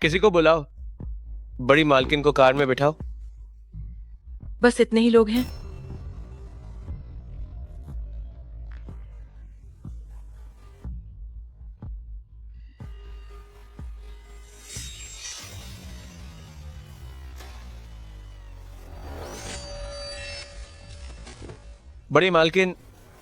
किसी को बुलाओ, बड़ी मालकिन को कार में बिठाओ। बस इतने ही लोग हैं? बड़ी मालकिन,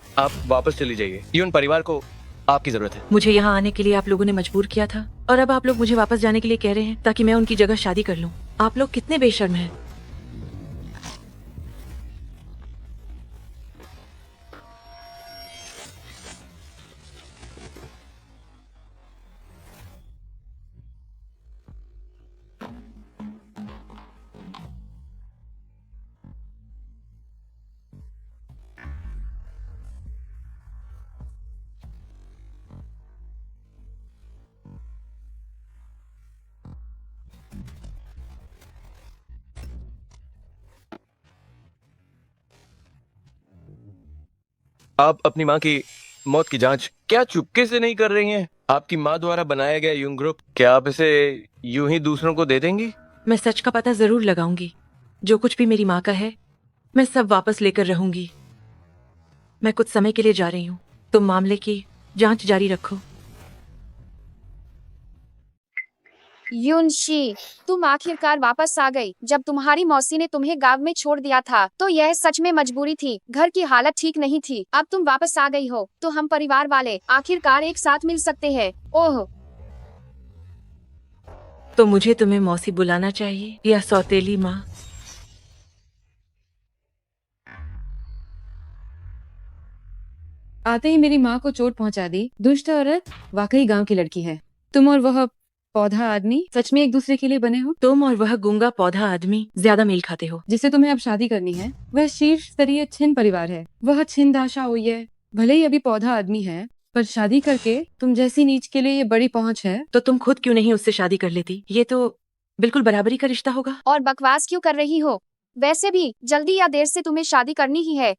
आप वापस चली जाइए। यून परिवार को आपकी जरूरत है। मुझे यहाँ आने के लिए आप लोगों ने मजबूर किया था और अब आप लोग मुझे वापस जाने के लिए कह रहे हैं ताकि मैं उनकी जगह शादी कर लूं। आप लोग कितने बेशर्म हैं। आप अपनी माँ की मौत की जांच क्या चुपके से नहीं कर रही हैं? आपकी माँ द्वारा बनाया गया यून ग्रुप, क्या आप इसे यूं ही दूसरों को दे देंगी? मैं सच का पता जरूर लगाऊंगी। जो कुछ भी मेरी माँ का है मैं सब वापस लेकर रहूंगी। मैं कुछ समय के लिए जा रही हूँ। तुम मामले की जांच जारी रखो। युनशी, तुम आखिरकार वापस आ गई। जब तुम्हारी मौसी ने तुम्हें गांव में छोड़ दिया था तो यह सच में मजबूरी थी। घर की हालत ठीक नहीं थी। अब तुम वापस आ गई हो तो हम परिवार वाले आखिरकार एक साथ मिल सकते हैं। ओह, तो मुझे तुम्हें मौसी बुलाना चाहिए या सौतेली माँ? आते ही मेरी माँ को चोट पहुंचा दी। दुष्ट औरत, वाकई गांव की लड़की है। तुम और वह पौधा आदमी सच में एक दूसरे के लिए बने हो। तुम और वह गूंगा पौधा आदमी ज्यादा मेल खाते हो। जिसे तुम्हें अब शादी करनी है वह शीर्ष स्तरीय छिन परिवार है। वह छिन दाशा ओये भले ही अभी पौधा आदमी है, पर शादी करके तुम जैसी नीच के लिए ये बड़ी पहुंच है। तो तुम खुद क्यों नहीं उससे शादी कर लेती? ये तो बिल्कुल बराबरी का रिश्ता होगा। और बकवास क्यों कर रही हो? वैसे भी जल्दी या देर से तुम्हें शादी करनी ही है।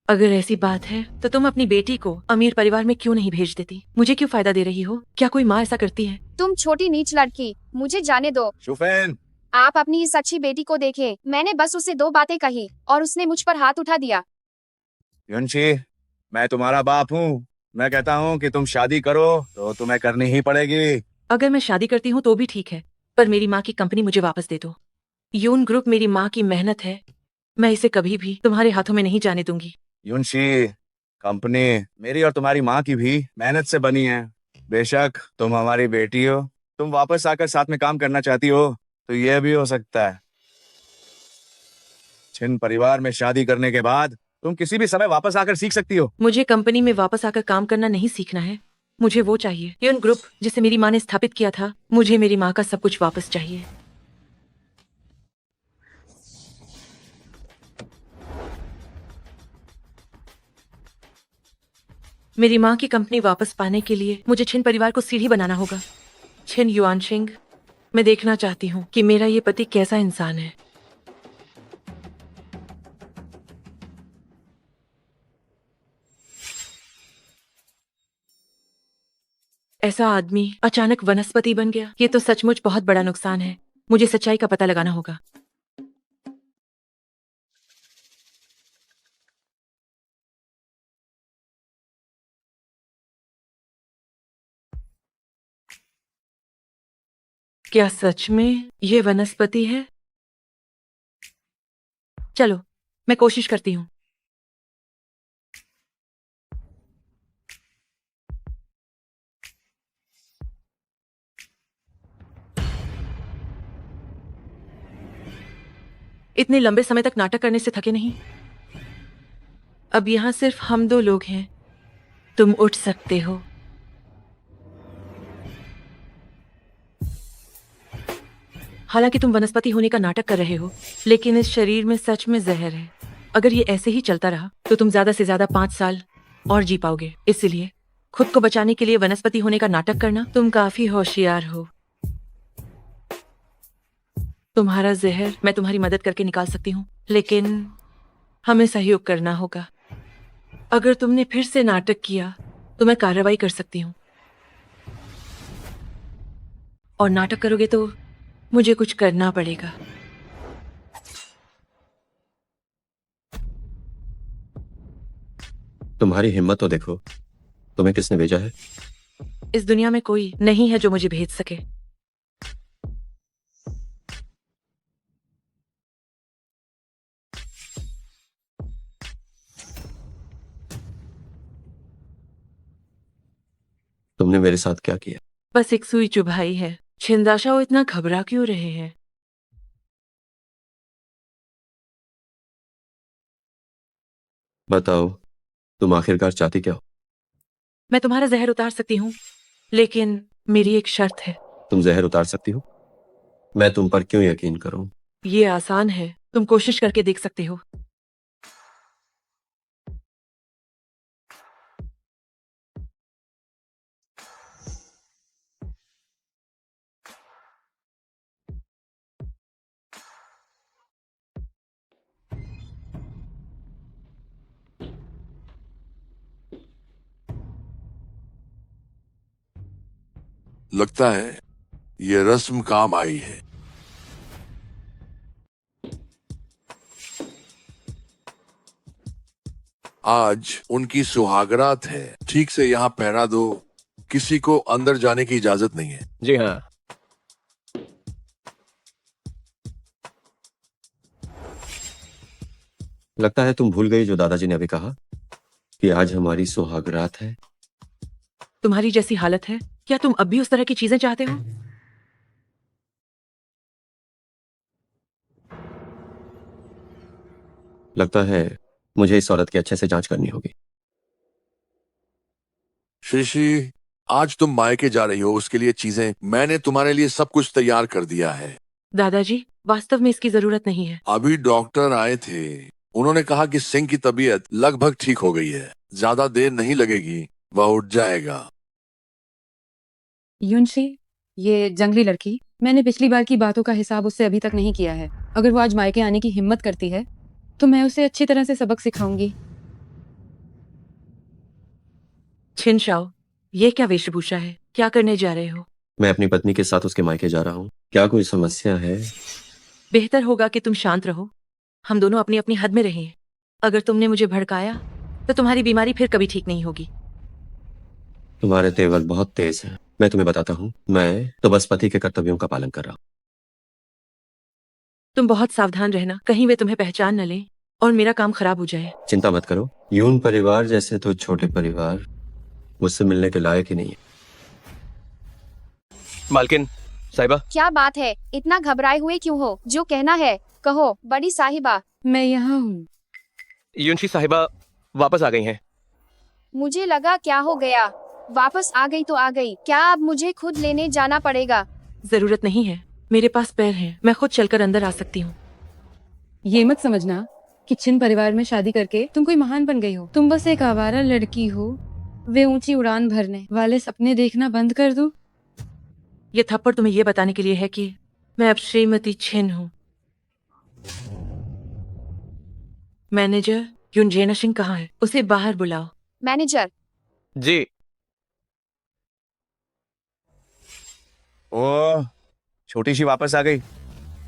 अगर ऐसी बात है तो तुम अपनी बेटी को अमीर परिवार में क्यों नहीं भेज देती? मुझे क्यों फायदा दे रही हो? क्या कोई माँ ऐसा करती है? तुम छोटी नीच लड़की, मुझे जाने दो। शुफैन, आप अपनी इस अच्छी बेटी को देखें। मैंने बस उसे 2 बातें कही और उसने मुझ पर हाथ उठा दिया। युनशी, मैं तुम्हारा बाप हूँ। मैं कहता हूँ कि तुम शादी करो तो तुम्हें करनी ही पड़ेगी। अगर मैं शादी करती हूँ तो भी ठीक है, पर मेरी माँ की कंपनी मुझे वापस दे दो। यून ग्रुप मेरी माँ की मेहनत है। मैं इसे कभी भी तुम्हारे हाथों में नहीं जाने दूंगी। युनशी, कंपनी मेरी और तुम्हारी माँ की भी मेहनत से बनी है। बेशक तुम हमारी बेटी हो, तुम वापस आकर साथ में काम करना चाहती हो तो यह भी हो सकता है। छिन परिवार में शादी करने के बाद तुम किसी भी समय वापस आकर सीख सकती हो। मुझे कंपनी में वापस आकर काम करना नहीं सीखना है। मुझे वो चाहिए, यून ग्रुप जिसे मेरी माँ ने स्थापित किया था। मुझे मेरी माँ का सब कुछ वापस चाहिए। मेरी माँ की कंपनी वापस पाने के लिए मुझे छिन परिवार को सीढ़ी बनाना होगा। छिन युआनशिंग, मैं देखना चाहती हूँ कि मेरा ये पति कैसा इंसान है। ऐसा आदमी अचानक वनस्पति बन गया। ये तो सचमुच बहुत बड़ा नुकसान है। मुझे सच्चाई का पता लगाना होगा। क्या सच में ये वनस्पति है? चलो, मैं कोशिश करती हूँ। इतने लंबे समय तक नाटक करने से थके नहीं? अब यहाँ सिर्फ हम 2 लोग हैं। तुम उठ सकते हो। हालांकि तुम वनस्पति होने का नाटक कर रहे हो, लेकिन इस शरीर में सच में जहर है। अगर ये ऐसे ही चलता रहा तो तुम ज्यादा से ज्यादा 5 साल और जी पाओगे। इसलिए खुद को बचाने के लिए वनस्पति होने का नाटक करना, तुम काफी होशियार हो। तुम्हारा जहर मैं तुम्हारी मदद करके निकाल सकती हूँ, लेकिन हमें सहयोग करना होगा। अगर तुमने फिर से नाटक किया तो मैं कार्रवाई कर सकती हूँ। और नाटक करोगे तो मुझे कुछ करना पड़ेगा। तुम्हारी हिम्मत तो देखो, तुम्हें किसने भेजा है? इस दुनिया में कोई नहीं है जो मुझे भेज सके। तुमने मेरे साथ क्या किया? बस एक सुई चुभाई है। छिंदाशा वो इतना घबरा क्यों रहे हैं? बताओ, तुम आखिरकार चाहती क्या हो? मैं तुम्हारा जहर उतार सकती हूँ, लेकिन मेरी एक शर्त है। तुम जहर उतार सकती हो? मैं तुम पर क्यों यकीन करूं? ये आसान है, तुम कोशिश करके देख सकते हो। लगता है ये रस्म काम आई है। आज उनकी सुहागरात है, ठीक से यहाँ पहरा दो। किसी को अंदर जाने की इजाजत नहीं है। जी हाँ। लगता है तुम भूल गई जो दादाजी ने अभी कहा, कि आज हमारी सुहागरात है। तुम्हारी जैसी हालत है, क्या तुम अब भी उस तरह की चीजें चाहते हो? लगता है मुझे इस औरत की अच्छे से जांच करनी होगी। श्रीशी, आज तुम मायके जा रही हो, उसके लिए चीजें मैंने तुम्हारे लिए सब कुछ तैयार कर दिया है। दादाजी, वास्तव में इसकी जरूरत नहीं है। अभी डॉक्टर आए थे, उन्होंने कहा कि सिंह की तबीयत लगभग ठीक हो गई है, ज्यादा देर नहीं लगेगी, वह उठ जाएगा। युनशी, ये जंगली लड़की, मैंने पिछली बार की बातों का हिसाब उससे अभी तक नहीं किया है। अगर वो आज मायके आने की हिम्मत करती है तो मैं उसे अच्छी तरह से सबक सिखाऊंगी। छिनशाओ, ये क्या वेशभूषा है? क्या करने जा रहे हो? मैं अपनी पत्नी के साथ उसके मायके जा रहा हूँ। क्या कोई समस्या है? बेहतर होगा कि तुम शांत रहो। हम दोनों अपनी अपनी हद में रहें। अगर तुमने मुझे भड़काया तो तुम्हारी बीमारी फिर कभी ठीक नहीं होगी। तुम्हारे तेवर बहुत तेज हैं। मैं तुम्हें बताता हूँ, मैं तो बस पति के कर्तव्यों का पालन कर रहा हूँ। तुम बहुत सावधान रहना, कहीं वे तुम्हें पहचान न लें और मेरा काम खराब हो जाए। चिंता मत करो, यून परिवार जैसे तो छोटे परिवार मुझसे मिलने के लायक ही नहीं है। मालकिन साहिबा। क्या बात है, इतना घबराए हुए क्यों हो? जो कहना है कहो, बड़ी साहिबा। मैं यहाँ हूँ। युनशी साहिबा वापस आ गई हैं। मुझे लगा क्या हो गया, वापस आ गई तो आ गई, क्या अब मुझे खुद लेने जाना पड़ेगा? जरूरत नहीं है, मेरे पास पैर हैं, मैं खुद चलकर अंदर आ सकती हूँ। ये मत समझना कि छिन परिवार में शादी करके तुम कोई महान बन गई हो। तुम बस एक आवारा लड़की हो। वे ऊंची उड़ान भरने वाले सपने देखना बंद कर दो। ये थप्पड़ तुम्हें ये बताने के लिए है कि मैं अब श्रीमती छिन हूँ। मैनेजर युनजेना सिंह कहाँ है? उसे बाहर बुलाओ। मैनेजर। जी। ओ, छोटी सी वापस आ गई।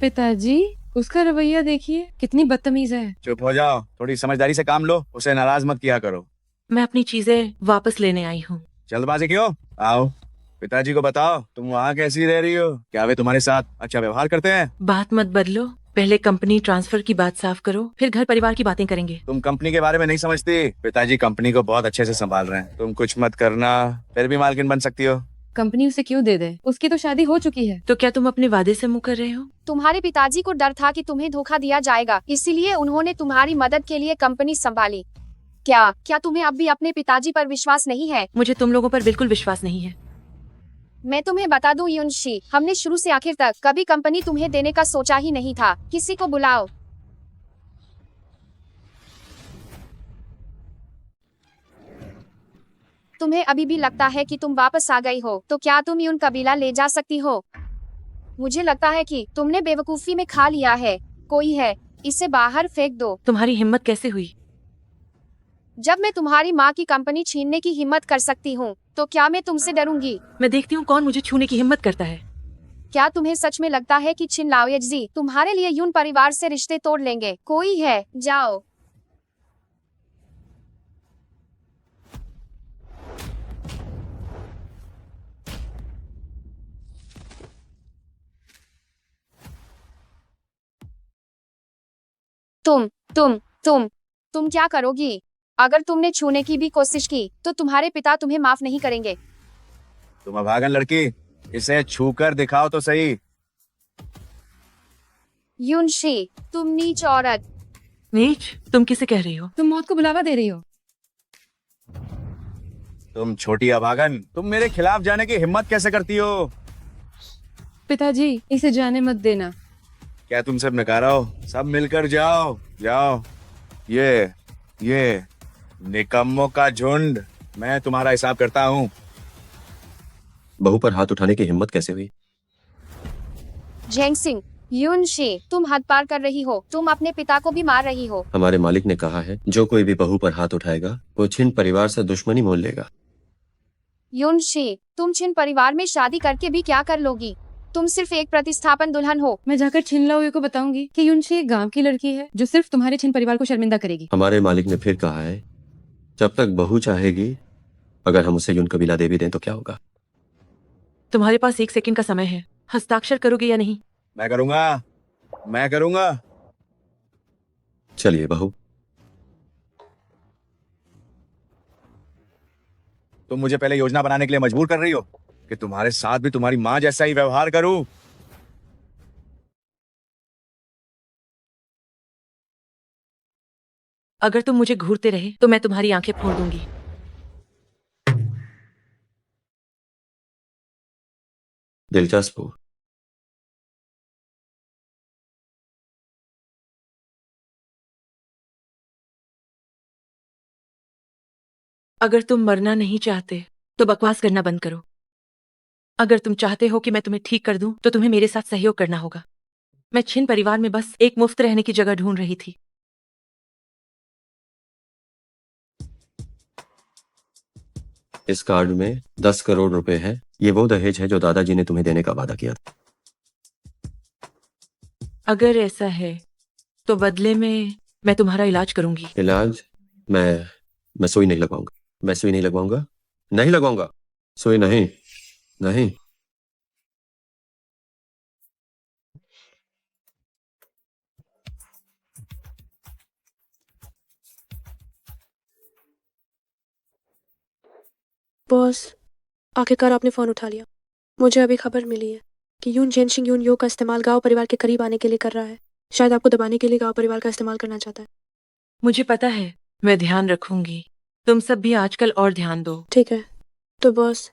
पिताजी, उसका रवैया देखिए, कितनी बदतमीज है। चुप हो जाओ, थोड़ी समझदारी से काम लो, उसे नाराज मत किया करो। मैं अपनी चीजें वापस लेने आई हूँ। जल्दबाजी क्यों? आओ, पिताजी को बताओ तुम वहाँ कैसी रह रही हो। क्या वे तुम्हारे साथ अच्छा व्यवहार करते हैं? बात मत बदलो, पहले कंपनी ट्रांसफर की बात साफ करो, फिर घर परिवार की बातें करेंगे। तुम कंपनी के बारे में नहीं समझती। पिताजी कंपनी को बहुत अच्छे से संभाल रहे हैं, तुम कुछ मत करना, फिर भी मालकिन बन सकती हो। कंपनी उसे क्यों दे दे? उसकी तो शादी हो चुकी है। तो क्या तुम अपने वादे से मुकर रहे हो? तुम्हारे पिताजी को डर था कि तुम्हें धोखा दिया जाएगा, इसीलिए उन्होंने तुम्हारी मदद के लिए कंपनी संभाली। क्या क्या तुम्हें अब भी अपने पिताजी पर विश्वास नहीं है? मुझे तुम लोगों पर बिल्कुल विश्वास नहीं है। मैं तुम्हें बता दूं युनशी, हमने शुरू से आखिर तक कभी कंपनी तुम्हें देने का सोचा ही नहीं था। किसी को बुलाओ। तुम्हें अभी भी लगता है कि तुम वापस आ गई हो, तो क्या तुम यून कबीला ले जा सकती हो? मुझे लगता है कि तुमने बेवकूफी में खा लिया है। कोई है, इसे बाहर फेंक दो। तुम्हारी हिम्मत कैसे हुई? जब मैं तुम्हारी माँ की कंपनी छीनने की हिम्मत कर सकती हूँ, तो क्या मैं तुमसे डरूंगी? मैं देखती हूँ कौन मुझे छूने की हिम्मत करता है। क्या तुम्हें सच में लगता है कि छिन लाओयजी तुम्हारे लिए यून परिवार से रिश्ते तोड़ लेंगे? कोई है, जाओ। तुम तुम तुम तुम क्या करोगी? अगर तुमने छूने की भी कोशिश की तो तुम्हारे पिता तुम्हें माफ नहीं करेंगे। तुम अभागन लड़की, इसे छूकर दिखाओ तो सही। यूनशी, तुम नीच औरत। नीच? तुम किसे कह रही हो? तुम मौत को बुलावा दे रही हो। तुम छोटी अभागन, तुम मेरे खिलाफ जाने की हिम्मत कैसे करती हो? पिताजी, इसे जाने मत देना। क्या तुम सब नकारा हो? सब मिलकर जाओ, जाओ। ये निकम्मों का झुंड, मैं तुम्हारा हिसाब करता हूँ। बहू पर हाथ उठाने की हिम्मत कैसे हुई? झेंग सिंह, यूनशी, तुम हद पार कर रही हो। तुम अपने पिता को भी मार रही हो। हमारे मालिक ने कहा है, जो कोई भी बहू पर हाथ उठाएगा वो छिन परिवार से दुश्मनी मोल लेगा। यूनशी, तुम छिन परिवार में शादी करके भी क्या कर लोगी? तुम सिर्फ एक प्रतिस्थापन दुल्हन हो। मैं जाकर छिन लाओ को बताऊंगी कि यूनशी एक गांव की लड़की है जो सिर्फ तुम्हारे छिन परिवार को शर्मिंदा करेगी। हमारे मालिक ने फिर कहा है, जब तक बहू चाहेगी, अगर हम उसे यून कबीला दे भी दें तो क्या होगा? तुम्हारे पास 1 सेकंड का समय है। हस्ताक्षर करोगे या नहीं? मैं करूंगा। चलिए बहू। तुम मुझे पहले योजना बनाने के लिए मजबूर कर रही हो कि तुम्हारे साथ भी तुम्हारी माँ जैसा ही व्यवहार करूं। अगर तुम मुझे घूरते रहे तो मैं तुम्हारी आंखें फोड़ दूंगी। दिलचस्प हो। अगर तुम मरना नहीं चाहते तो बकवास करना बंद करो। अगर तुम चाहते हो कि मैं तुम्हें ठीक कर दूं तो तुम्हें मेरे साथ सहयोग करना होगा। मैं छिन परिवार में बस एक मुफ्त रहने की जगह ढूंढ रही थी। इस कार्ड में 10 करोड़ रुपए है। ये वो दहेज है जो दादाजी ने तुम्हें देने का वादा किया था। अगर ऐसा है तो बदले में मैं तुम्हारा इलाज करूंगी। इलाज? मैं सुई नहीं लगवाऊंगा। मैं सुई नहीं लगवाऊंगा। नहीं लगवाऊंगा। सुई नहीं। नहीं। बॉस, आखिरकार आपने फोन उठा लिया। मुझे अभी खबर मिली है कि यून जेनशिंग यून यो का इस्तेमाल गांव परिवार के करीब आने के लिए कर रहा है। शायद आपको दबाने के लिए गांव परिवार का इस्तेमाल करना चाहता है। मुझे पता है, मैं ध्यान रखूंगी। तुम सब भी आजकल और ध्यान दो। ठीक है, तो बॉस,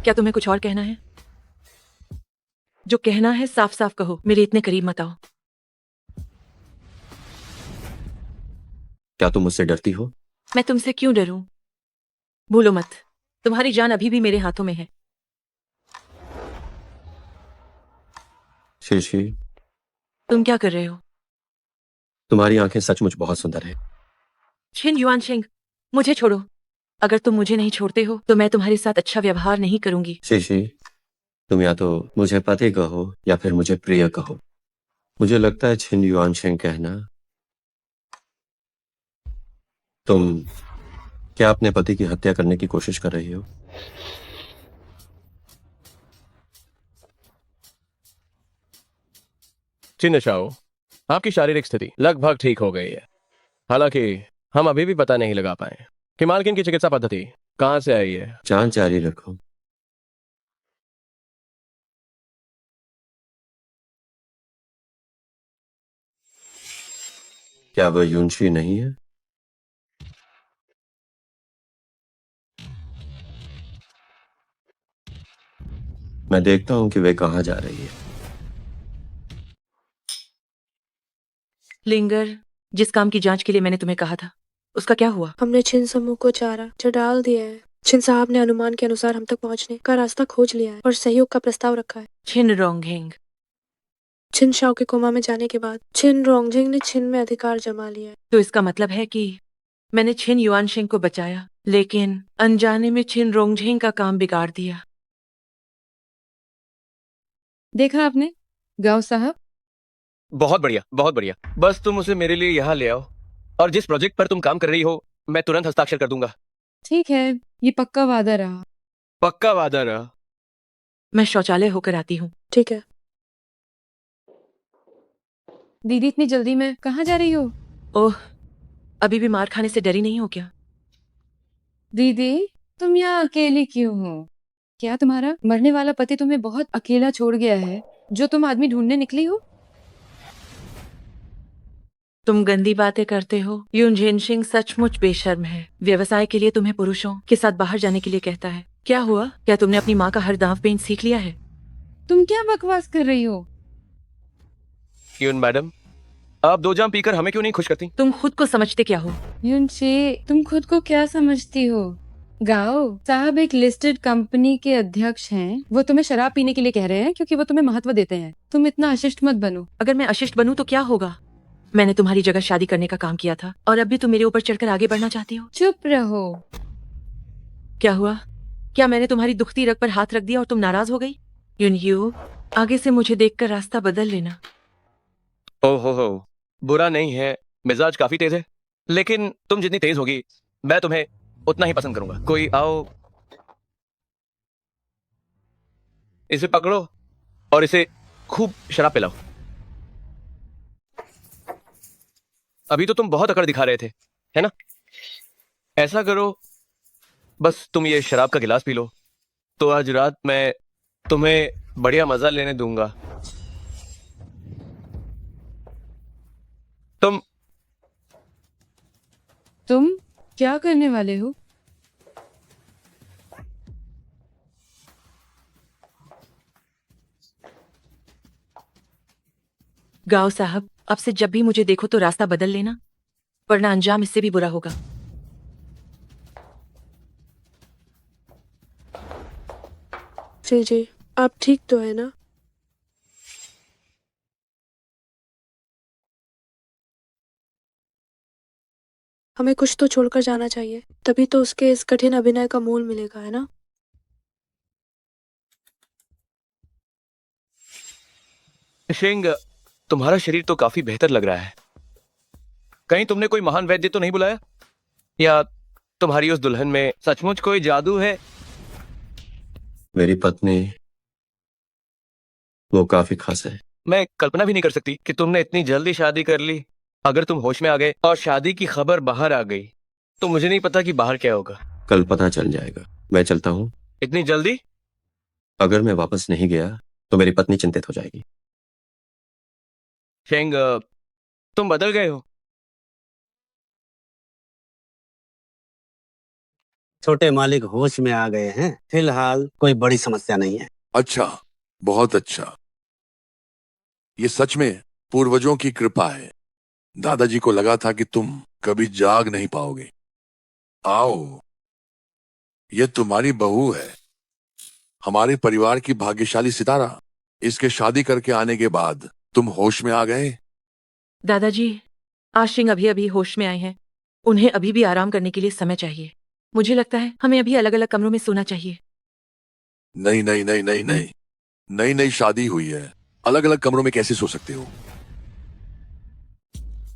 क्या तुम्हें कुछ और कहना है? जो कहना है साफ साफ कहो, मेरे इतने करीब मत आओ। क्या तुम मुझसे डरती हो? मैं तुमसे क्यों डरूं? भूलो मत, तुम्हारी जान अभी भी मेरे हाथों में है। शीशी, तुम क्या कर रहे हो? तुम्हारी आंखें सचमुच बहुत सुंदर है। छिन युआनशिंग, मुझे छोड़ो। अगर तुम मुझे नहीं छोड़ते हो तो मैं तुम्हारे साथ अच्छा व्यवहार नहीं करूंगी। शीशी, तुम या तो मुझे पति कहो या फिर मुझे प्रिय कहो। मुझे लगता है छिन युआन शेंग कहना। तुम क्या अपने पति की हत्या करने की कोशिश कर रही हो? चिन्नशाओ, आपकी शारीरिक स्थिति लगभग ठीक हो गई है। हालांकि हम अभी भी पता नहीं लगा पाए कि मालकिन की चिकित्सा पद्धति कहां से आई है। जांच जारी रखो। क्या वह यूनशी नहीं है? मैं देखता हूं कि वे कहां जा रही है। लिंगर, जिस काम की जांच के लिए मैंने तुम्हें कहा था, उसका क्या हुआ? हमने छिन समूह को चारा डाल दिया है। छिन साहब ने अनुमान के अनुसार हम तक पहुंचने का रास्ता खोज लिया है और सहयोग का प्रस्ताव रखा है। छिन रोंगहेंग। छिन शाओ के कोमा में जाने के बाद छिन रोंगजिंग ने छिन में अधिकार जमा लिया है। तो इसका मतलब है कि मैंने छिन युआनशिंग को बचाया, लेकिन अनजाने में छिन रोंगझेंग का काम बिगाड़ दिया। देखा आपने गांव साहब? बहुत बढ़िया, बहुत बढ़िया। बस तुम उसे मेरे लिए यहाँ ले आओ, और जिस प्रोजेक्ट पर तुम काम कर रही हो मैं तुरंत हस्ताक्षर कर दूंगा। ठीक है, ये पक्का वादा रहा। पक्का वादा रहा। मैं शौचालय होकर आती हूँ। ठीक है। दीदी इतनी जल्दी में कहाँ जा रही हो? ओह, अभी भी मार खाने से डरी नहीं हो क्या? दीदी तुम यहाँ अकेली क्यों हो? क्या तुम्हारा मरने वाला पति तुम्हें बहुत अकेला छोड़ गया है जो तुम आदमी ढूंढने निकली हो? तुम गंदी बातें करते हो। यून झेनशिंग सचमुच बेशर्म है। व्यवसाय के लिए तुम्हें पुरुषों के साथ बाहर जाने के लिए कहता है। क्या हुआ? क्या तुमने अपनी माँ का हर दांव पेंच सीख लिया है? तुम क्या बकवास कर रही हो? यून मैडम, आप 2 जाम पीकर हमें क्यों नहीं खुश करती? तुम खुद को समझते क्या हो? यूनशे, तुम खुद को क्या समझती हो? गाओ साहब एक लिस्टेड कंपनी के अध्यक्ष हैं। वो तुम्हें शराब पीने के लिए कह रहे हैं क्योंकि वो तुम्हें महत्व देते हैं। तुम इतना अशिष्ट मत बनो। अगर मैं अशिष्ट बनूं तो क्या होगा? मैंने तुम्हारी जगह शादी करने का काम किया था, और अब भी तुम मेरे ऊपर चढ़कर आगे बढ़ना चाहती हो। चुप रहो। क्या हुआ? क्या मैंने तुम्हारी दुखती रग पर हाथ रख दिया और तुम नाराज हो गई? यून, आगे से मुझे देखकर रास्ता बदल लेना। हो, बुरा नहीं है, मिजाज काफी तेज है, लेकिन तुम जितनी तेज होगी मैं तुम्हें उतना ही पसंद करूंगा। कोई आओ, इसे पकड़ो और इसे खूब शराब पिलाओ। अभी तो तुम बहुत अकड़ दिखा रहे थे, है ना? ऐसा करो, बस तुम ये शराब का गिलास पी लो, तो आज रात मैं तुम्हें बढ़िया मजा लेने दूंगा। तुम क्या करने वाले हो? गाओ साहब, अब से जब भी मुझे देखो तो रास्ता बदल लेना, वरना अंजाम इससे भी बुरा होगा। जी, आप ठीक तो है ना? हमें कुछ तो छोड़कर जाना चाहिए, तभी तो उसके इस कठिन अभिनय का मूल मिलेगा, है ना? शिंग, तुम्हारा शरीर तो काफी बेहतर लग रहा है। कहीं तुमने कोई महान वैद्य तो नहीं बुलाया? या तुम्हारी उस दुल्हन में सचमुच कोई जादू है? मेरी पत्नी वो काफी खास है। मैं कल्पना भी नहीं कर सकती कि तुमने इतनी जल्दी शादी कर ली। अगर तुम होश में आ गए और शादी की खबर बाहर आ गई तो मुझे नहीं पता कि बाहर क्या होगा। कल पता चल जाएगा। मैं चलता हूँ। इतनी जल्दी? अगर मैं वापस नहीं गया तो मेरी पत्नी चिंतित हो जाएगी। शेंग, तुम बदल गए हो। छोटे मालिक होश में आ गए हैं। फिलहाल कोई बड़ी समस्या नहीं है। अच्छा, बहुत अच्छा। ये सच में पूर्वजों की कृपा है। दादाजी को लगा था कि तुम कभी जाग नहीं पाओगे। आओ, ये तुम्हारी बहू है, हमारे परिवार की भाग्यशाली सितारा। इसके शादी करके आने के बाद तुम होश में आ गए। दादाजी, आशिंग अभी अभी होश में आए हैं। उन्हें अभी भी आराम करने के लिए समय चाहिए। मुझे लगता है हमें अभी अलग अलग कमरों में सोना चाहिए। नहीं नहीं नहीं नहीं नहीं, नई नई शादी हुई है, अलग अलग कमरों में कैसे सो सकते हो?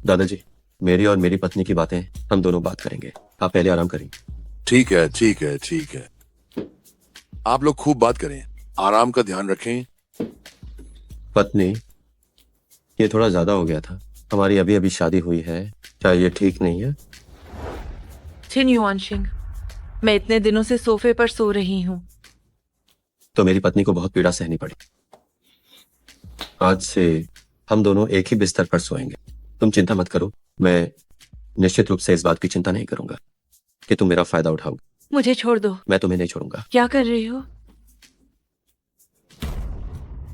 दादाजी, मेरी और मेरी पत्नी की बातें हम दोनों बात करेंगे। आप पहले आराम करें। ठीक है ठीक है ठीक है, आप लोग खूब बात करें, आराम का ध्यान रखें। पत्नी, ये थोड़ा ज्यादा हो गया था। हमारी अभी अभी शादी हुई है, क्या ये ठीक नहीं है? छिन युआनशिंग, मैं इतने दिनों से सोफे पर सो रही हूँ। तो मेरी पत्नी को बहुत पीड़ा सहनी पड़ी। आज से हम दोनों एक ही बिस्तर पर सोएंगे। तुम चिंता मत करो, मैं निश्चित रूप से इस बात की चिंता नहीं करूंगा कि तुम मेरा फायदा उठाओगे। मुझे छोड़ दो। मैं तुम्हें नहीं छोड़ूंगा। क्या कर रही हो?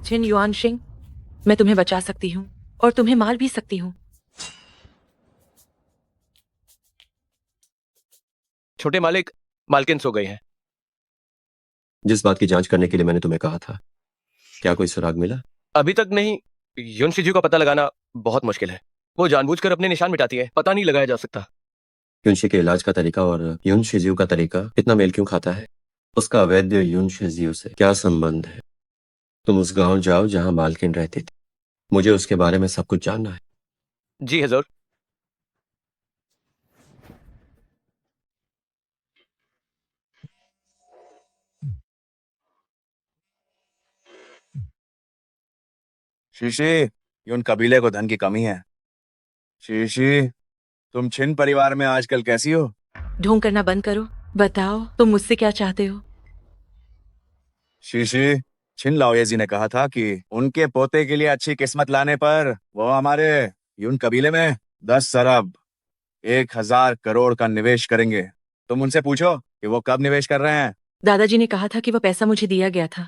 छिन युआनशिंग, मैं तुम्हें बचा सकती हूँ और तुम्हें मार भी सकती हूँ। छोटे मालिक, मालकिन सो गए हैं। जिस बात की जांच करने के लिए मैंने तुम्हें कहा था, क्या कोई सुराग मिला? अभी तक नहीं। युन शिजू का पता लगाना बहुत मुश्किल है। वो जानबूझकर अपने निशान मिटाती है, पता नहीं लगाया जा सकता। युनशी के इलाज का तरीका और युन शिजियो का तरीका इतना मेल क्यों खाता है? उसका वैद्य युन शिजियो से क्या संबंध है? तुम उस गांव जाओ जहां मालकिन रहती थी। मुझे उसके बारे में सब कुछ जानना है। जी हजूर। शीशी, ये उन कबीले को धन की कमी है। शीशी, तुम छिन परिवार में आजकल कैसी हो? ढोंग करना बंद करो। बताओ तुम मुझसे क्या चाहते हो? शीशी, छिन लाओये ने कहा था कि उनके पोते के लिए अच्छी किस्मत लाने पर वो हमारे यून कबीले में 10 अरब 1,000 करोड़ का निवेश करेंगे। तुम उनसे पूछो कि वो कब निवेश कर रहे हैं। दादाजी ने कहा था कि वह पैसा मुझे दिया गया था।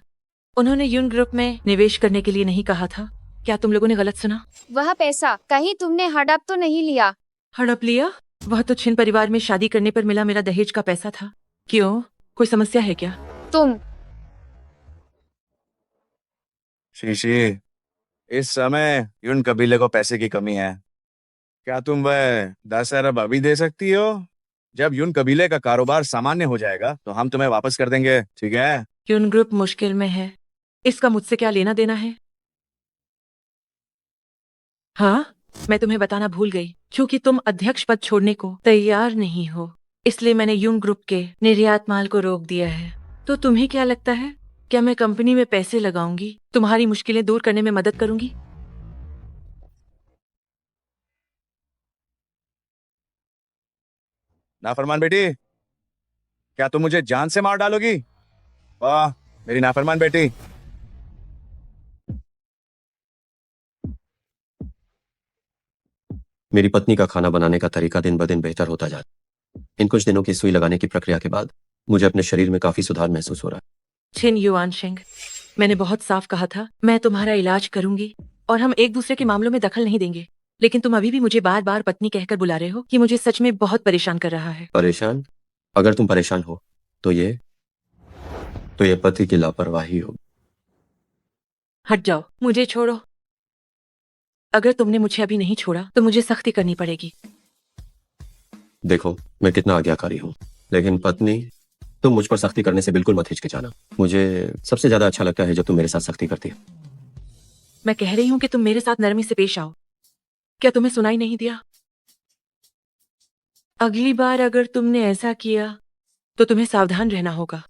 उन्होंने यून ग्रुप में निवेश करने के लिए नहीं कहा था। क्या तुम लोगों ने गलत सुना? वह पैसा कहीं तुमने हड़प तो नहीं लिया? हड़प लिया? वह तो छिन परिवार में शादी करने पर मिला मेरा दहेज का पैसा था। क्यों, कोई समस्या है क्या? तुम शीशी, इस समय यून कबीले को पैसे की कमी है। क्या तुम वह 10 अरब अभी दे सकती हो? जब यून कबीले का कारोबार सामान्य हो जाएगा तो हम तुम्हें वापस कर देंगे, ठीक है? यून ग्रुप मुश्किल में है, इसका मुझसे क्या लेना देना है? हाँ, मैं तुम्हें बताना भूल गई। क्योंकि तुम अध्यक्ष पद छोड़ने को तैयार नहीं हो, इसलिए मैंने यून ग्रुप के निर्यात माल को रोक दिया है। तो तुम्हें क्या लगता है, क्या मैं कंपनी में पैसे लगाऊंगी तुम्हारी मुश्किलें दूर करने में मदद करूंगी? नाफरमान बेटी, क्या तुम मुझे जान से मार डालोगी? वाह, मेरी नाफरमान बेटी। मेरी पत्नी का खाना बनाने का तरीका दिन ब दिन बेहतर होता जा रहा है। इन कुछ दिनों की सुई लगाने की प्रक्रिया के बाद मुझे अपने शरीर में काफी सुधार महसूस हो रहा है। छिन युआनशिंग, मैंने बहुत साफ कहा था मैं तुम्हारा इलाज करूंगी और हम एक दूसरे के मामलों में दखल नहीं देंगे। लेकिन तुम अभी भी मुझे बार बार पत्नी कहकर बुला रहे हो कि मुझे सच में बहुत परेशान कर रहा है। परेशान? अगर तुम परेशान हो तो ये पति की लापरवाही हो। हट जाओ, मुझे छोड़ो। अगर तुमने मुझे अभी नहीं छोड़ा तो मुझे सख्ती करनी पड़ेगी। देखो, मैं कितना आज्ञाकारी हूँ, लेकिन पत्नी, तुम मुझ पर सख्ती करने से बिल्कुल मत हिचकिचाना। मुझे सबसे ज्यादा अच्छा लगता है जब तुम मेरे साथ सख्ती करती हो। मैं कह रही हूँ कि तुम मेरे साथ नरमी से पेश आओ। क्या तुम्हें सुनाई नहीं दिया? अगली बार अगर तुमने ऐसा किया तो तुम्हें सावधान रहना होगा।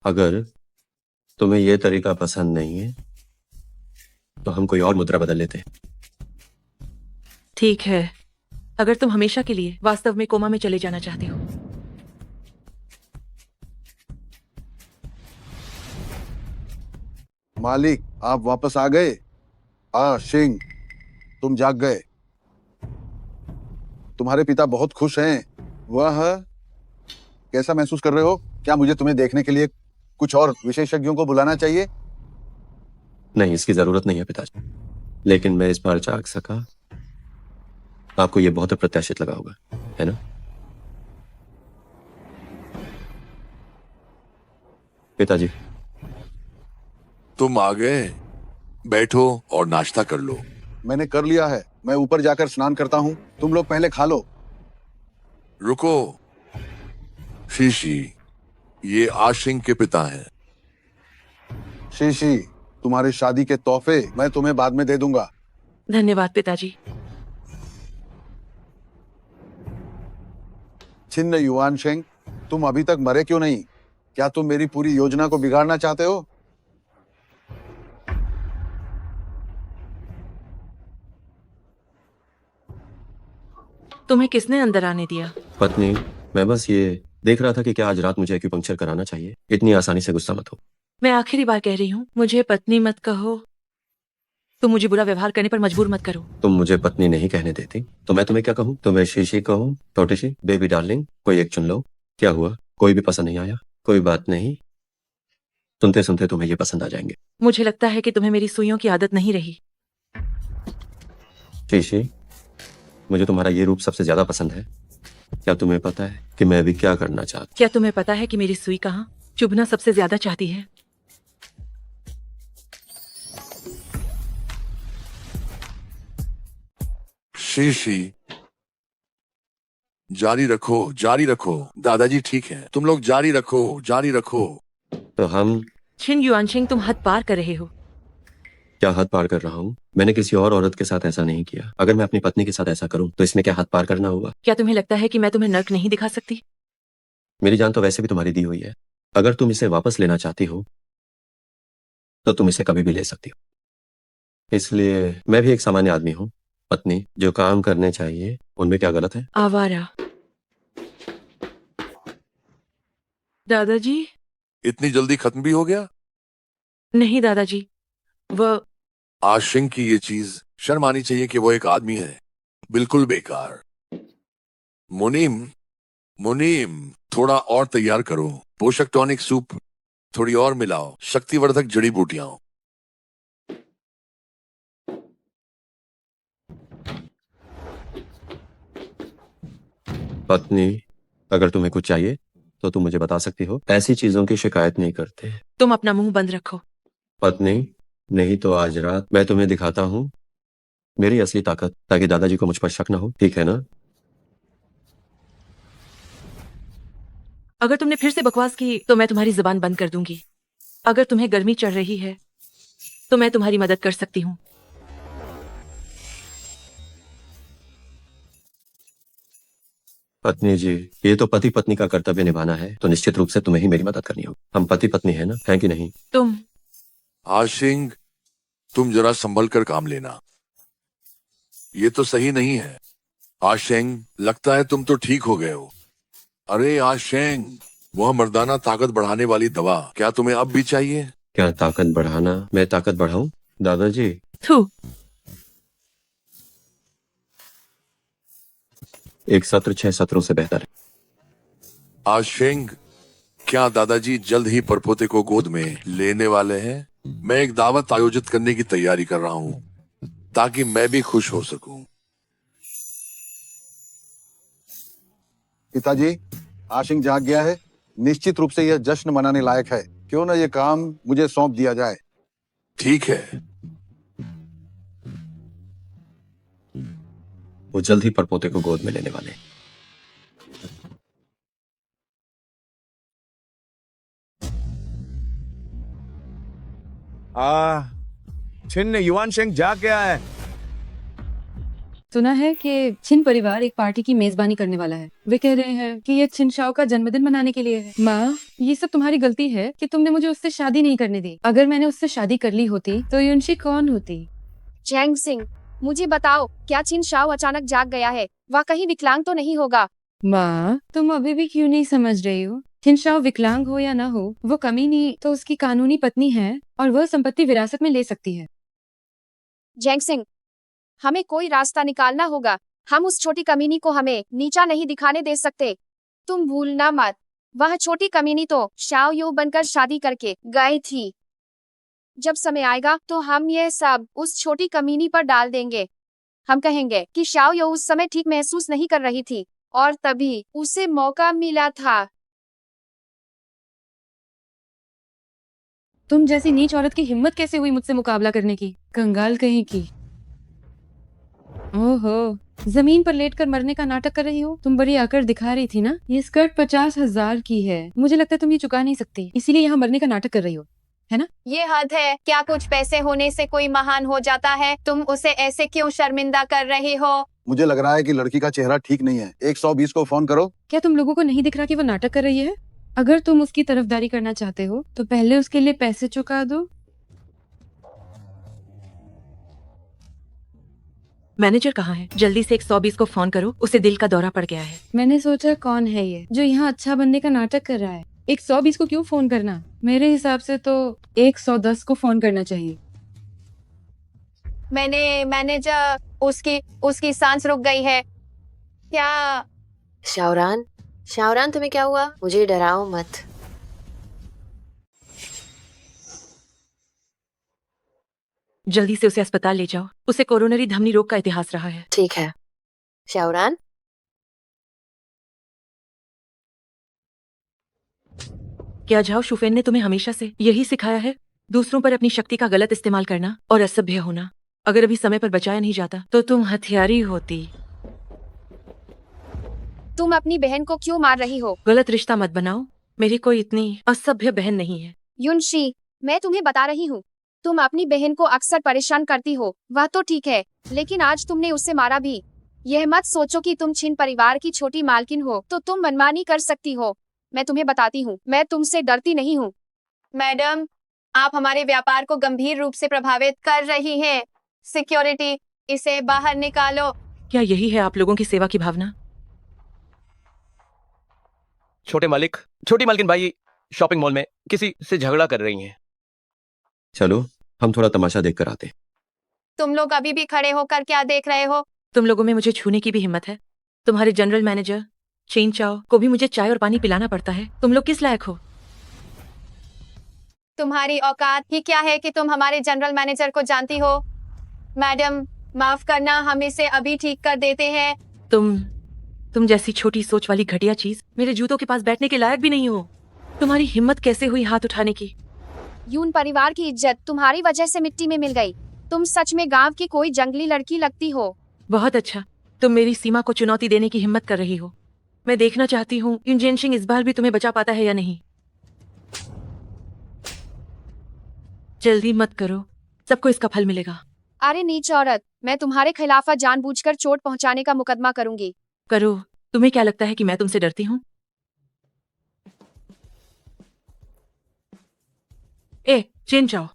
अगर तुम्हें यह तरीका पसंद नहीं है तो हम कोई और मुद्रा बदल लेते हैं। ठीक है, अगर तुम हमेशा के लिए वास्तव में कोमा में चले जाना चाहते हो। मालिक, आप वापस आ गए? शिंग, तुम जाग गए। तुम्हारे पिता बहुत खुश हैं। वह कैसा महसूस कर रहे हो? क्या मुझे तुम्हें देखने के लिए कुछ और विशेषज्ञों को बुलाना चाहिए? नहीं, इसकी जरूरत नहीं है पिताजी, लेकिन मैं इस बार जाग सका। आपको यह बहुत अप्रत्याशित लगा होगा, है ना? पिताजी, तुम आ गए, बैठो और नाश्ता कर लो। मैंने कर लिया है। मैं ऊपर जाकर स्नान करता हूँ। तुम लोग पहले खा लो। रुको शीशी, ये आशिंग के पिता हैं। शीशी, तुम्हारी शादी के तोहफे मैं तुम्हें बाद में दे दूंगा। धन्यवाद पिताजी। छिन्न युआन शेंग, तुम अभी तक मरे क्यों नहीं? क्या तुम मेरी पूरी योजना को बिगाड़ना चाहते हो? तुम्हें किसने अंदर आने दिया? पत्नी, मैं बस ये देख रहा था कि क्या आज रात मुझे एक्यूपंक्चर कराना चाहिए। इतनी आसानी से गुस्सा मत हो। मैं आखिरी बार कह रही हूँ, मुझे पत्नी मत कहो। तुम मुझे बुरा व्यवहार करने पर मजबूर मत करो। तुम मुझे पत्नी नहीं कहने देती तो मैं तुम्हें क्या कहूँ? तुम्हें शीशी कहूँ? छोटी सी बेबी डार्लिंग, कोई एक चुन लो। क्या हुआ, कोई भी पसंद नहीं आया? कोई बात नहीं, सुनते सुनते तुम्हें ये पसंद आ जाएंगे। मुझे लगता है कि तुम्हें मेरी सुइयों की आदत नहीं रही। शीशी, मुझे तुम्हारा ये रूप सबसे ज्यादा पसंद है। क्या तुम्हें पता है कि मैं अभी क्या करना चाहता? क्या तुम्हें पता है कि मेरी सुई कहाँ चुभना सबसे ज्यादा चाहती है? शीशी, जारी रखो, जारी रखो। दादाजी ठीक है, तुम लोग जारी रखो, जारी रखो। तो हम छिन युआनशिंग, तुम हद पार कर रहे हो। क्या हद पार कर रहा हूँ? मैंने किसी और औरत के साथ ऐसा नहीं किया। अगर मैं अपनी पत्नी के साथ ऐसा करूं तो इसमें क्या हद पार करना हुआ? क्या तुम्हें लगता है कि मैं तुम्हें नर्क नहीं दिखा सकती? मेरी जान तो वैसे भी तुम्हारी दी हुई है। अगर तुम इसे वापस लेना चाहती हो तो तुम इसे कभी भी ले सकती हो। इसलिए मैं भी एक सामान्य आदमी हूँ। पत्नी जो काम करने चाहिए उनमें क्या गलत है? आवारा। दादाजी। इतनी जल्दी खत्म भी हो गया? नहीं दादाजी, वह आशिंग की ये चीज शर्म आनी चाहिए कि वो एक आदमी है। बिल्कुल बेकार। मुनीम, मुनीम, थोड़ा और तैयार करो। पोषक टॉनिक सूप थोड़ी और मिलाओ, शक्तिवर्धक जड़ी बूटियां। पत्नी, अगर तुम्हें कुछ चाहिए तो तुम मुझे बता सकती हो। ऐसी चीजों की शिकायत नहीं करते। तुम अपना मुंह बंद रखो। पत्नी, नहीं तो आज रात मैं तुम्हें दिखाता हूँ मेरी असली ताकत, ताकि दादाजी को मुझ पर शक ना हो। ठीक है ना? अगर तुमने फिर से बकवास की तो मैं तुम्हारी जुबान बंद कर दूंगी। अगर तुम्हें गर्मी चढ़ रही है तो मैं तुम्हारी मदद कर सकती हूँ। पत्नी जी, ये तो पति पत्नी का कर्तव्य निभाना है, तो निश्चित रूप से तुम्हें ही मेरी मदद करनी होगी। हम पति पत्नी है ना, है कि नहीं? तुम आशिंग, तुम जरा संभल कर काम लेना। ये तो सही नहीं है। आशिंग, लगता है तुम तो ठीक हो गए हो। अरे आशिंग, वह मर्दाना ताकत बढ़ाने वाली दवा क्या तुम्हें अब भी चाहिए? क्या ताकत बढ़ाना? मैं ताकत बढ़ाऊं? दादाजी, थू। एक सत्र 6 सत्रों से बेहतर है। आशिंग, क्या दादाजी जल्द ही परपोते को गोद में लेने वाले हैं? मैं एक दावत आयोजित करने की तैयारी कर रहा हूँ ताकि मैं भी खुश हो सकूं। पिताजी, आशिंग जाग गया है। निश्चित रूप से यह जश्न मनाने लायक है। क्यों ना ये काम मुझे सौंप दिया जाए। ठीक है। वो जल्द ही परपोते को गोद में लेने वाले हैं। छिन युवान शेंग जाग गया है। सुना है कि छिन परिवार एक पार्टी की मेजबानी करने वाला है। वे कह रहे हैं कि ये छिन शाओ का जन्मदिन मनाने के लिए है। माँ, ये सब तुम्हारी गलती है कि तुमने मुझे उससे शादी नहीं करने दी। अगर मैंने उससे शादी कर ली होती तो युनशी कौन होती? जैंग सिंह, मुझे बताओ, क्या छिन शाओ अचानक जाग गया है? वह कहीं विकलांग तो नहीं होगा? माँ, तुम अभी भी क्यों नहीं समझ रही हो? छिन शाओ विकलांग हो या ना हो, वो कमीनी तो उसकी कानूनी पत्नी है और वह संपत्ति विरासत में ले सकती है। जैंग सिंह, हमें कोई रास्ता निकालना होगा। हम उस छोटी कमीनी को हमें नीचा नहीं दिखाने दे सकते। तुम भूलना मत, वह छोटी कमीनी तो शाओ यू बनकर शादी करके गई थी। जब समय आएगा तो हम ये सब उस छोटी कमीनी पर डाल देंगे। हम कहेंगे कि शाओ यू उस समय ठीक महसूस नहीं कर रही थी और तभी उसे मौका मिला था। तुम जैसी नीच औरत की हिम्मत कैसे हुई मुझसे मुकाबला करने की? कंगाल कहीं की। ओहो, जमीन पर लेटकर मरने का नाटक कर रही हो? तुम बड़ी आकर दिखा रही थी ना? ये स्कर्ट 50,000 की है। मुझे लगता है तुम ये चुका नहीं सकती, इसीलिए यहाँ मरने का नाटक कर रही हो, है ना? ये हद है। क्या कुछ पैसे होने से कोई महान हो जाता है? तुम उसे ऐसे क्यों शर्मिंदा कर रहे हो? मुझे लग रहा है कि लड़की का चेहरा ठीक नहीं है। 120 को फोन करो। क्या तुम लोगों को नहीं दिख रहा कि वो नाटक कर रही है? अगर तुम उसकी तरफदारी करना चाहते हो तो पहले उसके लिए पैसे चुका दो। मैनेजर कहाँ है? जल्दी से 120 को फोन करो, उसे दिल का दौरा पड़ गया है। मैंने सोचा कौन है ये जो यहाँ अच्छा बनने का नाटक कर रहा है। 120 को क्यों फोन करना? मेरे हिसाब से तो 110 को फोन करना चाहिए। मैनेजर, उसकी सांस रुक गई है। क्या? शाओरान, शाओरान, तुम्हें क्या हुआ? मुझे डराओ मत। जल्दी से उसे अस्पताल ले जाओ। उसे कोरोनरी धमनी रोग का इतिहास रहा है। ठीक है। शाओरान, क्या झाओ शुफेन ने तुम्हें हमेशा से यही सिखाया है? दूसरों पर अपनी शक्ति का गलत इस्तेमाल करना और असभ्य होना। अगर अभी समय पर बचाया नहीं जाता तो तुम हथियारी होती। तुम अपनी बहन को क्यों मार रही हो? गलत रिश्ता मत बनाओ। मेरी कोई इतनी असभ्य बहन नहीं है। युनशी, मैं तुम्हें बता रही हूँ, तुम अपनी बहन को अक्सर परेशान करती हो, वह तो ठीक है, लेकिन आज तुमने उसे मारा भी। यह मत सोचो कि तुम छिन परिवार की छोटी मालकिन हो तो तुम मनमानी कर सकती हो। मैं तुम्हें बताती हूँ, मैं तुमसे डरती नहीं हूँ। मैडम, आप हमारे व्यापार को गंभीर रूप से प्रभावित कर रही हैं। सिक्योरिटी, इसे बाहर निकालो। क्या यही है आप लोगों की सेवा की भावना? छोटे मालिक, छोटी मालकिन भाई शॉपिंग मॉल में किसी से झगड़ा कर रही हैं। चलो हम थोड़ा तमाशा देख कर आते हैं। तुम लोग अभी भी खड़े होकर क्या देख रहे हो? तुम लोगों में मुझे छूने की भी हिम्मत है? तुम्हारे जनरल मैनेजर चेन चाओ को भी मुझे चाय और पानी पिलाना पड़ता है। तुम लोग किस लायक हो? तुम्हारी औकात ही क्या है कि तुम हमारे जनरल मैनेजर को जानती हो? मैडम, माफ करना, हम इसे अभी ठीक कर देते हैं। तुम जैसी छोटी सोच वाली घटिया चीज मेरे जूतों के पास बैठने के लायक भी नहीं हो। तुम्हारी हिम्मत कैसे हुई हाथ उठाने की? यून परिवार की इज्जत तुम्हारी वजह से मिट्टी में मिल गई। तुम सच में गांव की कोई जंगली लड़की लगती हो। बहुत अच्छा, तुम मेरी सीमा को चुनौती देने की हिम्मत कर रही हो। मैं देखना चाहती हूँ यून जेनशिंग इस बार भी तुम्हें बचा पाता है या नहीं। जल्दी मत करो, सबको इसका फल मिलेगा। अरे नीच औरत, मैं तुम्हारे खिलाफ जानबूझकर चोट पहुंचाने का मुकदमा करूंगी। करो। तुम्हें क्या लगता है कि मैं तुमसे डरती हूँ? ए चेन जाओ,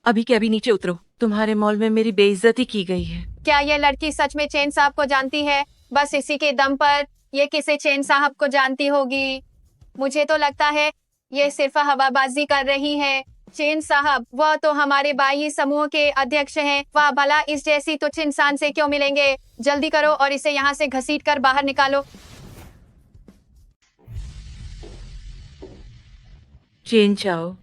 अभी के अभी नीचे उतरो। तुम्हारे मॉल में मेरी बेइज्जती की गई है। क्या ये लड़की सच में चेन साहब को जानती है? बस इसी के दम पर ये किसी चेन साहब को जानती होगी। मुझे तो लगता है ये सिर्फ हवाबाजी कर रही है। चेन साहब, वह तो हमारे बाई समूह के अध्यक्ष हैं। वह भला इस जैसी तुच्छ इंसान से क्यों मिलेंगे? जल्दी करो और इसे यहाँ से घसीट कर बाहर निकालो। चेन चाओ,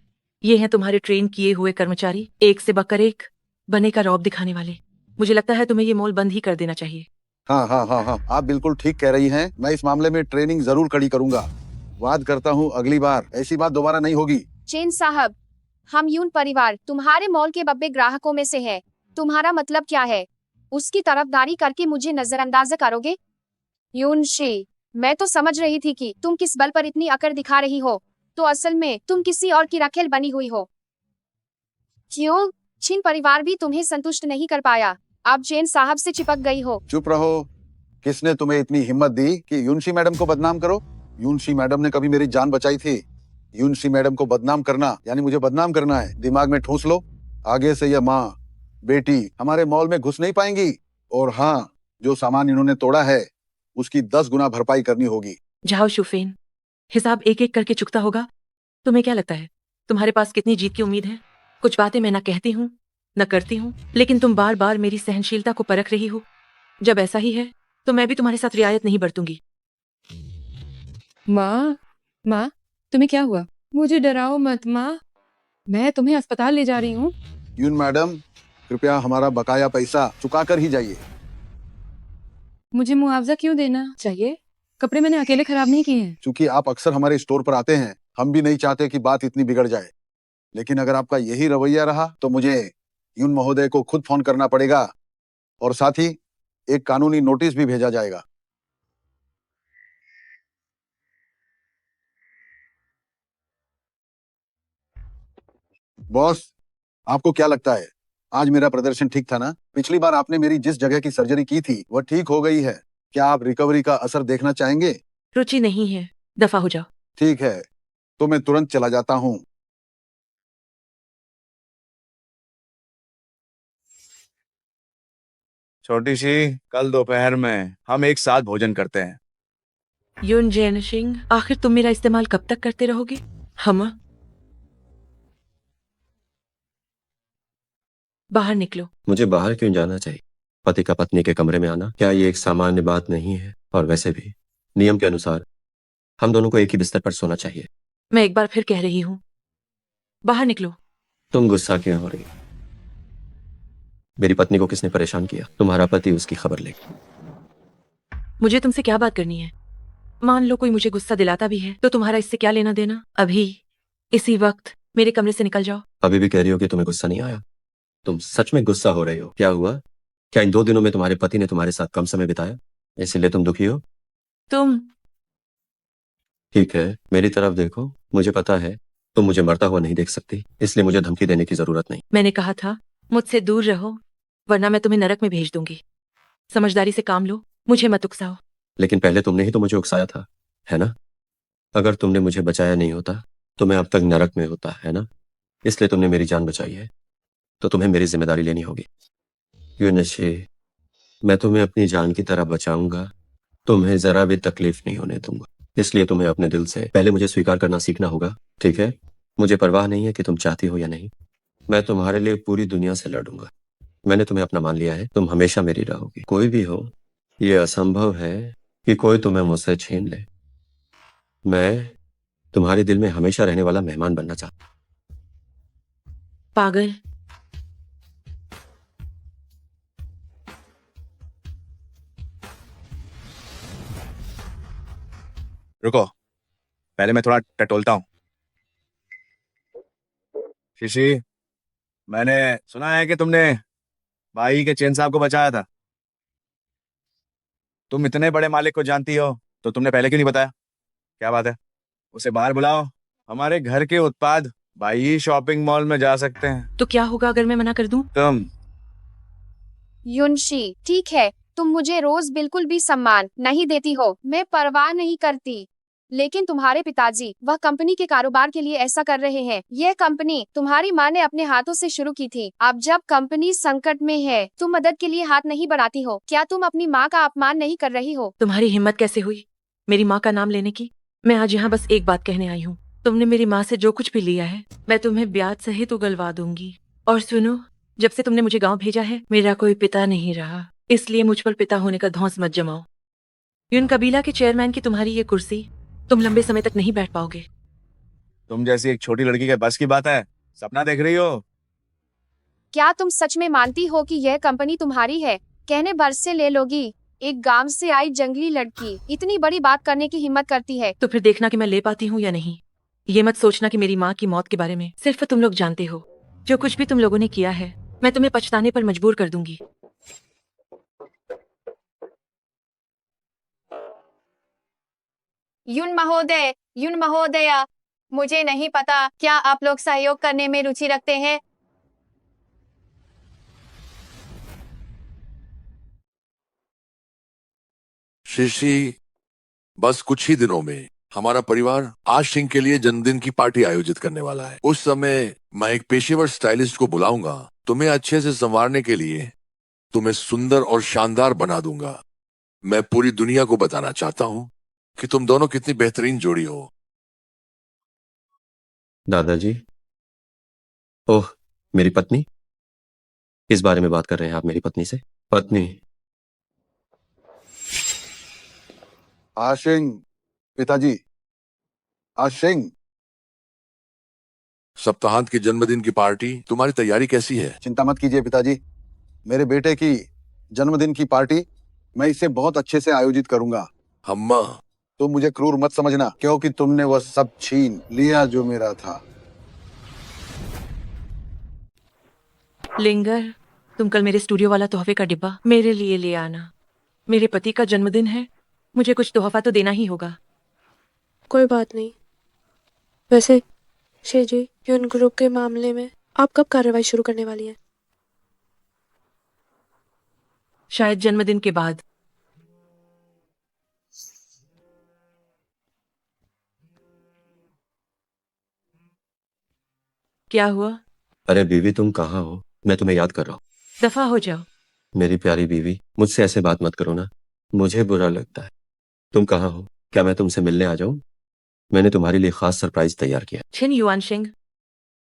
ये हैं तुम्हारे ट्रेन किए हुए कर्मचारी, एक से बढ़कर एक बने का रौब दिखाने वाले। मुझे लगता है तुम्हें ये मॉल बंद ही कर देना चाहिए। हाँ हाँ हाँ हाँ, आप बिल्कुल ठीक कह रही हैं। मैं इस मामले में ट्रेनिंग जरूर कड़ी करूंगा। वाद करता हूँ अगली बार ऐसी बात दोबारा नहीं होगी। चेन साहब, हम यून परिवार तुम्हारे मॉल के बब्बे ग्राहकों में से है। तुम्हारा मतलब क्या है? उसकी तरफदारी करके मुझे नजरअंदाज करोगे? यून शी, मैं तो समझ रही थी कि तुम किस बल पर इतनी अकड़ दिखा रही हो, तो असल में तुम किसी और की रखेल बनी हुई हो। क्यों? छिन परिवार भी तुम्हें संतुष्ट नहीं कर पाया, आप चेन साहब से चिपक गई हो। चुप रहो। किसने तुम्हें इतनी हिम्मत दी कि यूनशी मैडम को बदनाम करो? यूनशी मैडम ने कभी मेरी जान बचाई थी। यूनशी मैडम को बदनाम करना यानी मुझे बदनाम करना है। दिमाग में ठूंस लो। आगे से यह माँ बेटी हमारे मॉल में घुस नहीं पाएंगी। और हाँ, जो सामान इन्होंने तोड़ा है उसकी 10 गुना भरपाई करनी होगी। जाओ शुफेन, हिसाब एक एक करके चुकता होगा। तुम्हें क्या लगता है तुम्हारे पास कितनी जीत की उम्मीद है? कुछ बातें मैं न कहती हूँ न करती हूँ, लेकिन तुम बार बार मेरी सहनशीलता को परख रही हो। जब ऐसा ही है तो मैं भी तुम्हारे साथ रियायत नहीं बरतूंगी। माँ, माँ, तुम्हें क्या हुआ? मुझे डराओ मत माँ, मैं तुम्हें अस्पताल ले जा रही हूँ। यून मैडम, कृपया हमारा बकाया पैसा चुका कर ही जाइए। मुझे मुआवजा क्यों देना चाहिए? कपड़े मैंने अकेले खराब नहीं किए हैं। चूंकि आप अक्सर हमारे स्टोर पर आते हैं, हम भी नहीं चाहते कि बात इतनी बिगड़ जाए। लेकिन अगर आपका यही रवैया रहा तो मुझे यून महोदय को खुद फोन करना पड़ेगा और साथ ही एक कानूनी नोटिस भी भेजा जाएगा। बॉस, आपको क्या लगता है आज मेरा प्रदर्शन ठीक था ना? पिछली बार आपने मेरी जिस जगह की सर्जरी की थी वह ठीक हो गई है। क्या आप रिकवरी का असर देखना चाहेंगे? रुचि नहीं है, दफा हो जाओ। ठीक है, तो मैं तुरंत चला जाता हूँ। छोटी सी, कल दोपहर में हम एक साथ भोजन करते हैं। यून जैन सिंह, आखिर तुम मेरा इस्तेमाल कब तक करते रहोगे? हम बाहर निकलो। मुझे बाहर क्यों जाना चाहिए? पति का पत्नी के कमरे में आना क्या ये एक सामान्य बात नहीं है? और वैसे भी नियम के अनुसार हम दोनों को एक ही बिस्तर पर सोना चाहिए। मैं एक बार फिर कह रही हूँ, बाहर निकलो। तुम गुस्सा क्यों हो रही? मेरी पत्नी को किसने परेशान किया? तुम्हारा पति उसकी खबर लेगी। मुझे तुमसे क्या बात करनी है? मान लो कोई मुझे गुस्सा दिलाता भी है तो तुम्हारा इससे क्या लेना देना? अभी इसी वक्त मेरे कमरे से निकल जाओ। अभी भी कह रही हो कि तुम्हें गुस्सा नहीं आया? तुम सच में गुस्सा हो रही हो? क्या हुआ? क्या इन 2 दिनों में तुम्हारे पति ने तुम्हारे साथ कम समय बिताया, इसलिए तुम दुखी हो? तुम ठीक है, मेरी तरफ देखो। मुझे पता है तुम मुझे मरता हुआ नहीं देख सकती, इसलिए मुझे धमकी देने की जरूरत नहीं। मैंने कहा था मुझसे दूर रहो, वरना मैं तुम्हें नरक में भेज दूंगी। समझदारी से काम लो, मुझे मत उकसाओ। लेकिन पहले तुमने ही तो मुझे उकसाया था, है ना? अगर तुमने मुझे बचाया नहीं होता तो मैं अब तक नरक में होता, है ना? इसलिए तुमने मेरी जान बचाई है, तो तुम्हें मेरी जिम्मेदारी लेनी होगी। यूनशी, मैं तुम्हें अपनी जान की तरह बचाऊंगा, तुम्हें जरा भी तकलीफ नहीं होने दूंगा। इसलिए तुम्हें अपने दिल से पहले मुझे स्वीकार करना सीखना होगा, ठीक है? मुझे परवाह नहीं है कि तुम चाहती हो या नहीं, मैं तुम्हारे लिए पूरी दुनिया से लड़ूंगा। मैंने तुम्हें अपना मान लिया है, तुम हमेशा मेरी रहोगी, कोई भी हो। ये असंभव है कि कोई तुम्हें मुझसे छीन ले। मैं तुम्हारे दिल में हमेशा रहने वाला मेहमान बनना चाहता हूं। पागल। रुको, पहले मैं थोड़ा टटोलता हूँ। शीशी, मैंने सुना है कि तुमने भाई के चेन साहब को बचाया था। तुम इतने बड़े मालिक को जानती हो, तो तुमने पहले क्यों नहीं बताया? क्या बात है? उसे बाहर बुलाओ, हमारे घर के उत्पाद भाई ही शॉपिंग मॉल में जा सकते हैं। तो क्या होगा अगर मैं मना कर दूं? तुम युनशी, ठीक है, तुम मुझे रोज बिल्कुल भी सम्मान नहीं देती हो, मैं परवाह नहीं करती। लेकिन तुम्हारे पिताजी वह कंपनी के कारोबार के लिए ऐसा कर रहे हैं। यह कंपनी तुम्हारी माँ ने अपने हाथों से शुरू की थी। अब जब कंपनी संकट में है, तुम मदद के लिए हाथ नहीं बढ़ाती हो। क्या तुम अपनी माँ का अपमान नहीं कर रही हो? तुम्हारी हिम्मत कैसे हुई मेरी माँ का नाम लेने की? मैं आज यहाँ बस एक बात कहने आई हूँ। तुमने मेरी माँ से जो कुछ भी लिया है, मैं तुम्हें ब्याज सहित उगलवा दूंगी। और सुनो, जब से तुमने मुझे गाँव भेजा है, मेरा कोई पिता नहीं रहा, इसलिए मुझ पर पिता होने का धौंस मत जमाओ। यून कबीला के चेयरमैन की तुम्हारी ये कुर्सी तुम लंबे समय तक नहीं बैठ पाओगे। तुम जैसी एक छोटी लड़की के बस की बात है? सपना देख रही हो? क्या तुम सच में मानती हो कि यह कंपनी तुम्हारी है? कहने भर से ले लोगी? एक गांव से आई जंगली लड़की इतनी बड़ी बात करने की हिम्मत करती है। तो फिर देखना कि मैं ले पाती हूँ या नहीं। ये मत सोचना कि मेरी माँ की मौत के बारे में सिर्फ तुम लोग जानते हो। जो कुछ भी तुम लोगों ने किया है, मैं तुम्हें पछताने पर मजबूर कर दूंगी। युन महोदया, मुझे नहीं पता क्या आप लोग सहयोग करने में रुचि रखते हैं। शीशी, बस कुछ ही दिनों में हमारा परिवार आज सिंह के लिए जन्मदिन की पार्टी आयोजित करने वाला है। उस समय मैं एक पेशेवर स्टाइलिस्ट को बुलाऊंगा, तुम्हें अच्छे से संवारने के लिए तुम्हें सुंदर और शानदार बना दूंगा। मैं पूरी दुनिया को बताना चाहता हूँ कि तुम दोनों कितनी बेहतरीन जोड़ी हो। दादाजी, ओह, मेरी पत्नी? किस बारे में बात कर रहे हैं आप मेरी पत्नी से? पत्नी? आशिंग, पिताजी, आशिंग। सप्ताहांत की जन्मदिन की पार्टी, तुम्हारी तैयारी कैसी है? चिंता मत कीजिए पिताजी, मेरे बेटे की जन्मदिन की पार्टी मैं इसे बहुत अच्छे से आयोजित करूंगा। अम्मा, तुम मुझे क्रूर मत समझना, क्योंकि तुमने वह सब छीन लिया जो मेरा था। लिंगर, तुम कल मेरे स्टूडियो वाला तोहफे का डिब्बा मेरे लिए ले आना। मेरे पति का जन्मदिन है, मुझे कुछ तोहफा तो देना ही होगा। कोई बात नहीं। वैसे शेजी, यून ग्रुप के मामले में आप कब कार्रवाई शुरू करने वाली हैं? शायद जन्मदिन के बाद। क्या हुआ? अरे बीवी, तुम कहाँ हो? मैं तुम्हें याद कर रहा हूँ। दफा हो जाओ। मेरी प्यारी बीवी, मुझसे ऐसे बात मत करो ना, मुझे बुरा लगता है। तुम कहाँ हो? क्या मैं तुमसे मिलने आ जाऊं? मैंने तुम्हारे लिए खास सरप्राइज तैयार किया। छिन युआनशिंग,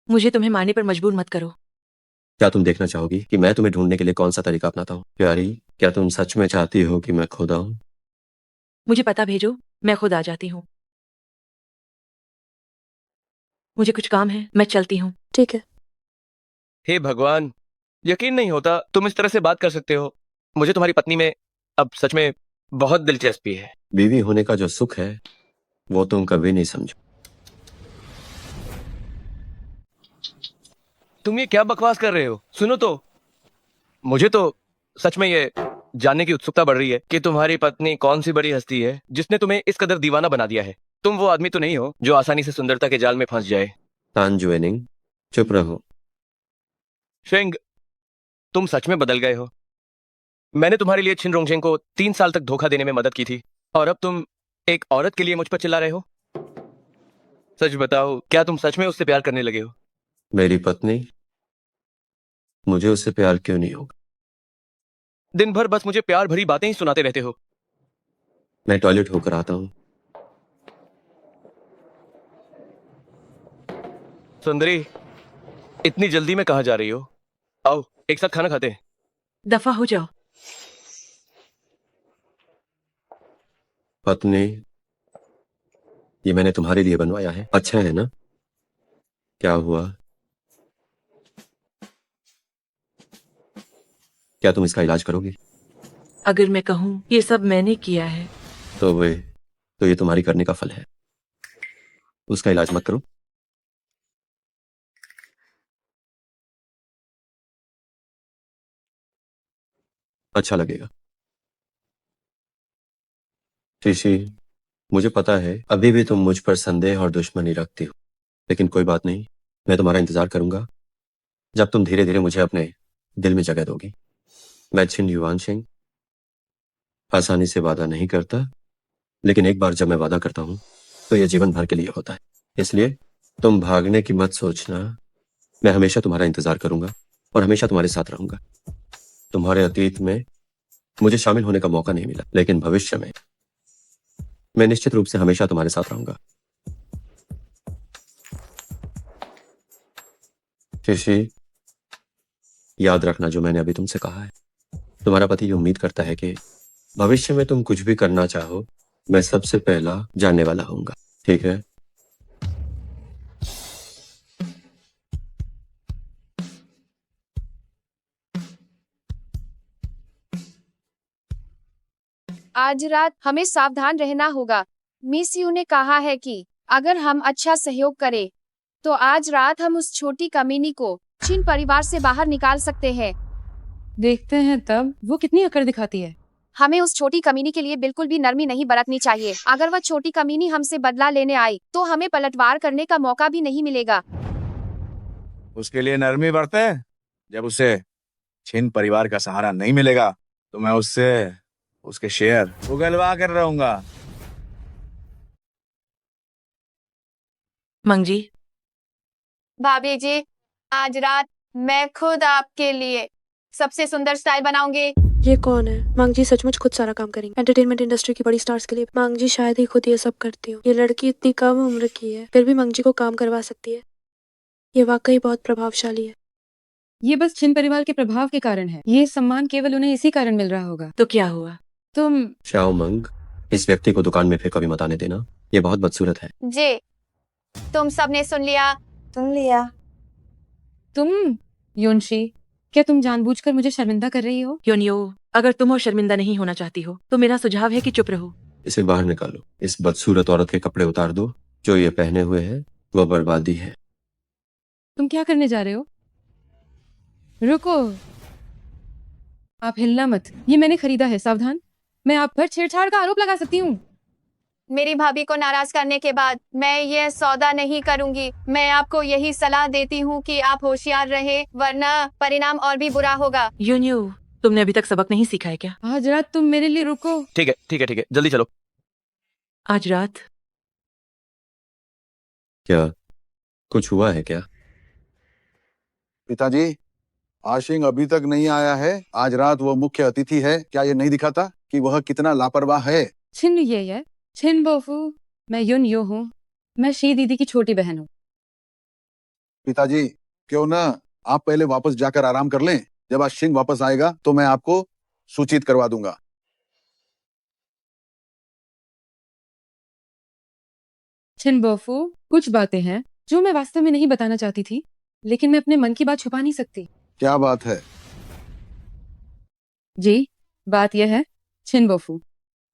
मुझे तुम्हें मारने पर मजबूर मत करो। क्या तुम देखना चाहोगी कि मैं तुम्हें ढूंढने के लिए कौन सा तरीका अपनाता हूँ? प्यारी, क्या तुम सच में चाहती हो कि मैं खुद आऊं? मुझे पता भेजो, मैं खुद आ जाती हूँ। मुझे कुछ काम है, मैं चलती हूँ। ठीक है। हे भगवान, यकीन नहीं होता तुम इस तरह से बात कर सकते हो। मुझे तुम्हारी पत्नी में अब सच में बहुत दिलचस्पी है। बीवी होने का जो सुख है वो तुम कभी नहीं समझो। तुम ये क्या बकवास कर रहे हो? सुनो तो, मुझे तो सच में ये जानने की उत्सुकता बढ़ रही है कि तुम्हारी पत्नी कौन सी बड़ी हस्ती है जिसने तुम्हें इस कदर दीवाना बना दिया है। तुम वो आदमी तो नहीं हो जो आसानी से सुंदरता के जाल में फंस जाए। तान जुएनिंग, चुप रहो। शेंग, तुम सच में बदल गए हो। मैंने तुम्हारे लिए छिन रोंगशेंग को 3 साल तक धोखा देने में मदद की थी, और अब तुम एक औरत के लिए मुझ पर चिल्ला रहे हो। सच बताओ, क्या तुम सच में उससे प्यार करने लगे हो? मेरी पत्नी, मुझे उससे प्यार क्यों नहीं होगा? दिन भर बस मुझे प्यार भरी बातें ही सुनाते रहते हो। मैं टॉयलेट होकर आता हूँ। सुंदरी, इतनी जल्दी में कहाँ जा रही हो? आओ, एक साथ खाना खाते हैं। दफा हो जाओ। पत्नी, ये मैंने तुम्हारे लिए बनवाया है, अच्छा है ना? क्या हुआ? क्या तुम इसका इलाज करोगी? अगर मैं कहूँ ये सब मैंने किया है, तो ये तुम्हारी करने का फल है। उसका इलाज मत करो। अच्छा लगेगा। शीशी, मुझे पता है अभी भी तुम मुझ पर संदेह और दुश्मनी रखती हो, लेकिन कोई बात नहीं, मैं तुम्हारा इंतजार करूंगा जब तुम धीरे धीरे मुझे अपने दिल में जगह दोगी। मैं छिन युआन शेंग आसानी से वादा नहीं करता, लेकिन एक बार जब मैं वादा करता हूं तो यह जीवन भर के लिए होता है। इसलिए तुम भागने की मत सोचना। मैं हमेशा तुम्हारा इंतजार करूंगा और हमेशा तुम्हारे साथ रहूंगा। तुम्हारे अतीत में मुझे शामिल होने का मौका नहीं मिला, लेकिन भविष्य में मैं निश्चित रूप से हमेशा तुम्हारे साथ रहूंगा। शीशी, याद रखना जो मैंने अभी तुमसे कहा है। तुम्हारा पति ये उम्मीद करता है कि भविष्य में तुम कुछ भी करना चाहो, मैं सबसे पहला जानने वाला होऊंगा, ठीक है? आज रात हमें सावधान रहना होगा। मिस यू ने कहा है कि अगर हम अच्छा सहयोग करें, तो आज रात हम उस छोटी कमीनी को चीन परिवार से बाहर निकाल सकते हैं। देखते हैं तब वो कितनी अकड़ दिखाती है। हमें उस छोटी कमीनी के लिए बिल्कुल भी नरमी नहीं बरतनी चाहिए। अगर वह छोटी कमीनी हमसे बदला लेने आई, तो हमें पलटवार करने का मौका भी नहीं मिलेगा। उसके लिए नरमी बरते। जब उसे छिन परिवार का सहारा नहीं मिलेगा तो मैं उससे उसके शेयर उगलवा कर रहूंगा। मंगजी, भाभी जी, आज रात मैं खुद आपके लिए सबसे सुंदर स्टाइल बनाऊंगी। ये कौन है? मांग जी सचमुच खुद सारा काम करेंगे। एंटरटेनमेंट इंडस्ट्री की बड़ी स्टार्स के लिए मांग जी शायद ही खुद ये सब करती हो। ये लड़की इतनी कम उम्र की है, फिर भी मांग जी को काम करवा सकती है। ये वाकई बहुत प्रभावशाली है। ये बस छिन परिवार के प्रभाव के कारण है। ये सम्मान केवल उन्हें इसी कारण मिल रहा होगा। तो क्या हुआ? तुम शाओ मंग, इस व्यक्ति को दुकान में फिर कभी मत आने देना। ये बहुत बदसूरत है। जी, तुम सबने सुन लिया। तुम योनशी, क्या तुम जानबूझकर मुझे शर्मिंदा कर रही हो? योनियो, अगर तुम और शर्मिंदा नहीं होना चाहती हो तो मेरा सुझाव है कि चुप रहो। इसे बाहर निकालो। इस बदसूरत औरत के कपड़े उतार दो। जो ये पहने हुए है वो बर्बादी है। तुम क्या करने जा रहे हो? रुको, आप हिलना मत। ये मैंने खरीदा है, सावधान। मैं आप पर छेड़छाड़ का आरोप लगा सकती हूँ। मेरी भाभी को नाराज करने के बाद मैं यह सौदा नहीं करूंगी। मैं आपको यही सलाह देती हूँ कि आप होशियार रहे, वरना परिणाम और भी बुरा होगा। योनियो, तुमने अभी तक सबक नहीं सीखा है क्या? आज रात तुम मेरे लिए रुको। ठीक है, जल्दी चलो। आज रात क्या कुछ हुआ है क्या? पिताजी, आशिंग अभी तक नहीं आया है। आज रात वो मुख्य अतिथि है। क्या ये नहीं दिखाता कि वह कितना लापरवाह है? छिन ये है, छिन बोफू। मैं युन यो हूँ। मैं शी दीदी की छोटी बहन हूँ। पिताजी, क्यों ना आप पहले वापस जाकर आराम कर लें। जब आशिंग वापस आएगा तो मैं आपको सूचित करवा दूंगा। छिन बोफू, कुछ बातें हैं जो मैं वास्तव में नहीं बताना चाहती थी, लेकिन मैं अपने मन की बात छुपा नहीं सकती। क्या बात है? जी, बात यह है, छिन बोफू,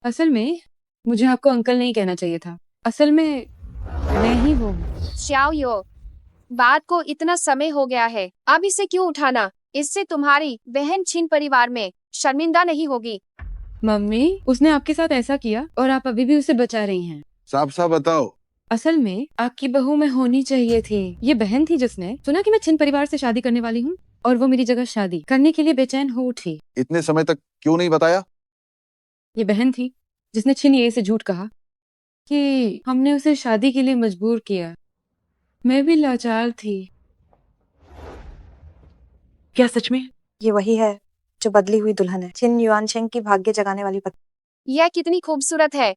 असल में मुझे आपको अंकल नहीं कहना चाहिए था। असल में मैं ही वो हूँ। श्याओ यो, बात को इतना समय हो गया है, अब इसे क्यों उठाना? इससे तुम्हारी बहन छिन परिवार में शर्मिंदा नहीं होगी। मम्मी, उसने आपके साथ ऐसा किया और आप अभी भी उसे बचा रही हैं। साफ साफ बताओ, असल में आपकी बहू में होनी चाहिए थी। ये बहन थी जिसने सुना कि मैं छिन परिवार से शादी करने वाली हूँ और वो मेरी जगह शादी करने के लिए बेचैन हो उठी। इतने समय तक क्यों नहीं बताया? ये बहन थी जिसने छिन ये से झूठ कहा कि हमने उसे शादी के लिए मजबूर किया। मैं भी लाचार थी। क्या सच में? ये वही है जो बदली हुई दुल्हन है, छिन युआनशेंग की भाग्य जगाने वाली पत्नी। यह कितनी खूबसूरत है।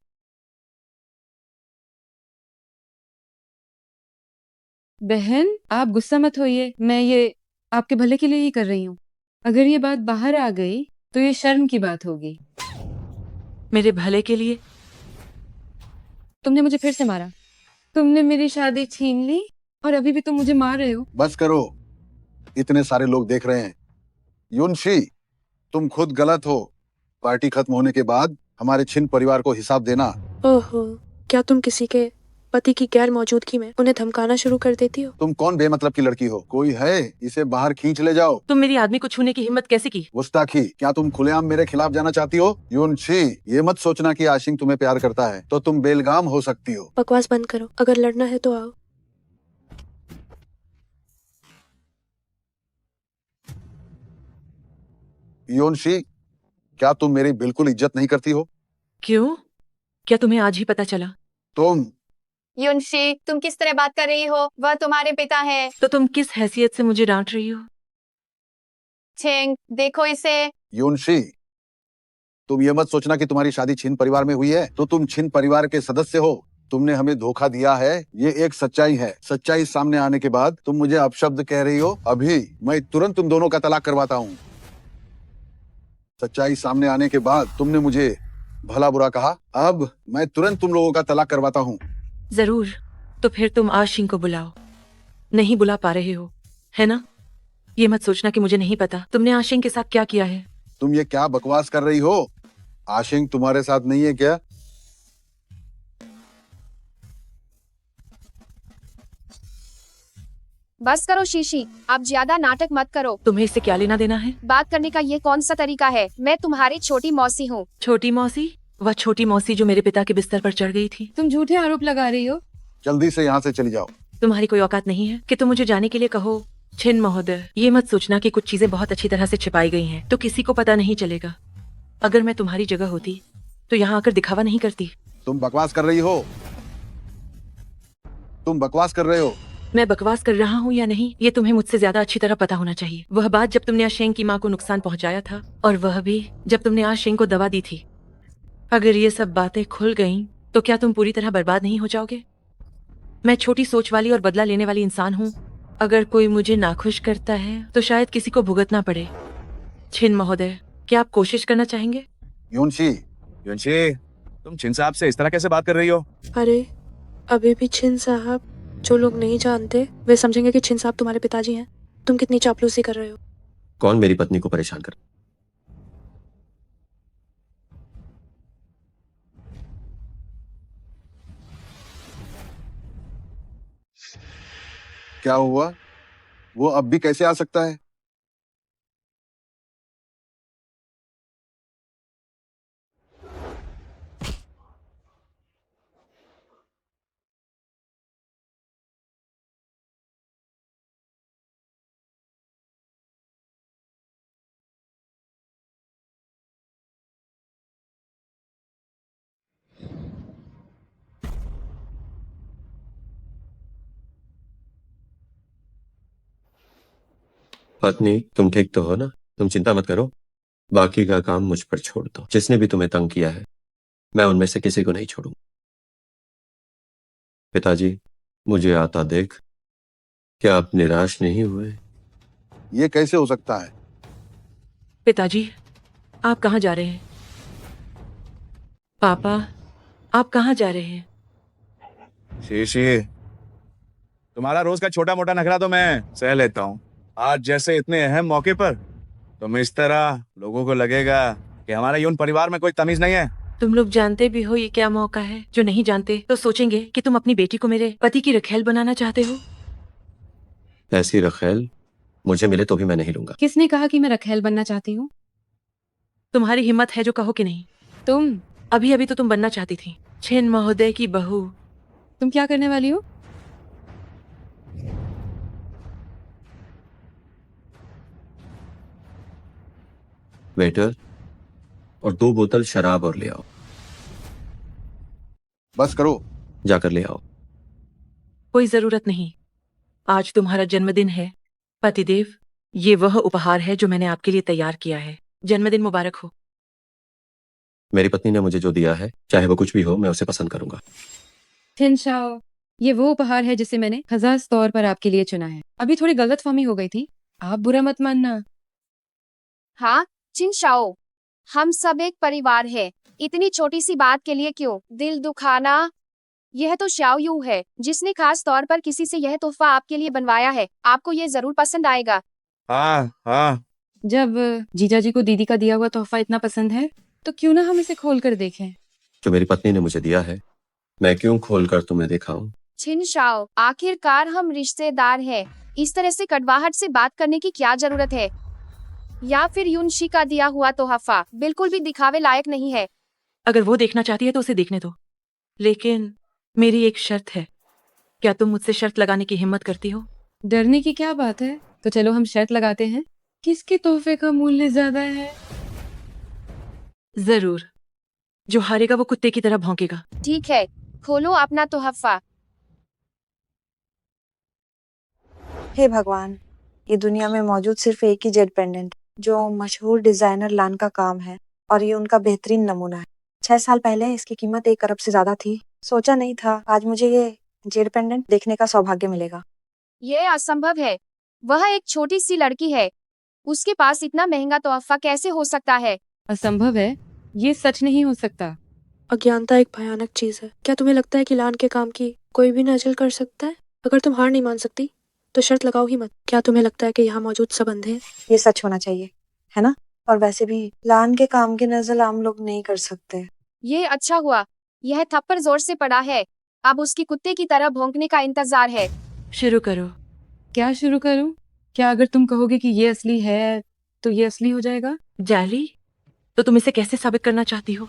बहन आप गुस्सा मत होइए, मैं ये आपके भले के लिए ही कर रही हूँ। अगर ये बात बाहर आ गई तो ये शर्म की बात होगी। मेरे भले के लिए? तुमने मुझे फिर से मारा, तुमने मेरी शादी छीन ली और अभी भी तुम मुझे मार रहे हो। बस करो, इतने सारे लोग देख रहे हैं। युनशी, तुम खुद गलत हो। पार्टी खत्म होने के बाद हमारे छिन परिवार को हिसाब देना। ओहो, क्या तुम किसी के पति की गैर मौजूदगी में उन्हें धमकाना शुरू कर देती हो? तुम कौन बेमतलब की लड़की हो? कोई है? इसे बाहर खींच ले जाओ। तुम मेरी आदमी को छूने की हिम्मत कैसे की? गुस्ताखी, क्या तुम खुलेआम मेरे खिलाफ जाना चाहती हो? युनशी, ये मत सोचना कि आशिंग तुम्हें प्यार करता है तो तुम बेलगाम हो सकती हो। बकवास बंद करो, अगर लड़ना है तो आओ। युनशी, क्या तुम मेरी बिल्कुल इज्जत नहीं करती हो? क्यों? क्या तुम्हें आज ही पता चला? तुम युनशी, तुम किस तरह बात कर रही हो? वह तुम्हारे पिता है। तो तुम किस हैसियत से मुझे डांट रही हो? छेंग, देखो इसे। युनशी, तुम ये मत सोचना कि तुम्हारी शादी छिन परिवार में हुई है तो तुम छिन परिवार के सदस्य हो। तुमने हमें धोखा दिया है, ये एक सच्चाई है। सच्चाई सामने आने के बाद तुम मुझे अपशब्द कह रही हो। अभी मैं तुरंत तुम दोनों का तलाक करवाता हूँ। सच्चाई सामने आने के बाद तुमने मुझे भला बुरा कहा, अब मैं तुरंत तुम लोगों का तलाक करवाता हूँ। जरूर। तो फिर तुम आशिंग को बुलाओ। नहीं बुला पा रहे हो, है ना? ये मत सोचना कि मुझे नहीं पता तुमने आशिंग के साथ क्या किया है। तुम ये क्या बकवास कर रही हो? आशिंग तुम्हारे साथ नहीं है क्या? बस करो शीशी, आप ज्यादा नाटक मत करो। तुम्हें इससे क्या लेना देना है? बात करने का ये कौन सा तरीका है? मैं तुम्हारी छोटी मौसी हूँ। छोटी मौसी? वह छोटी मौसी जो मेरे पिता के बिस्तर पर चढ़ गई थी। तुम झूठे आरोप लगा रही हो। जल्दी से यहाँ से चली जाओ। तुम्हारी कोई औकात नहीं है कि तुम मुझे जाने के लिए कहो। छिन महोदय, ये मत सोचना कि कुछ चीजें बहुत अच्छी तरह से छिपाई गई हैं तो किसी को पता नहीं चलेगा। अगर मैं तुम्हारी जगह होती तो यहाँ आकर दिखावा नहीं करती। तुम बकवास कर रही हो। तुम बकवास कर रहे हो। मैं बकवास कर रहा हूँ या नहीं, ये तुम्हें मुझसे ज्यादा अच्छी तरह पता होना चाहिए। वह बात जब तुमने आशेंग की माँ को नुकसान पहुंचाया था, और वह भी जब तुमने आशेंग को दवा दी थी। अगर ये सब बातें खुल गईं, तो क्या तुम पूरी तरह बर्बाद नहीं हो जाओगे? मैं छोटी सोच वाली और बदला लेने वाली इंसान हूँ। अगर कोई मुझे नाखुश करता है तो शायद किसी को भुगतना पड़े। छिन महोदय, क्या आप कोशिश करना चाहेंगे? युनशी, युनशी, तुम छिन साहब से इस तरह कैसे बात कर रही हो? अरे, अभी भी छिन साहब, जो लोग नहीं जानते वे समझेंगे कि छिन साहब तुम्हारे पिताजी हैं। तुम कितनी चापलूसी कर रहे हो। कौन मेरी पत्नी को परेशान कर? क्या हुआ? वो अब भी कैसे आ सकता है? पत्नी, तुम ठीक तो हो ना? तुम चिंता मत करो, बाकी का काम मुझ पर छोड़ दो। जिसने भी तुम्हें तंग किया है, मैं उनमें से किसी को नहीं छोड़ूंगा। पिताजी, मुझे आता देख क्या आप निराश नहीं हुए? ये कैसे हो सकता है? पिताजी, आप कहाँ जा रहे हैं? पापा, आप कहाँ जा रहे हैं? शीशी, तुम्हारा रोज का छोटा मोटा नखरा तो मैं सह लेता हूँ। आज जैसे इतने अहम मौके पर तुम इस तरह, लोगों को लगेगा कि हमारे यून परिवार में कोई तमीज नहीं है। तुम लोग जानते भी हो ये क्या मौका है। जो नहीं जानते तो सोचेंगे कि तुम अपनी बेटी को मेरे पति की रखेल बनाना चाहते हो। ऐसी रखेल मुझे मिले तो भी मैं नहीं लूंगा। किसने कहा कि मैं रखेल बनना चाहती हूँ? तुम्हारी हिम्मत है जो कहो कि नहीं। तुम अभी अभी तो तुम बनना चाहती थी छिन महोदय की बहू। तुम क्या करने वाली हो? वेटर, और 2 बोतल शराब और ले आओ। बस करो। जाकर ले आओ। कोई जरूरत नहीं। आज तुम्हारा जन्मदिन है पतिदेव। ये वह उपहार है जो मैंने आपके लिए तैयार किया है। जन्मदिन मुबारक हो। मेरी पत्नी ने मुझे जो दिया है, चाहे वो कुछ भी हो, मैं उसे पसंद करूंगा। छिनशाओ, ये वो उपहार है जिसे मैंने खास तौर पर आपके लिए चुना है। अभी थोड़ी गलतफहमी हो गई थी, आप बुरा मत मानना। हाँ चिनशाओ, हम सब एक परिवार है। इतनी छोटी सी बात के लिए क्यों दिल दुखाना। यह तो शाओ यू है जिसने खास तौर पर किसी से यह तोहफा आपके लिए बनवाया है। आपको ये जरूर पसंद आएगा। हाँ हाँ। जब जीजा जी को दीदी का दिया हुआ तोहफा इतना पसंद है, तो क्यों ना हम इसे खोल कर देखें। जो मेरी पत्नी ने मुझे दिया है, मैं क्यों खोल कर तुम्हें दिखाऊं? छिनशाओ, आखिरकार हम रिश्तेदार हैं। इस तरह से कड़वाहट से बात करने की क्या जरूरत है। या फिर युनशी का दिया हुआ तोहफा बिल्कुल भी दिखावे लायक नहीं है। अगर वो देखना चाहती है तो उसे देखने दो, लेकिन मेरी एक शर्त है। क्या तुम मुझसे शर्त लगाने की हिम्मत करती हो? डरने की क्या बात है? तो चलो हम शर्त लगाते हैं। किसके तोहफे का मूल्य ज्यादा है? जरूर। जो हारेगा वो कुत्ते की तरह भौंकेगा। ठीक है, खोलो अपना तोहफा। हे भगवान, ये दुनिया में मौजूद सिर्फ एक ही जेड पेंडेंट जो मशहूर डिजाइनर लान का काम है, और ये उनका बेहतरीन नमूना है। 6 साल पहले इसकी कीमत 1 अरब से ज्यादा थी। सोचा नहीं था आज मुझे ये जेड पेंडेंट देखने का सौभाग्य मिलेगा। ये असंभव है। वह एक छोटी सी लड़की है, उसके पास इतना महंगा तोहफा कैसे हो सकता है? असंभव है, ये सच नहीं हो सकता। अज्ञानता एक भयानक चीज है। क्या तुम्हें लगता है कि लान के काम की कोई भी नजल कर सकता है? अगर तुम हार नहीं मान सकती तो शर्त लगाओ ही मत। क्या तुम्हें लगता है कि यहाँ मौजूद सब अंधे हैं? ये सच होना चाहिए, है ना? और वैसे भी लान के काम की नजल आम लोग नहीं कर सकते। ये अच्छा हुआ, यह थप्पड़ जोर से पड़ा है। अब उसकी कुत्ते की तरह भौंकने का इंतजार है। शुरू करो। क्या शुरू करूं? क्या अगर तुम कहोगे कि ये असली है तो ये असली हो जाएगा? जाली, तो तुम इसे कैसे साबित करना चाहती हो?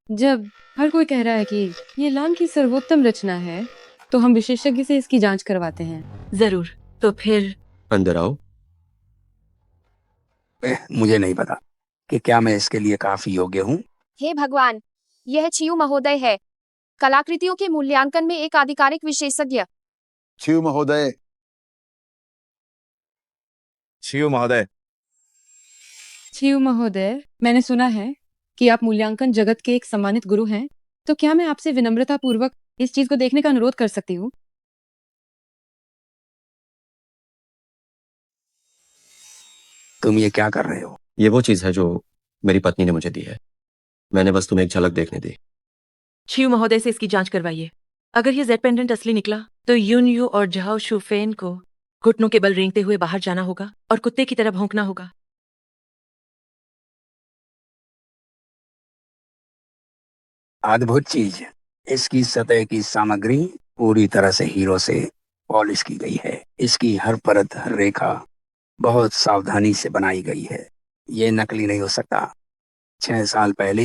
जब हर कोई कह रहा है कि ये लान की सर्वोत्तम रचना है, तो हम विशेषज्ञ से इसकी जांच करवाते हैं। जरूर। तो फिर अंदर आओ। मुझे नहीं पता कि क्या मैं इसके लिए काफी योग्य हूँ। हे भगवान, यह चियू महोदय है, कलाकृतियों के मूल्यांकन में एक आधिकारिक विशेषज्ञ। छियू महोदय। छियू महोदय। छियू महोदय, मैंने सुना है कि आप मूल्यांकन जगत के एक सम्मानित गुरु हैं, तो क्या मैं आपसे विनम्रता पूर्वक इस चीज को देखने का अनुरोध कर सकती हूँ? तुम ये क्या कर रहे हो? ये वो चीज है जो मेरी पत्नी ने मुझे दी है। मैंने बस तुम्हें एक झलक देखने दी। छियू महोदय से इसकी जांच करवाइए। अगर ये जेड पेंडेंट असली निकला तो यून यू और झाओ शुफेन को घुटनों के बल रेंगते हुए बाहर जाना होगा और कुत्ते की तरह भौंकना होगा। अद्भुत चीज। इसकी सतह की सामग्री पूरी तरह से हीरो से पॉलिश की गई है। इसकी हर परत, हर रेखा बहुत सावधानी से बनाई गई है। ये नकली नहीं हो सकता। 6 साल पहले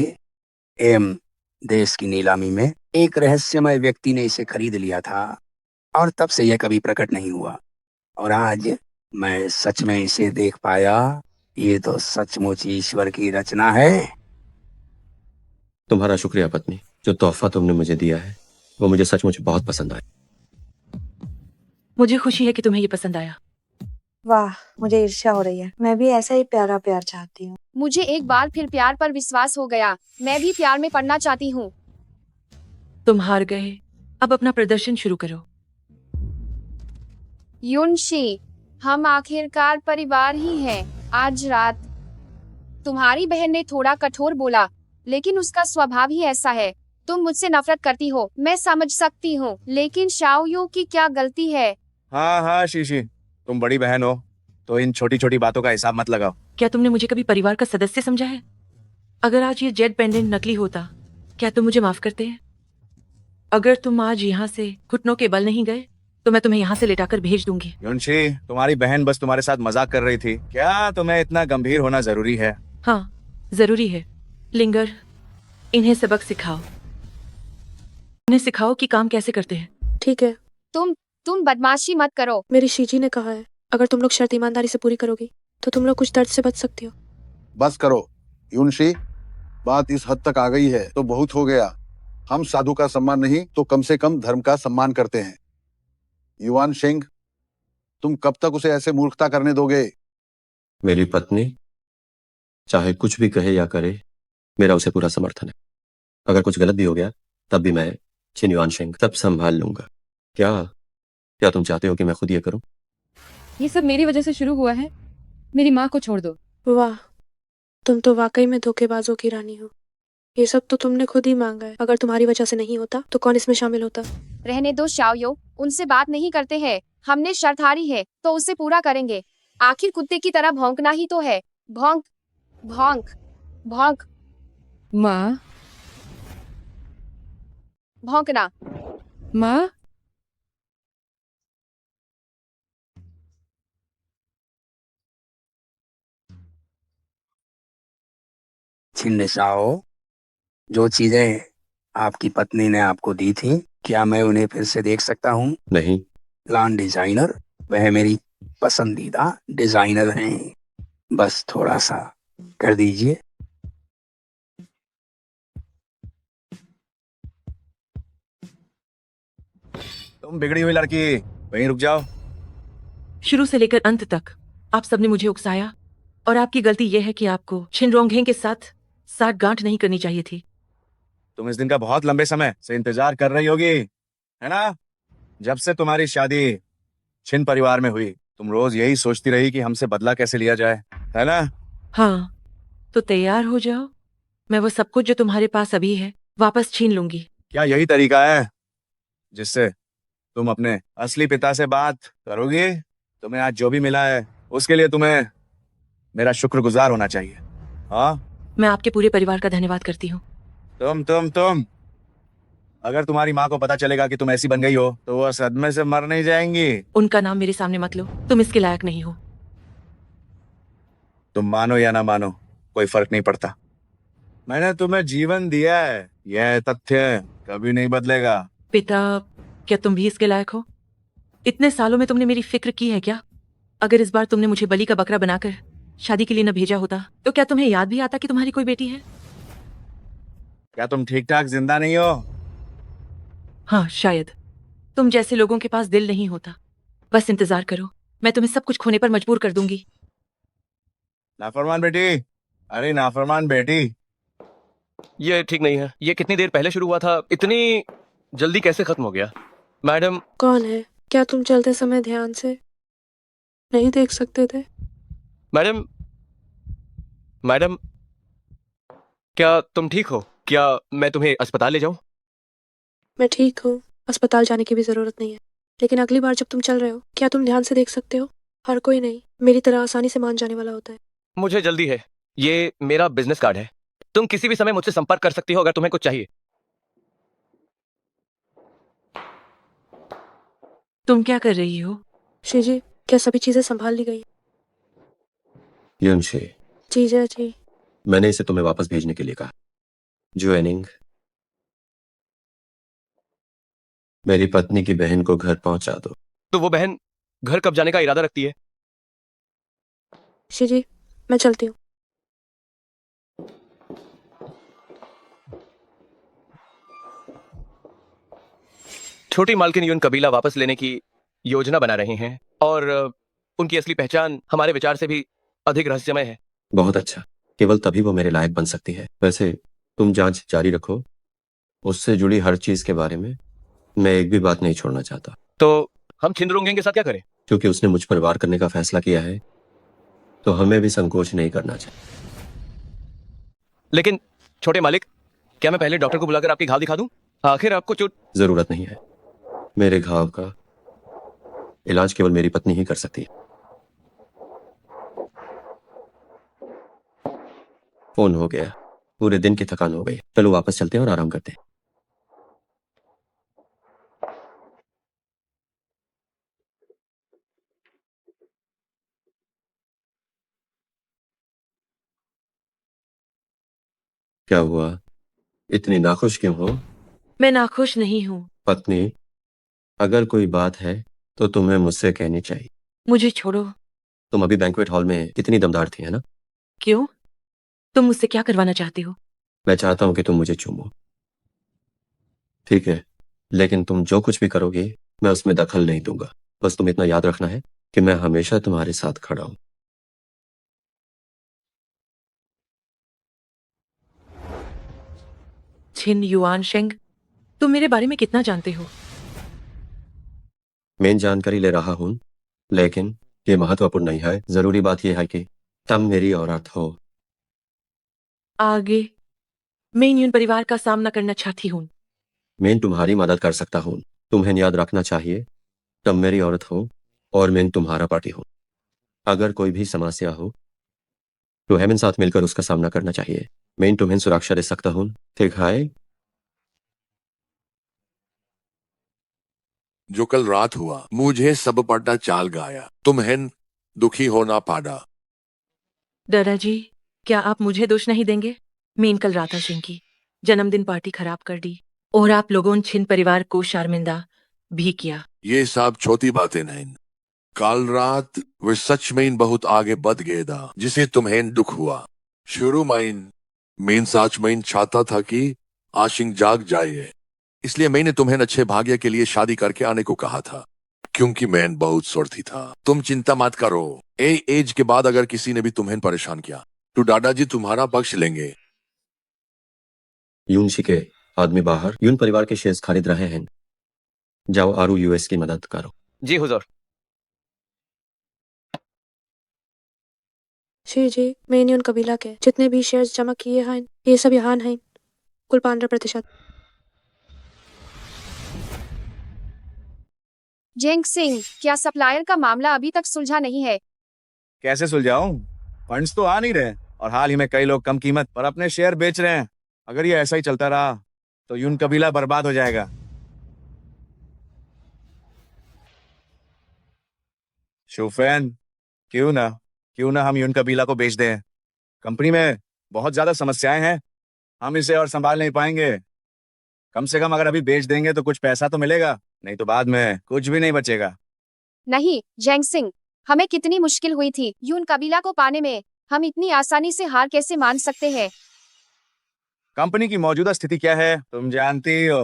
एम देश की नीलामी में एक रहस्यमय व्यक्ति ने इसे खरीद लिया था, और तब से यह कभी प्रकट नहीं हुआ। और आज मैं सच में इसे देख पाया। ये तो सचमुच ईश्वर की रचना है। तुम्हारा शुक्रिया पत्नी। जो तोहफा तुमने मुझे दिया है वो मुझे सचमुच बहुत पसंद आया। मुझे खुशी है कि तुम्हें ये पसंद आया। वाह, मुझे ईर्ष्या हो रही है। मैं भी ऐसा ही प्यारा प्यार चाहती हूँ। मुझे एक बार फिर प्यार पर विश्वास हो गया। मैं भी प्यार में पड़ना चाहती हूँ। तुम हार गए, अब अपना प्रदर्शन शुरू करो। युनशी, हम आखिरकार परिवार ही हैं। आज रात तुम्हारी बहन ने थोड़ा कठोर बोला, लेकिन उसका स्वभाव ही ऐसा है। तुम मुझसे नफरत करती हो, मैं समझ सकती हूँ, लेकिन शाओयू की क्या गलती है? हाँ हाँ शीशी, तुम बड़ी बहन हो तो इन छोटी छोटी बातों का हिसाब मत लगाओ। क्या तुमने मुझे कभी परिवार का सदस्य समझा है? अगर आज ये जेड पेंडेंट नकली होता, क्या तुम मुझे माफ करते हैं? अगर तुम आज यहाँ से घुटनों के बल नहीं गए तो मैं तुम्हें यहाँ से लेटाकर भेज दूंगी। युनशी, तुम्हारी बहन बस तुम्हारे साथ मजाक कर रही थी। क्या तुम्हें इतना गंभीर होना जरूरी है? हाँ, जरूरी है। लिंगर, इन्हें सबक सिखाओ। उन्हें सिखाओ कि काम कैसे करते हैं। ठीक है, तुम बदमाशी मत करो। मेरी शीजी ने कहा है अगर तुम लोग शर्त ईमानदारी से पूरी करोगी तो तुम लोग कुछ दर्द से बच सकती हो। बस करो यूनशी, बात इस हद तक आ गई है तो बहुत हो गया। हम साधु का सम्मान नहीं तो कम से कम धर्म का सम्मान करते हैं। युवान शेंग, तुम कब तक उसे ऐसे मूर्खता करने दोगे? मेरी पत्नी चाहे कुछ भी कहे या करे, मेरा उसे पूरा समर्थन है। अगर कुछ गलत भी हो गया तब भी मैं छिन युआन शेंग सब संभाल लूंगा। क्या क्या तुम चाहते हो कि मैं खुद ये करूं? ये सब मेरी वजह से शुरू हुआ है। मेरी माँ को छोड़ दो। वाह, तुम तो वाकई में धोखेबाजों की रानी हो। ये सब तो तुमने खुद ही मांगा है। अगर तुम्हारी वजह से नहीं होता तो कौन इसमें शामिल होता? रहने दो शाओयो, उनसे बात नहीं करते हैं। हमने शर्त हारी है तो उसे पूरा करेंगे। आखिर कुत्ते की तरह भौंकना ही तो है। भौंक भौंक भौंक माँ, भौंकना। माँ, छिन्न साओ, जो चीजें आपकी पत्नी ने आपको दी थी, क्या मैं उन्हें फिर से देख सकता हूँ? नहीं। लॉन डिजाइनर, वह मेरी पसंदीदा डिजाइनर हैं। बस थोड़ा सा कर दीजिए। तुम बिगड़ी हुई लड़की, वहीं रुक जाओ। शुरू से लेकर अंत तक आप सबने मुझे उकसाया और आपकी गलती यह है कि आपको छिन रोंगहेंग के साथ साठगांठ नहीं करनी चाहिए थी। तुम इस दिन का बहुत लंबे समय से इंतजार कर रही होगी, है ना? जब से तुम्हारी शादी छिन परिवार में हुई, तुम रोज यही सोचती रही कि हमसे बदला कैसे लिया जाए, है ना? हाँ, तो तैयार हो जाओ। मैं वो सब कुछ जो तुम्हारे पास अभी है वापस छीन लूंगी। क्या यही तरीका है जिससे तुम अपने असली पिता से बात करोगी? तुम्हें आज जो भी मिला है उसके लिए तुम्हें मेरा शुक्रगुजार होना चाहिए। हाँ, मैं आपके पूरे परिवार का धन्यवाद करती हूँ। तुम अगर तुम्हारी माँ को पता चलेगा कि तुम ऐसी बन गई हो तो वो सदमे से मर नहीं जाएंगी। उनका नाम मेरे सामने मत लो, तुम इसके लायक नहीं हो। तुम मानो या ना मानो, कोई फर्क नहीं पड़ता। मैंने तुम्हें जीवन दिया है, यह तथ्य कभी नहीं बदलेगा। पिता, क्या तुम भी इसके लायक हो? इतने सालों में तुमने मेरी फिक्र की है क्या? अगर इस बार तुमने मुझे बलि का बकरा बनाकर शादी के लिए न भेजा होता तो क्या तुम्हें याद भी आता कि तुम्हारी कोई बेटी है? क्या तुम ठीक ठाक जिंदा नहीं हो? हाँ, शायद। तुम जैसे लोगों के पास दिल नहीं होता। बस इंतजार करो, मैं तुम्हें सब कुछ खोने पर मजबूर कर दूंगी। नाफरमान बेटी, अरे नाफरमान बेटी। ये ठीक नहीं है। ये कितनी देर पहले शुरू हुआ था, इतनी जल्दी कैसे खत्म हो गया? मैडम, कौन है? क्या तुम चलते समय ध्यान से नहीं देख सकते थे? मैडम, मैडम, क्या तुम ठीक हो? क्या मैं तुम्हें अस्पताल ले जाऊं? मैं ठीक हूँ, अस्पताल जाने की भी जरूरत नहीं है। लेकिन अगली बार जब तुम चल रहे हो क्या तुम ध्यान से देख सकते हो? हर कोई नहीं मेरी तरह आसानी से मान जाने वाला होता है। मुझे जल्दी है। ये मेरा बिजनेस कार्ड है। तुम किसी भी समय मुझसे संपर्क कर सकती हो अगर तुम्हें कुछ चाहिए। तुम क्या कर रही हो? शीजी, क्या सभी चीजें संभाल ली गई? युनशी, जीजा जी, मैंने इसे तुम्हें वापस भेजने के लिए कहा। जुएनिंग, मेरी पत्नी की बहन को घर पहुंचा दो। तो वो बहन घर कब जाने का इरादा रखती है? शीजी, मैं चलती हूँ। छोटी मालकिन यून कबीला वापस लेने की योजना बना रहे हैं और उनकी असली पहचान हमारे विचार से भी अधिक रहस्यमय है। बहुत अच्छा, केवल तभी वो मेरे लायक बन सकती है। वैसे तुम जांच जारी रखो, उससे जुड़ी हर चीज के बारे में मैं एक भी बात नहीं छोड़ना चाहता। तो हम छिंदरोंगेंग के साथ क्या करें? क्योंकि उसने मुझ पर वार करने का फैसला किया है तो हमें भी संकोच नहीं करना चाहिए। लेकिन छोटे मालिक, क्या मैं पहले डॉक्टर को बुलाकर आपकी घाव दिखा दूं? आखिर आपको चोट... जरूरत नहीं है। मेरे घाव का इलाज केवल मेरी पत्नी ही कर सकती है। फोन हो गया, पूरे दिन की थकान हो गई। चलो वापस चलते हैं और आराम करते हैं। क्या हुआ, इतनी नाखुश क्यों हो? मैं नाखुश नहीं हूँ। पत्नी, अगर कोई बात है तो तुम्हें मुझसे कहनी चाहिए। मुझे छोड़ो। तुम अभी बैंक्वेट हॉल में कितनी दमदार थी, है ना? क्यों? तुम मुझसे क्या करवाना चाहते हो? मैं चाहता हूं कि तुम मुझे चूमो। ठीक है, लेकिन तुम जो कुछ भी करोगे मैं उसमें दखल नहीं दूंगा। बस तुम इतना याद रखना है कि मैं हमेशा तुम्हारे साथ खड़ा हूं। छिन युआन शेंग, तुम मेरे बारे में कितना जानते हो? मैं जानकारी ले रहा हूं, लेकिन ये महत्वपूर्ण नहीं है। जरूरी बात यह है कि तुम मेरी औरत हो। आगे मैं यून परिवार का सामना करना चाहती हूँ। मैं तुम्हारी मदद कर सकता हूं। तुम्हें याद रखना चाहिए, तुम मेरी औरत हो और मैं तुम्हारा पार्टी हूं। अगर कोई भी समस्या हो तो हमें साथ मिलकर उसका सामना करना चाहिए। मैं तुम्हें सुरक्षा दे सकता हूं, ठीक है? जो कल रात हुआ मुझे सब पता चाल गया। तुम्हें दुखी होना पाड़ा। दादा जी, क्या आप मुझे दोष नहीं देंगे? मीन कल राधा सिंह की जन्मदिन पार्टी खराब कर दी और आप लोगों ने छिन परिवार को शर्मिंदा भी किया। ये सब छोटी बातें नहीं। कल रात वे सच में बहुत आगे बढ़ गए था, जिसे तुम्हें दुख हुआ। शुरू में मैं सच में चाहता था कि आशिक जाग जाए, इसलिए मैंने तुम्हें अच्छे भाग्य के लिए शादी करके आने को कहा था, क्योंकि मैं बहुत स्वार्थी था। तुम चिंता मत करो। एज के बाद अगर किसी ने भी तुम्हें परेशान किया तो दादाजी तुम्हारा पक्ष लेंगे। यूनशी के आदमी बाहर यून परिवार के शेयर्स खरीद रहे हैं। जाओ आरू यूएस की मदद करो। जी हुजूर। श्री जी, मैं यून कबीला के जितने भी शेयर्स जमा किए हैं ये सब यहाँ हैं, कुल 15%। जेंग सिंह, क्या सप्लायर का मामला अभी तक सुलझा नहीं है? कैसे सुलझाऊं? फंड्स तो आ नहीं रहे और हाल ही में कई लोग कम कीमत पर अपने शेयर बेच रहे हैं। अगर ये ऐसा ही चलता रहा तो यून कबीला बर्बाद हो जाएगा। शूफैन, क्यों ना हम यून कबीला को बेच दें। कंपनी में बहुत ज्यादा समस्याएं हैं, हम इसे और संभाल नहीं पाएंगे। कम से कम अगर अभी बेच देंगे तो कुछ पैसा तो मिलेगा, नहीं तो बाद में कुछ भी नहीं बचेगा। नहीं जेंग सिंह, हमें कितनी मुश्किल हुई थी यून कबीला को पाने में। हम इतनी आसानी से हार कैसे मान सकते हैं? कंपनी की मौजूदा स्थिति क्या है तुम जानती हो।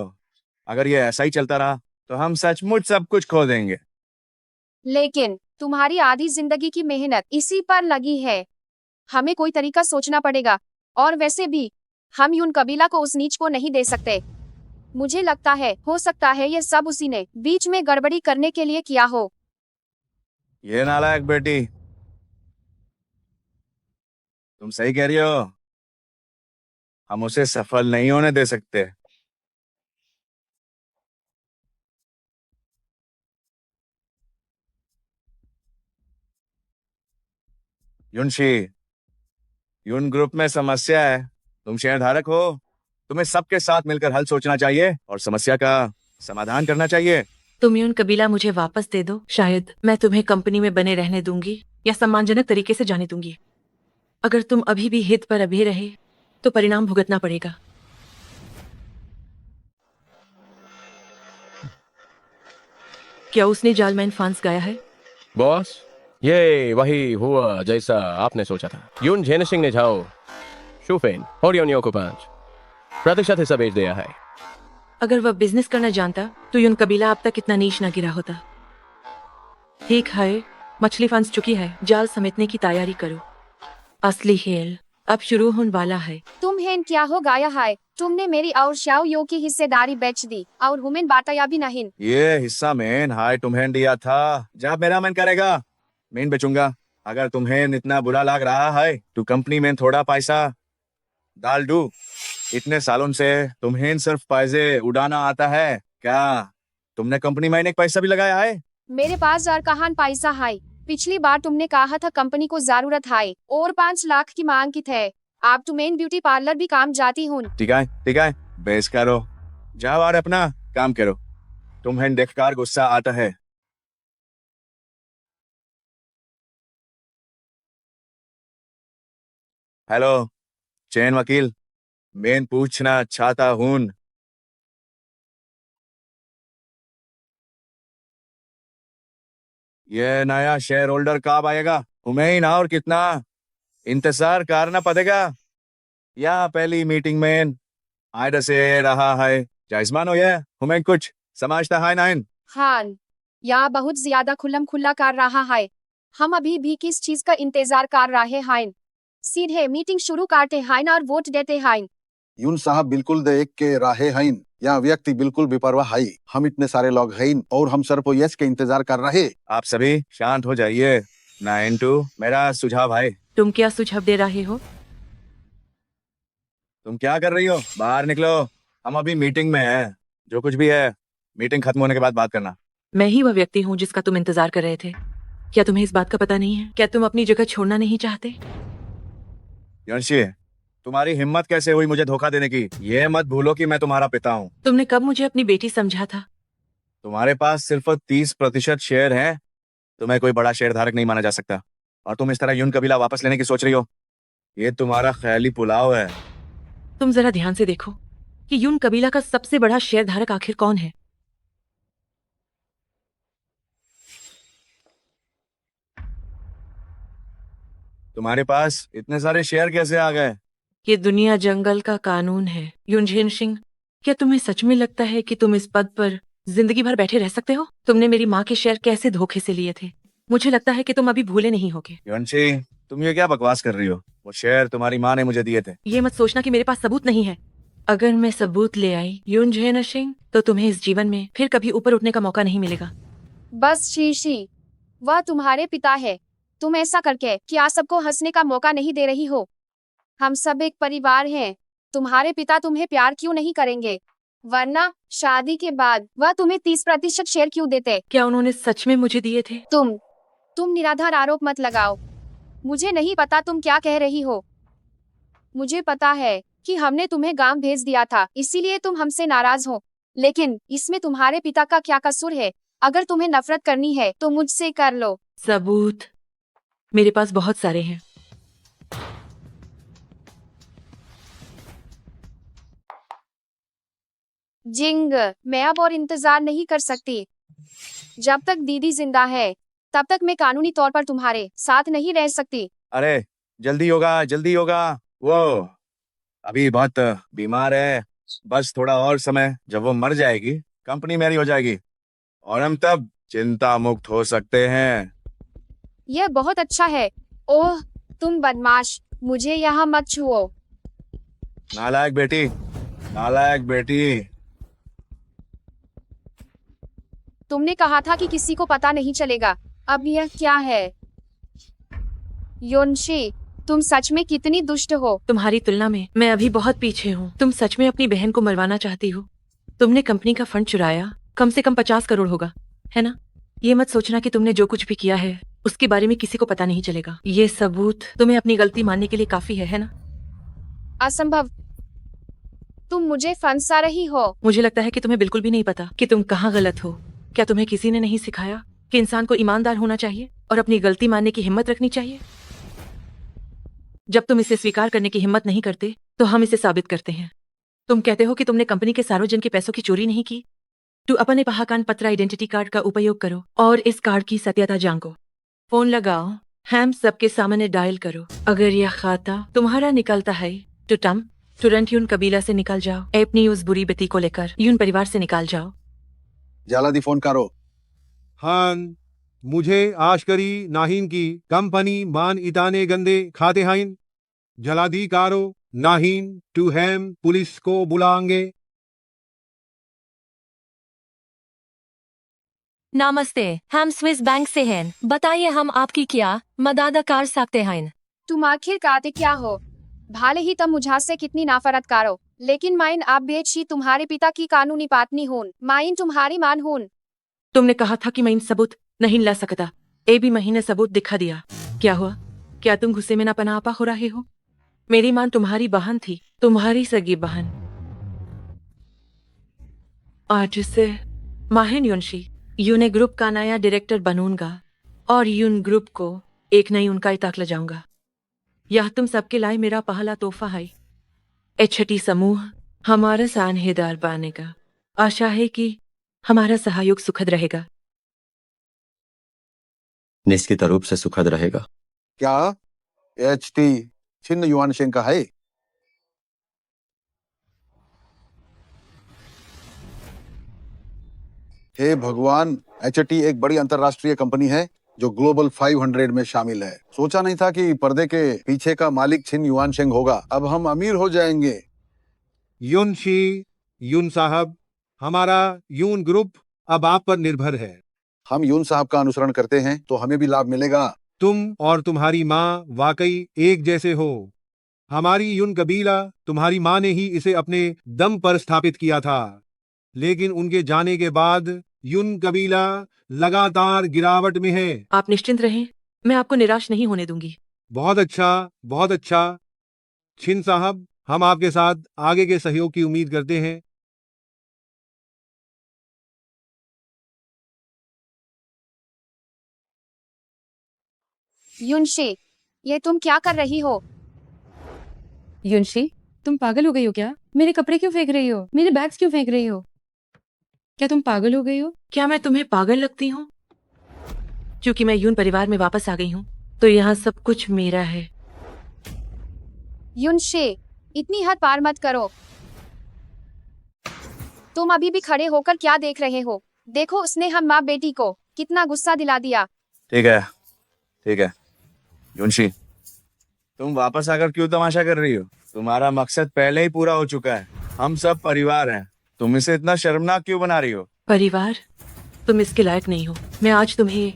अगर ये ऐसा ही चलता रहा तो हम सचमुच सब कुछ खो देंगे। लेकिन तुम्हारी आधी जिंदगी की मेहनत इसी पर लगी है। हमें कोई तरीका सोचना पड़ेगा। और वैसे भी हम यून कबीला को उस नीच को नहीं दे सकते। मुझे लगता है हो सकता है ये सब उसी ने बीच में गड़बड़ी करने के लिए किया हो। ये नालायक बेटी, तुम सही कह रही हो। हम उसे सफल नहीं होने दे सकते। युनशी, यून ग्रुप में समस्या है। तुम शेयर धारक हो, तुम्हें सबके साथ मिलकर हल सोचना चाहिए और समस्या का समाधान करना चाहिए। तुम यून कबीला मुझे वापस दे दो, शायद मैं तुम्हें कंपनी में बने रहने दूंगी या सम्मानजनक तरीके से जाने दूंगी। अगर तुम अभी भी हित पर अभे रहे तो परिणाम भुगतना पड़ेगा। क्या उसने जालमैन फांस गाया है? बॉस, ये वही हुआ जैसा आपने सोचा था। यून झेन सिंह ने जाओ शूफेन और योनियो को 5% हिस्सा बेच दिया है। अगर वह बिजनेस करना जानता तो यून कबीला अब तक इतना नीच न गिरा होता। ठीक है, मछली फंस चुकी है, जाल समेटने की तैयारी करो। असली खेल अब शुरू होने वाला है। तुम्हें क्या हो गया है? तुमने मेरी और शाओ यो की हिस्सेदारी बेच दी और हुमेन बाटाया भी नहीं। ये हिस्सा मैन हाय तुम्हें दिया था, जब मेरा मन करेगा मैं बेचूंगा। अगर तुम्हें इतना बुरा लग रहा है तो कंपनी में थोड़ा पैसा डाल दूं। इतने सालों से तुम्हें सिर्फ पैसे उड़ाना आता है क्या? तुमने कंपनी में एक पैसा भी लगाया है? मेरे पास और कहां पैसा है? पिछली बार तुमने कहा था कंपनी को जरूरत है और 5 लाख की मांग की थे। आप तुम्हें ब्यूटी पार्लर भी काम जाती हूँ। ठीक है, बेस करो, जाओ और अपना काम करो। तुम्हें देखकर गुस्सा आता है। हेलो चैन वकील, मैं पूछना चाहता हूँ ये नया शेयर होल्डर कब आएगा? तुम्हें ही ना, और कितना इंतजार करना पड़ेगा? या पहली मीटिंग में आयदा से रहा है जायजमान हो, ये हमें कुछ समझता है नहीं। हाँ, यहाँ बहुत ज्यादा खुल्लम खुल्ला कर रहा है। हम अभी भी किस चीज का इंतजार कर रहे हैं? सीधे मीटिंग शुरू करते हैं और वोट देते हैं। यून साहब बिल्कुल देख के राहे हैं, यहाँ व्यक्ति बिल्कुल बेपरवाह है। हम इतने सारे लोग हैं और हम सर को यस के इंतजार कर रहे। आप सभी शांत हो जाइए। 9-2 मेरा सुझाव है। तुम क्या सुझाव दे रहे हो? तुम क्या कर रही हो? बाहर निकलो, हम अभी मीटिंग में हैं। जो कुछ भी है मीटिंग खत्म होने के बाद बात करना। मैं ही वह व्यक्ति हूँ जिसका तुम इंतजार कर रहे थे। क्या तुम्हें इस बात का पता नहीं है? क्या तुम अपनी जगह छोड़ना नहीं चाहते? यंशी, तुम्हारी हिम्मत कैसे हुई मुझे धोखा देने की? ये मत भूलो कि मैं तुम्हारा पिता हूँ। तुमने कब मुझे अपनी बेटी समझा था? तुम्हारे पास सिर्फ 30% शेयर है, तुम्हें कोई बड़ा शेयर धारक नहीं माना जा सकता। और तुम इस तरह यून कबीला वापस लेने की सोच रही हो, ये तुम्हारा ख्याली पुलाव है। तुम जरा ध्यान से देखो कि यून कबीला का सबसे बड़ा शेयर धारक आखिर कौन है। तुम्हारे पास इतने सारे शेयर कैसे आ गए? ये दुनिया जंगल का कानून है। युनझेन सिंह, क्या तुम्हें सच में लगता है कि तुम इस पद पर जिंदगी भर बैठे रह सकते हो? तुमने मेरी माँ के शेयर कैसे धोखे से लिए थे? मुझे लगता है कि तुम अभी भूले नहीं होगे। यंशी, तुम ये क्या बकवास कर रही हो? वो शेयर तुम्हारी माँ ने मुझे दिए थे। ये मत सोचना कि मेरे पास सबूत नहीं है। अगर मैं सबूत ले आई युनझेन सिंह, तो तुम्हें इस जीवन में फिर कभी ऊपर उठने का मौका नहीं मिलेगा। बस शीशी, वह तुम्हारे पिता है। तुम ऐसा करके क्या सबको हंसने का मौका नहीं दे रही हो? हम सब एक परिवार हैं। तुम्हारे पिता तुम्हें प्यार क्यों नहीं करेंगे? वरना शादी के बाद वह तुम्हें 30% शेयर क्यों देते? क्या उन्होंने सच में मुझे दिए थे? तुम निराधार आरोप मत लगाओ। मुझे नहीं पता तुम क्या कह रही हो। मुझे पता है कि हमने तुम्हें गांव भेज दिया था, इसीलिए तुम हमसे नाराज हो। लेकिन इसमें तुम्हारे पिता का क्या कसूर है? अगर तुम्हें नफरत करनी है तो मुझसे कर लो। सबूत मेरे पास बहुत सारे हैं। जिंग, मैं अब और इंतजार नहीं कर सकती। जब तक दीदी जिंदा है तब तक मैं कानूनी तौर पर तुम्हारे साथ नहीं रह सकती। अरे जल्दी होगा, जल्दी होगा। वो अभी बहुत बीमार है। बस थोड़ा और समय, जब वो मर जाएगी कंपनी मेरी हो जाएगी और हम तब चिंता मुक्त हो सकते हैं। यह बहुत अच्छा है। ओह, तुम बदमाश, मुझे यहाँ मत छुओ। नालायक बेटी, नालायक बेटी। तुमने कहा था कि किसी को पता नहीं चलेगा। अब यह क्या है? योनशी, तुम सच में कितनी दुष्ट हो। तुम्हारी तुलना में मैं अभी बहुत पीछे हूँ। तुम सच में अपनी बहन को मरवाना चाहती हो? तुमने कंपनी का फंड चुराया, कम से कम 50 करोड़ होगा, है ना? ये मत सोचना कि तुमने जो कुछ भी किया है उसके बारे में किसी को पता नहीं चलेगा। ये सबूत तुम्हें अपनी गलती मानने के लिए काफी है ना? असंभव, तुम मुझे फंसा रही हो। मुझे लगता है कि तुम्हें बिल्कुल भी नहीं पता कि तुम कहाँ गलत हो। क्या तुम्हें किसी ने नहीं सिखाया कि इंसान को ईमानदार होना चाहिए और अपनी गलती मानने की हिम्मत रखनी चाहिए? जब तुम इसे स्वीकार करने की हिम्मत नहीं करते तो हम इसे साबित करते हैं। तुम कहते हो कि तुमने कंपनी के सार्वजन के पैसों की चोरी नहीं की। तो अपने पहचान पत्र आइडेंटिटी कार्ड का उपयोग करो और इस कार्ड की सत्यता जांचो। फोन लगाओ, हम सबके सामने डायल करो। अगर यह खाता तुम्हारा निकलता है तो तुम तुरंत यून कबीला से निकल जाओ। अपनी उस बुरी बेटी को लेकर यून परिवार से निकाल जाओ। जल्दी फोन करो। हाँ, मुझे आशकरी नाहिन की कंपनी मान इताने गंदे खाते हैं। जल्दी करो, नाहिन टू हम पुलिस को बुलाएंगे। नमस्ते, हम स्विस बैंक से हैं। बताइए हम आपकी क्या मदद कर सकते हैं? तुम आखिर काते क्या हो? भाले ही तुम मुझसे कितनी नाफरत करो, लेकिन माइन आप बेची तुम्हारे पिता की कानूनी पत्नी होन। माइन तुम्हारी मान होन। तुमने कहा था कि मैं इन सबूत नहीं ला सकता। ए भी महीने सबूत दिखा दिया। क्या हुआ? क्या तुम गुस्से में ना पनापा हो रहे हो? मेरी मां तुम्हारी बहन थी, तुम्हारी सगी बहन। आज से माहिन युनशी यूने ग्रुप का नया डायरेक्टर बनूंगा और यून ग्रुप को एक नई उनकाई तक ले जाऊंगा। यह तुम सबके लिए मेरा पहला तोहफा है। एचटी समूह हमारा साझेदार बनेगा। आशा है कि हमारा सहयोग सुखद रहेगा। निश्चित रूप से सुखद रहेगा। क्या HT छिन्न युआन शेंग का है? हे भगवान, HT एक बड़ी अंतरराष्ट्रीय कंपनी है जो ग्लोबल 500 में शामिल है। सोचा नहीं था कि पर्दे के पीछे का मालिक छिन युआन शेंग होगा। अब हम अमीर हो जाएंगे। युनशी, युन साहब, हमारा यून ग्रुप अब आप पर निर्भर है। हम यून साहब का अनुसरण करते हैं तो हमें भी लाभ मिलेगा। तुम और तुम्हारी माँ वाकई एक जैसे हो। हमारी युन कबीला, तुम्हारी माँ ने ही इसे अपने दम पर स्थापित किया था, लेकिन उनके जाने के बाद युन कबीला लगातार गिरावट में है। आप निश्चिंत रहें, मैं आपको निराश नहीं होने दूंगी। बहुत अच्छा, बहुत अच्छा। छिन साहब, हम आपके साथ आगे के सहयोग की उम्मीद करते हैं। युनशी, ये तुम क्या कर रही हो? युनशी, तुम पागल हो गई हो क्या? मेरे कपड़े क्यों फेंक रही हो? मेरे बैग्स क्यों फेंक रही हो? क्या तुम पागल हो गई हो? क्या मैं तुम्हें पागल लगती हूँ? क्योंकि मैं यून परिवार में वापस आ गई हूँ तो यहाँ सब कुछ मेरा है। युनशी, इतनी हद पार मत करो। तुम अभी भी खड़े होकर क्या देख रहे हो? देखो उसने हम माँ बेटी को कितना गुस्सा दिला दिया। ठीक है, ठीक है। युनशी, तुम वापस आकर क्यों तमाशा कर रही हो? तुम्हारा मकसद पहले ही पूरा हो चुका है। हम सब परिवार हैं। तुम इसे इतना शर्मनाक क्यों बना रही हो? परिवार? तुम इसके लायक नहीं हो। मैं आज तुम्हें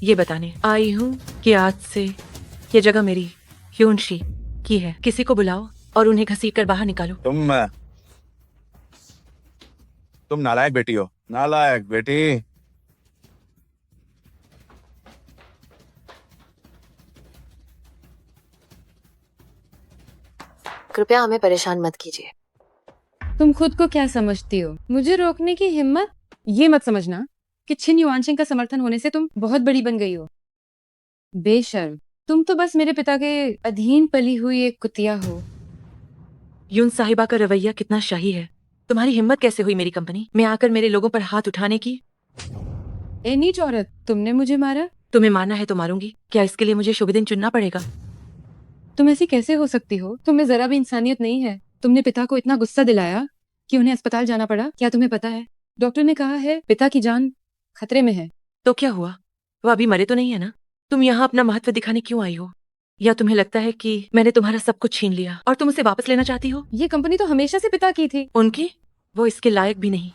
ये बताने आई हूँ कि आज से ये जगह मेरी युनशी की है। किसी को बुलाओ और उन्हें घसीट कर बाहर निकालो। तुम नालायक बेटी हो। नालायक बेटी। कृपया हमें परेशान मत कीजिए। तुम खुद को क्या समझती हो? मुझे रोकने की हिम्मत? ये मत समझना कि छिन युआनशिंग का समर्थन होने से तुम बहुत बड़ी बन गई हो। बेशर्म, तुम तो बस मेरे पिता के अधीन पली हुई एक कुतिया हो। यून साहिबा का रवैया कितना शाही है। तुम्हारी हिम्मत कैसे हुई मेरी कंपनी में आकर मेरे लोगों पर हाथ उठाने की? ए नीच औरत, तुमने मुझे मारा? तुम्हें मारना है तो मारूंगी। क्या इसके लिए मुझे शुभ दिन चुनना पड़ेगा? तुम ऐसी कैसे हो सकती हो? तुम्हें जरा भी इंसानियत नहीं है। तुमने पिता को इतना गुस्सा दिलाया कि उन्हें अस्पताल जाना पड़ा। क्या तुम्हें पता है, डॉक्टर ने कहा है पिता की जान खतरे में है। तो क्या हुआ? वो अभी मरे तो नहीं है ना? तुम यहाँ अपना महत्व दिखाने क्यों आई हो? या तुम्हें लगता है कि मैंने तुम्हारा सब कुछ छीन लिया और तुम उसे वापस लेना चाहती हो? ये कंपनी तो हमेशा से पिता की थी। उनकी? वो इसके लायक भी नहीं।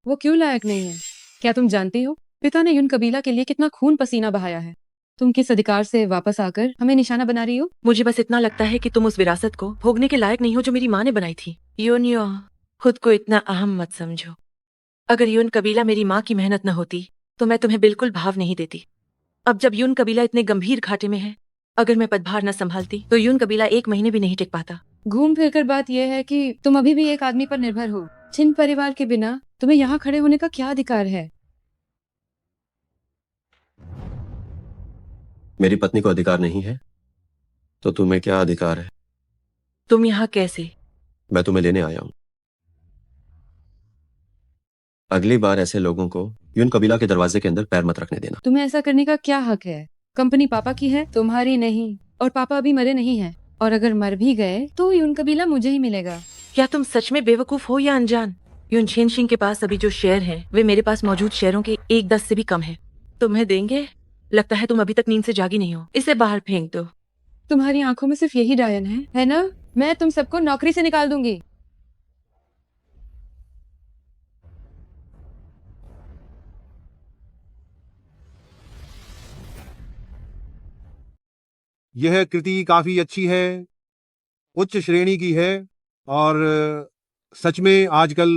वो क्यों लायक नहीं है? क्या तुम जानती हो पिता ने यून कबीला के लिए कितना खून पसीना बहाया है? तुम किस अधिकार से वापस आकर हमें निशाना बना रही हो? मुझे बस इतना लगता है कि तुम उस विरासत को भोगने के लायक नहीं हो जो मेरी माँ ने बनाई थी। यूनियो, खुद को इतना अहम मत समझो। अगर यून कबीला मेरी माँ की मेहनत न होती तो मैं तुम्हें बिल्कुल भाव नहीं देती। अब जब यून कबीला इतने गंभीर घाटे में है, अगर मैं पदभार न संभालती तो यून कबीला 1 महीने भी नहीं टिक पाता। घूम फिर कर बात यह है कि तुम अभी भी एक आदमी पर निर्भर हो। छिन परिवार के बिना तुम्हें यहाँ खड़े होने का क्या अधिकार है? मेरी पत्नी को अधिकार नहीं है तो तुम्हें क्या अधिकार है? तुम यहाँ कैसे? मैं तुम्हें लेने आया हूं। अगली बार ऐसे लोगों को यून कबीला के दरवाजे के अंदर पैर मत रखने देना। तुम्हें ऐसा करने का क्या हक है? कंपनी पापा की है, तुम्हारी नहीं। और पापा अभी मरे नहीं हैं। और अगर मर भी गए तो यून कबीला मुझे ही मिलेगा। क्या तुम सच में बेवकूफ हो या अनजान? यून छेनशिंग के पास अभी जो शेयर हैं, वे मेरे पास मौजूद शेयरों के 1/10 से भी कम है। तुम्हें देंगे? लगता है तुम अभी तक नींद से जागी नहीं हो। इसे बाहर फेंक दो। तुम्हारी आंखों में सिर्फ यही डायन है ना? मैं तुम सबको नौकरी से निकाल दूंगी। यह कृति काफी अच्छी है, उच्च श्रेणी की है और सच में आजकल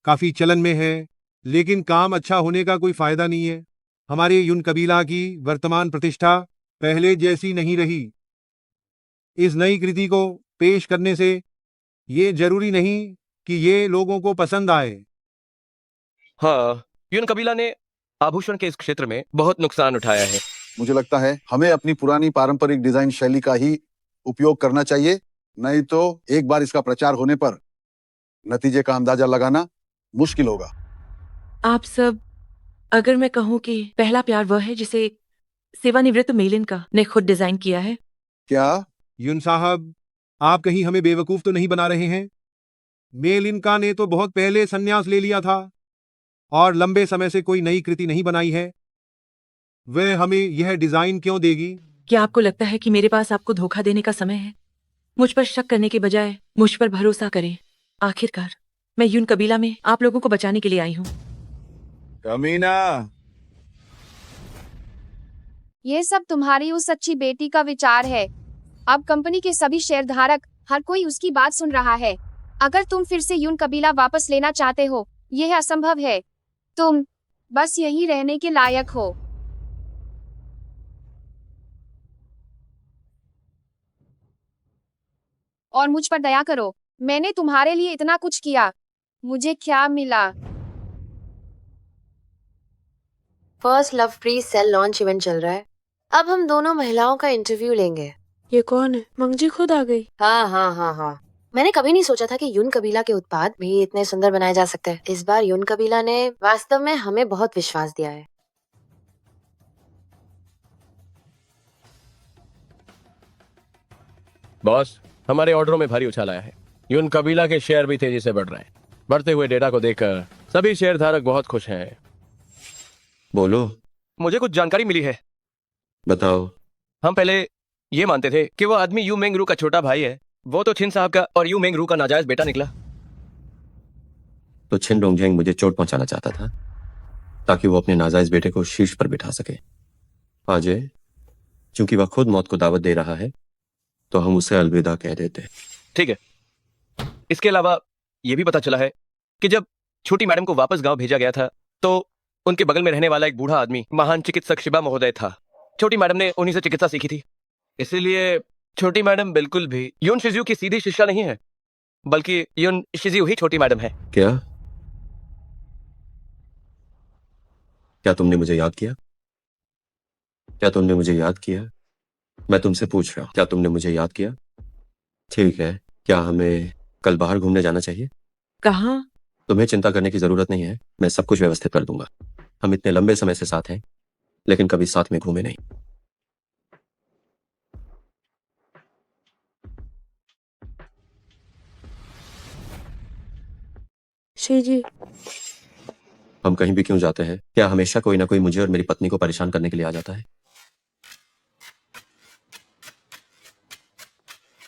काफी चलन में है, लेकिन काम अच्छा होने का कोई फायदा नहीं है। हमारे यून कबीला की वर्तमान प्रतिष्ठा पहले जैसी नहीं रही। इस नई कृति को पेश करने से ये जरूरी नहीं कि ये लोगों को पसंद आए। हाँ, यून कबीला ने आभूषण के इस क्षेत्र में बहुत नुकसान उठाया है। मुझे लगता है हमें अपनी पुरानी पारंपरिक डिजाइन शैली का ही उपयोग करना चाहिए, नहीं तो एक बार इसका प्रचार होने पर नतीजे का अंदाजा लगाना मुश्किल होगा। आप सब अगर मैं कहूँ कि पहला प्यार वह है जिसे सेवानिवृत्त मेलिन ने खुद डिजाइन किया है। क्या? युन साहब, आप कहीं हमें बेवकूफ तो नहीं बना रहे हैं? मेलिनका ने तो बहुत पहले संन्यास ले लिया था और लंबे समय से कोई नई कृति नहीं बनाई है। वह हमें यह डिजाइन क्यों देगी? क्या आपको लगता है कि मेरे पास आपको धोखा देने का समय है? मुझ पर शक करने के बजाय मुझ पर भरोसा करें। आखिरकार मैं यून कबीला में आप लोगों को बचाने के लिए आई हूँ। कमीना, ये सब तुम्हारी उस अच्छी बेटी का विचार है। अब कंपनी के सभी शेयरधारक, हर कोई उसकी बात सुन रहा है। अगर तुम फिर से यून कबीला वापस लेना चाहते हो, यह असंभव है। तुम बस यहीं रहने के लायक हो। और मुझ पर दया करो, मैंने तुम्हारे लिए इतना कुछ किया, मुझे क्या मिला? First love pre sale launch event चल रहा है। अब हम दोनों महिलाओं का इंटरव्यू लेंगे। ये कौन है? मंगजी खुद आ गई। हाँ। मैंने कभी नहीं सोचा था कि यून कबीला के उत्पाद भी इतने सुंदर बनाए जा सकते हैं। इस बार यून कबीला ने वास्तव में हमें बहुत विश्वास दिया है। बॉस, हमारे ऑर्डरों में भारी उछाल आया है। यून कबीला के शेयर भी तेजी से बढ़ रहे हैं। बढ़ते हुए डेटा को देखकर सभी शेयरधारक बहुत खुश हैं। बोलो, मुझे कुछ जानकारी मिली है। बताओ। हम पहले ये मानते थे कि वो आदमी यू मेंग रू का छोटा भाई है। वो तो छिन साहब का और यू मेंग रू का नाजायज बेटा निकला। तो छिन डोंगजेंग मुझे चोट पहुंचाना चाहता था ताकि वो अपने नाजायज बेटे को शीर्ष पर बिठा सके। अजय, चूंकि वह खुद मौत को दावत दे रहा है तो हम उसे अलविदा कह देते। ठीक है। इसके अलावा ये भी पता चला है कि जब छोटी मैडम को वापस गांव भेजा गया था तो उनके बगल में रहने वाला एक बूढ़ा आदमी महान चिकित्सक शिबा महोदय था। छोटी मैडम ने उन्हीं से चिकित्सा सीखी थी। इसीलिए छोटी मैडम बिल्कुल भी यून शिज्यू की सीधी शिष्या नहीं है, बल्कि यून शिज्यू ही छोटी मैडम है। क्या क्या तुमने मुझे याद किया? क्या तुमने मुझे याद किया? मैं तुमसे पूछ रहा हूं, क्या तुमने मुझे याद किया? ठीक है, क्या हमें कल बाहर घूमने जाना चाहिए? कहाँ? तुम्हें चिंता करने की जरूरत नहीं है, मैं सब कुछ व्यवस्थित कर दूंगा। हम इतने लंबे समय से साथ हैं, लेकिन कभी साथ में घूमे नहीं। शी जी, हम कहीं भी क्यों जाते हैं, क्या हमेशा कोई ना कोई मुझे और मेरी पत्नी को परेशान करने के लिए आ जाता है?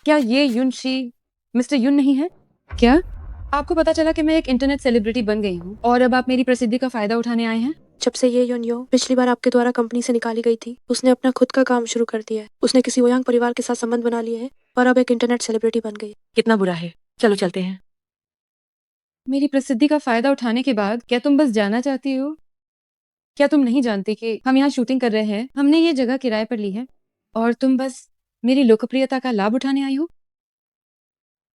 क्या ये युनशी मिस्टर युन नहीं है? क्या आपको पता चला कि मैं एक इंटरनेट सेलिब्रिटी बन गई हूँ और अब आप मेरी प्रसिद्धि का फायदा उठाने आए हैं? जब से ये यून यो पिछली बार आपके द्वारा कंपनी से निकाली गई थी, उसने अपना खुद का काम शुरू कर दिया है। उसने किसी ओयांग परिवार के साथ संबंध बना लिए है और अब एक इंटरनेट सेलिब्रिटी बन गई। कितना बुरा है। चलो चलते हैं। मेरी प्रसिद्धि का फायदा उठाने के बाद क्या तुम बस जाना चाहती हो? क्या तुम नहीं जानती कि हम यहाँ शूटिंग कर रहे हैं? हमने ये जगह किराए पर ली है और तुम बस मेरी लोकप्रियता का लाभ उठाने आई हो?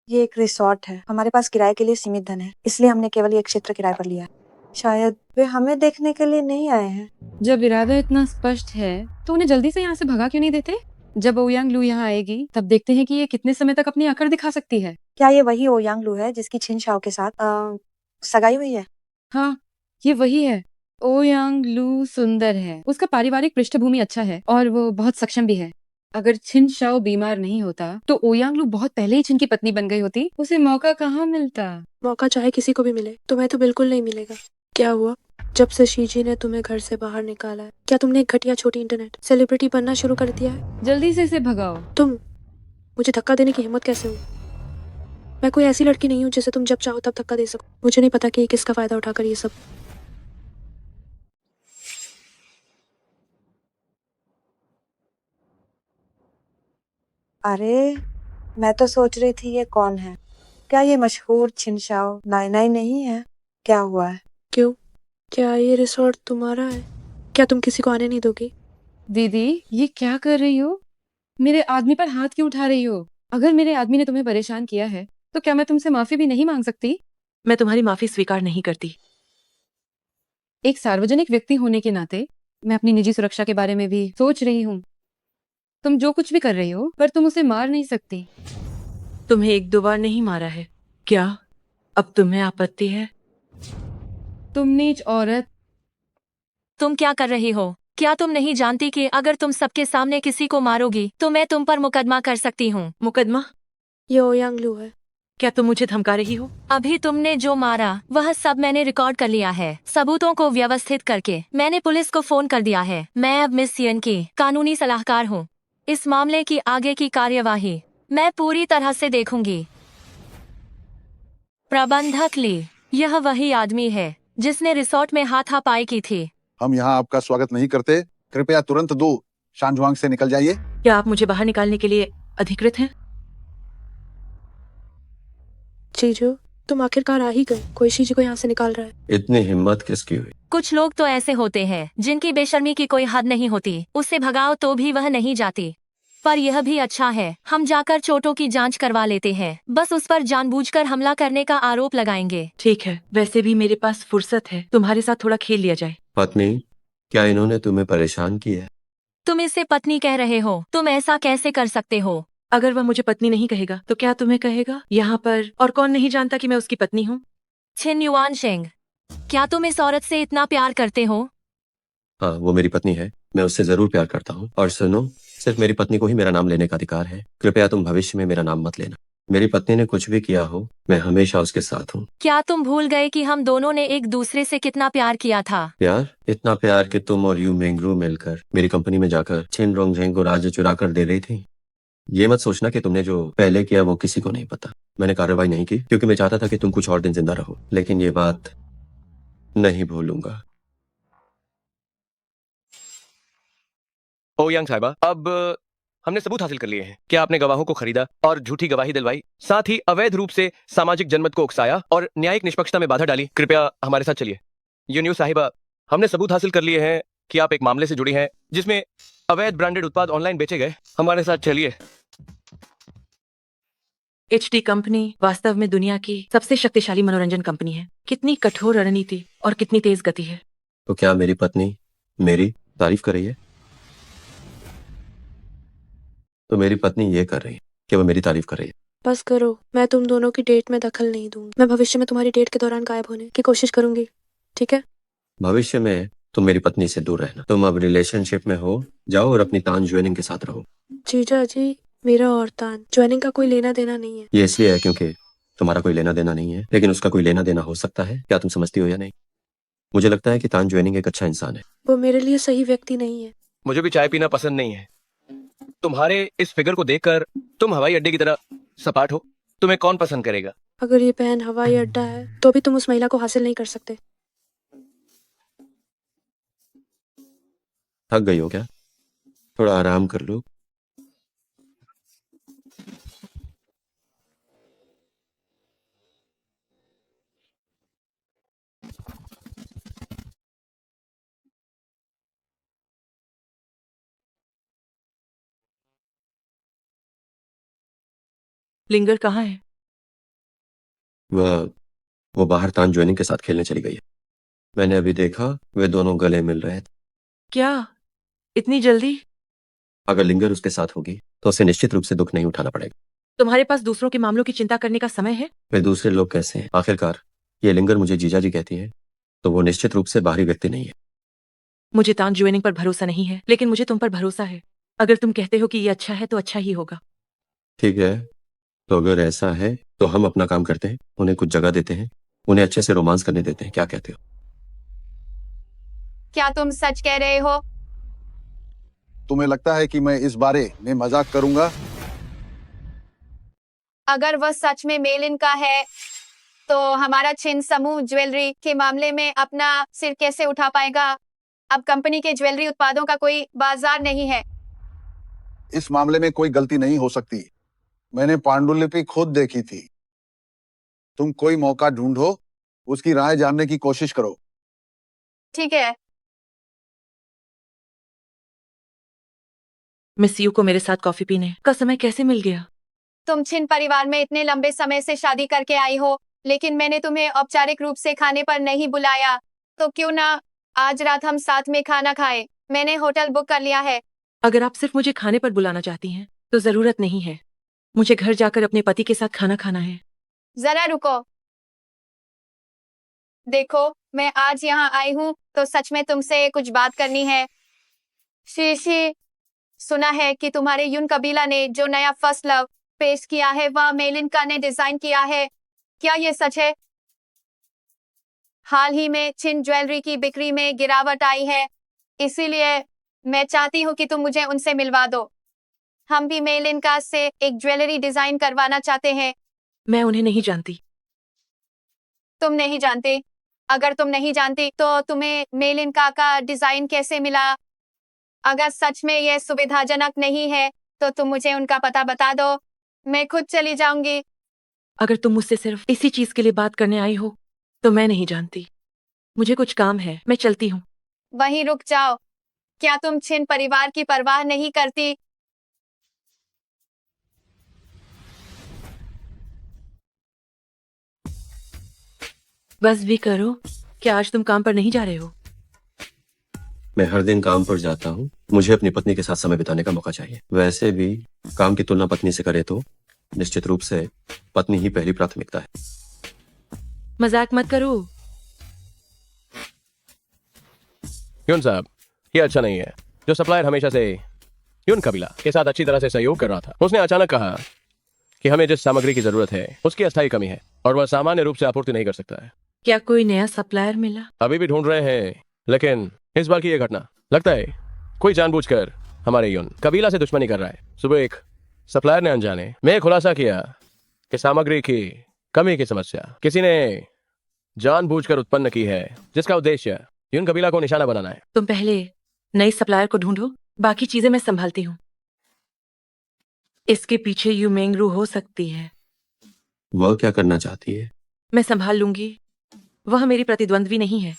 ये एक रिसोर्ट है, हमारे पास किराए के लिए सीमित धन है, इसलिए हमने केवल ये क्षेत्र किराए पर लिया है। शायद वे हमें देखने के लिए नहीं आए हैं। जब इरादा इतना स्पष्ट है तो उन्हें जल्दी से यहाँ से भगा क्यों नहीं देते? जब ओयांग लू यहाँ आएगी तब देखते हैं कि ये कितने समय तक अपनी अकड़ दिखा सकती है। क्या ये वही ओयांग लू है जिसकी छिन शाओ के साथ सगाई हुई है? हाँ, ये वही है। ओयांग लू सुंदर है, उसका पारिवारिक पृष्ठभूमि अच्छा है और वो बहुत सक्षम भी है। अगर छिन शाओ बीमार नहीं होता तो ओयांग लू बहुत पहले ही छिन की पत्नी बन गई होती। उसे मौका कहाँ मिलता? मौका चाहे किसी को भी मिले, तुम्हें तो बिल्कुल नहीं मिलेगा। क्या हुआ? जब से शीजी ने तुम्हें घर से बाहर निकाला है, क्या तुमने एक घटिया छोटी इंटरनेट सेलिब्रिटी बनना शुरू कर दिया है? जल्दी से इसे भगाओ। तुम मुझे धक्का देने की हिम्मत कैसे हुई? मैं कोई ऐसी लड़की नहीं हूँ जिसे तुम जब चाहो तब धक्का दे सको। मुझे नहीं पता कि किसका फायदा उठाकर ये सब। अरे, मैं तो सोच रही थी ये कौन है। क्या ये मशहूर छिन शाओ नाई नहीं है? क्या हुआ है? क्यों? क्या ये रिसोर्ट तुम्हारा है? क्या तुम किसी को आने नहीं दोगी? दीदी, ये क्या कर रही हो? मेरे आदमी पर हाथ क्यों उठा रही हो? अगर मेरे आदमी ने तुम्हें परेशान किया है तो क्या मैं तुमसे माफी भी नहीं मांग सकती? मैं तुम्हारी माफी स्वीकार नहीं करती। एक सार्वजनिक व्यक्ति होने के नाते मैं अपनी निजी सुरक्षा के बारे में भी सोच रही हूँ। तुम जो कुछ भी कर रही हो पर तुम उसे मार नहीं सकती। तुम्हें एक दो बार नहीं मारा है, क्या अब तुम्हें आपत्ति है? तुम नीच औरत। तुम क्या कर रही हो? क्या तुम नहीं जानती कि अगर तुम सबके सामने किसी को मारोगी तो मैं तुम पर मुकदमा कर सकती हूँ? मुकदमा? ये ओयांग लू है। क्या तुम मुझे धमका रही हो? अभी तुमने जो मारा वह सब मैंने रिकॉर्ड कर लिया है। सबूतों को व्यवस्थित करके मैंने पुलिस को फोन कर दिया है। मैं अब मिस यन की कानूनी सलाहकार हूँ। इस मामले की आगे की कार्यवाही मैं पूरी तरह से देखूंगी। प्रबंधक ली, यह वही आदमी है जिसने रिसोर्ट में हाथापाई की थी। हम यहाँ आपका स्वागत नहीं करते। कृपया तुरंत दो शानजुआंग से निकल जाइए। क्या आप मुझे बाहर निकालने के लिए अधिकृत हैं? जीजू, तुम आखिरकार आ ही गए। कोई शीजी को यहाँ से निकाल रहा है। इतनी हिम्मत किसकी हुई? कुछ लोग तो ऐसे होते हैं जिनकी बेशर्मी की कोई हद नहीं होती। उससे भगाओ तो भी वह नहीं जाती। पर यह भी अच्छा है, हम जाकर चोटों की जांच करवा लेते हैं। बस उस पर जानबूझकर हमला करने का आरोप लगाएंगे। ठीक है, वैसे भी मेरे पास फुर्सत है, तुम्हारे साथ थोड़ा खेल लिया जाए। पत्नी, क्या इन्होंने तुम्हें परेशान किया है? तुम इसे पत्नी कह रहे हो? तुम ऐसा कैसे कर सकते हो? अगर वह मुझे पत्नी नहीं कहेगा तो क्या तुम्हें कहेगा? यहाँ पर और कौन नहीं जानता कि मैं उसकी पत्नी हूँ? छिन युआन शेंग, क्या तुम इस औरत से इतना प्यार करते हो? हाँ, वो मेरी पत्नी है। मैं उससे जरूर प्यार करता हूँ। और सुनो, सिर्फ मेरी पत्नी को ही मेरा नाम लेने का अधिकार है। कृपया तुम भविष्य में मेरा नाम मत लेना। मेरी पत्नी ने कुछ भी किया हो, मैं हमेशा उसके साथ हूँ। क्या तुम भूल गए कि हम दोनों ने एक दूसरे से कितना प्यार किया था? प्यार? इतना प्यार कि तुम और यू मेंगरू मिलकर मेरी कंपनी में जाकर छिन रोंगझेंग को राज्य चुरा कर दे रही थी। ये मत सोचना कि तुमने जो पहले किया वो किसी को नहीं पता। मैंने कार्रवाई नहीं की क्योंकि मैं चाहता था कि तुम कुछ और दिन जिंदा रहो, लेकिन ये बात नहीं भूलूंगा। ओयांग साहिबा, अब हमने सबूत हासिल कर लिए हैं। क्या आपने गवाहों को खरीदा और झूठी गवाही दिलवाई, साथ ही अवैध रूप से सामाजिक जनमत को उकसाया और न्यायिक निष्पक्षता में बाधा डाली? कृपया हमारे साथ चलिए। यून्यू साहिबा, हमने सबूत हासिल कर लिए हैं कि आप एक मामले से जुड़ी हैं जिसमें अवैध ब्रांडेड उत्पाद ऑनलाइन बेचे गए। हमारे साथ चलिए। HD कंपनी वास्तव में दुनिया की सबसे शक्तिशाली मनोरंजन कंपनी है। कितनी कठोर रणनीति और कितनी तेज गति है। तो क्या मेरी पत्नी मेरी तारीफ कर रही है? तो मेरी पत्नी ये कर रही है कि वो मेरी तारीफ कर रही है। बस करो, मैं तुम दोनों की डेट में दखल नहीं दूंगी। मैं भविष्य में तुम्हारी डेट के दौरान गायब होने की कोशिश करूंगी, ठीक है? भविष्य में तुम मेरी पत्नी से दूर रहना। तुम अब रिलेशनशिप में हो, जाओ और अपनी तान ज्वेनिंग के साथ रहो। जीजा जी, मेरा और तान ज्वाइनिंग का कोई लेना देना नहीं है। ये इसलिए है क्योंकि तुम्हारा कोई लेना देना नहीं है, लेकिन उसका कोई लेना देना हो सकता है। क्या तुम समझती हो या नहीं? मुझे लगता है कि तान ज्वेनिंग एक अच्छा इंसान है। वो मेरे लिए सही व्यक्ति नहीं है। मुझे भी चाय पीना पसंद नहीं है। तुम्हारे इस फिगर को देखकर तुम हवाई अड्डे की तरह सपाट हो। तुम्हें कौन पसंद करेगा? अगर ये पहन हवाई अड्डा है तो भी तुम उस महिला को हासिल नहीं कर सकते। थक गई हो क्या? थोड़ा आराम कर लो। लिंगर कहाँ है? वो बाहर तान ज्वेनिंग के साथ खेलने चली गई है। मैंने अभी देखा, वे दोनों गले मिल रहे थे। क्या इतनी जल्दी? अगर लिंगर उसके साथ होगी तो उसे निश्चित रूप से दुख नहीं उठाना पड़ेगा। तुम्हारे पास दूसरों के मामलों की चिंता करने का समय है? वे दूसरे लोग कैसे हैं? आखिरकार ये लिंगर मुझे जीजा जी कहती है, तो वो निश्चित रूप से बाहरी व्यक्ति नहीं है। मुझे तान ज्वेनिंग पर भरोसा नहीं है, लेकिन मुझे तुम पर भरोसा है। अगर तुम कहते हो कि ये अच्छा है तो अच्छा ही होगा। ठीक है, तो अगर ऐसा है तो हम अपना काम करते हैं, उन्हें कुछ जगह देते हैं, उन्हें अच्छे से रोमांस करने देते हैं। क्या कहते हो? क्या तुम सच कह रहे हो? तुम्हें लगता है कि मैं इस बारे में मजाक करूंगा? अगर वह सच में मेलिन का है तो हमारा छिन समूह ज्वेलरी के मामले में अपना सिर कैसे उठा पाएगा? अब कंपनी के ज्वेलरी उत्पादों का कोई बाजार नहीं है। इस मामले में कोई गलती नहीं हो सकती। मैंने पांडुलिपि खुद देखी थी। तुम कोई मौका ढूंढो, उसकी राय जानने की कोशिश करो। ठीक है। मिस यू को मेरे साथ कॉफी पीने का समय कैसे मिल गया? तुम छिन परिवार में इतने लंबे समय से शादी करके आई हो, लेकिन मैंने तुम्हें औपचारिक रूप से खाने पर नहीं बुलाया। तो क्यों ना आज रात हम साथ में खाना खाएं? मैंने होटल बुक कर लिया है। अगर आप सिर्फ मुझे खाने पर बुलाना चाहती हैं तो जरूरत नहीं है। मुझे घर जाकर अपने पति के साथ खाना खाना है। जरा रुको। देखो, मैं आज यहाँ आई हूँ तो सच में तुमसे कुछ बात करनी है। शीशी, सुना है कि तुम्हारे यून कबीला ने जो नया फर्स्ट लव पेश किया है वह मेलिनका ने डिजाइन किया है। क्या ये सच है? हाल ही में चिन ज्वेलरी की बिक्री में गिरावट आई है, इसीलिए मैं चाहती हूँ कि तुम मुझे उनसे मिलवा दो। हम भी मेलिनका से एक ज्वेलरी डिजाइन करवाना चाहते हैं। मैं उन्हें नहीं जानती। तुम नहीं जानते? अगर तुम नहीं जानती तो तुम्हें मेलिनका का डिजाइन कैसे मिला? अगर सच में यह सुविधाजनक नहीं है तो तुम मुझे उनका पता बता दो, मैं खुद चली जाऊंगी। अगर तुम मुझसे सिर्फ इसी चीज के लिए बात करने आई हो तो मैं नहीं जानती। मुझे कुछ काम है, मैं चलती हूँ। वहीं रुक जाओ। क्या तुम छिन परिवार की परवाह नहीं करती? बस भी करो। क्या आज तुम काम पर नहीं जा रहे हो? मैं हर दिन काम पर जाता हूँ, मुझे अपनी पत्नी के साथ समय बिताने का मौका चाहिए। वैसे भी काम की तुलना पत्नी से करे तो निश्चित रूप से पत्नी ही पहली प्राथमिकता है। मजाक मत करो। यून साहब, ये अच्छा नहीं है। जो सप्लायर हमेशा से यून कबीला के साथ अच्छी तरह से सहयोग कर रहा था, उसने अचानक कहा कि हमें जिस सामग्री की जरूरत है उसकी अस्थायी कमी है और वह सामान्य रूप से आपूर्ति नहीं कर सकता है। क्या कोई नया सप्लायर मिला? अभी भी ढूंढ रहे हैं, लेकिन इस बार की यह घटना लगता है कोई जानबूझकर हमारे यून कबीला से दुश्मनी कर रहा है। सुबह एक सप्लायर ने अनजाने में खुलासा किया कि सामग्री की कमी की समस्या किसी ने जानबूझकर उत्पन्न की है, जिसका उद्देश्य यून कबीला को निशाना बनाना है। तुम पहले नई सप्लायर को ढूंढो, बाकी चीजें मैं संभालती हूँ। इसके पीछे यू मेंगरू हो सकती है। वह क्या करना चाहती है? मैं संभाल लूंगी। वह मेरी प्रतिद्वंद्वी नहीं है।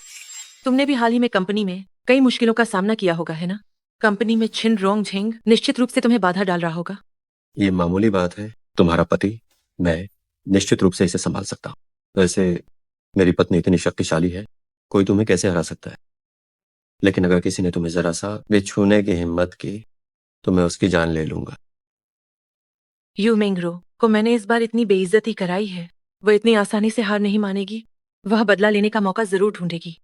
तुमने भी हाल ही में कंपनी में कई मुश्किलों का सामना किया होगा, है ना? कंपनी में छिन रोंग झेंग निश्चित रूप से तुम्हें बाधा डाल रहा होगा। ये मामूली बात है। तुम्हारा पति, मैं निश्चित रूप से इसे संभाल सकता हूँ। वैसे मेरी पत्नी इतनी शक्तिशाली है, कोई तुम्हें कैसे हरा सकता है? लेकिन अगर किसी ने तुम्हें जरा सा भी छूने की हिम्मत की तो मैं उसकी जान ले लूंगा। यू मेंगरू को मैंने इस बार इतनी बेइज्जती कराई है, वह इतनी आसानी से हार नहीं मानेगी। वह बदला लेने का मौका जरूर ढूंढेगी।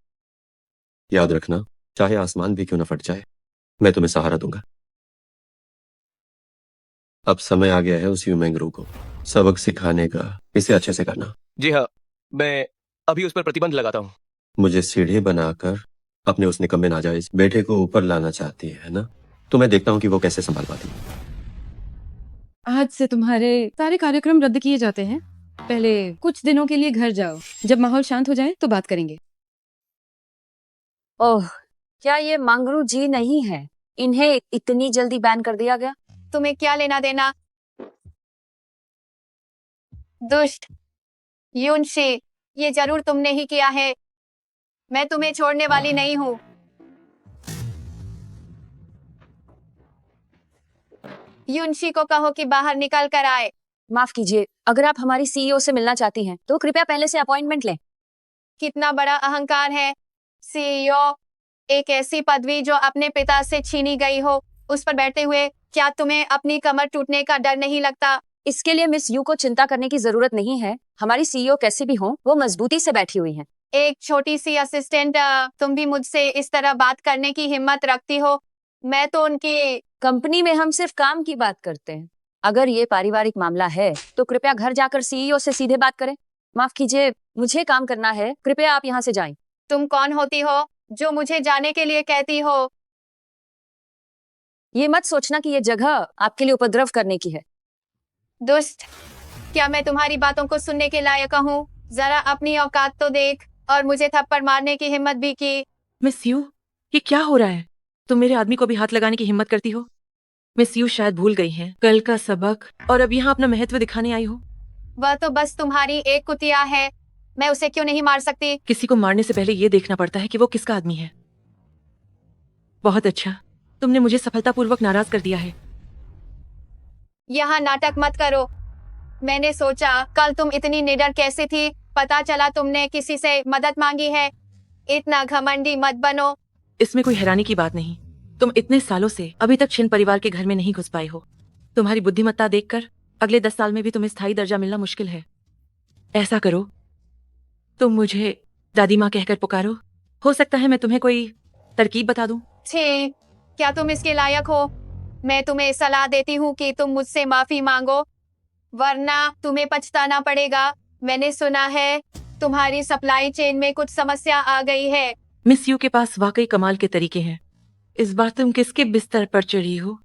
याद रखना, चाहे आसमान भी क्यों न फट जाए, मैं तुम्हें सहारा दूंगा। अब समय आ गया है उस यूमेंगरू को सबक सिखाने का। इसे अच्छे से करना। जी हाँ, मैं अभी उस पर प्रतिबंध लगाता हूँ। मुझे सीढ़ी बनाकर अपने उस निकम्मे नाजायज बेटे को ऊपर लाना चाहती है ना? तो मैं देखता हूँ कि वो कैसे संभाल पाती है। आज से तुम्हारे सारे कार्यक्रम रद्द किए जाते हैं। पहले कुछ दिनों के लिए घर जाओ, जब माहौल शांत हो जाए तो बात करेंगे। ओह, क्या ये मंगरू जी नहीं है? इन्हें इतनी जल्दी बैन कर दिया गया? तुम्हें क्या लेना देना? दुष्ट यूनशी, ये जरूर तुमने ही किया है। मैं तुम्हें छोड़ने वाली नहीं हूँ। यूनशी को कहो कि बाहर निकल कर आए। माफ कीजिए, अगर आप हमारी सीईओ से मिलना चाहती हैं तो कृपया पहले से अपॉइंटमेंट लें। कितना बड़ा अहंकार है। सीईओ, एक ऐसी पदवी जो अपने पिता से छीनी गई हो, उस पर बैठते हुए क्या तुम्हें अपनी कमर टूटने का डर नहीं लगता? इसके लिए मिस यू को चिंता करने की जरूरत नहीं है। हमारी सीईओ कैसी भी हो, वो मजबूती से बैठी हुई हैं। एक छोटी सी असिस्टेंट, तुम भी मुझसे इस तरह बात करने की हिम्मत रखती हो? मैं तो उनकी कंपनी में हम सिर्फ काम की बात करते हैं। अगर ये पारिवारिक मामला है तो कृपया घर जाकर सीईओ से सीधे बात करें। माफ कीजिए, मुझे काम करना है, कृपया आप यहाँ से जाएं। तुम कौन होती हो जो मुझे जाने के लिए कहती हो? ये मत सोचना कि ये जगह आपके लिए उपद्रव करने की है। दुष्ट, क्या मैं तुम्हारी बातों को सुनने के लायक हूँ? जरा अपनी औकात तो देख। और मुझे थप्पड़ मारने की हिम्मत भी की। मिस यू, ये क्या हो रहा है? तुम मेरे आदमी को भी हाथ लगाने की हिम्मत करती हो? मिस यू शायद भूल गई हैं कल का सबक और अब यहाँ अपना महत्व दिखाने आई हो। वह तो बस तुम्हारी एक कुतिया है। मैं उसे क्यों नहीं मार सकती? किसी को मारने से पहले ये देखना पड़ता है कि वो किसका आदमी है। बहुत अच्छा, तुमने मुझे सफलतापूर्वक नाराज कर दिया है। यहाँ नाटक मत करो। मैंने सोचा कल तुम इतनी निडर कैसे थी, पता चला तुमने किसी से मदद मांगी है। इतना घमंडी मत बनो। इसमें कोई हैरानी की बात नहीं। तुम इतने सालों से अभी तक छिन परिवार के घर में नहीं घुस पाए हो। तुम्हारी बुद्धिमत्ता देखकर अगले 10 साल में भी तुम्हें स्थायी दर्जा मिलना मुश्किल है। ऐसा करो, तुम मुझे दादी माँ कहकर पुकारो। हो सकता है मैं तुम्हें कोई तरकीब बता दूं। छी, क्या तुम इसके लायक हो? मैं तुम्हें सलाह देती हूँ कि तुम मुझसे माफी मांगो, वरना तुम्हें पछताना पड़ेगा। मैंने सुना है तुम्हारी सप्लाई चेन में कुछ समस्या आ गई है। मिस यू के पास वाकई कमाल के तरीके हैं। इस बार तुम किसके बिस्तर पर चढ़ी हो?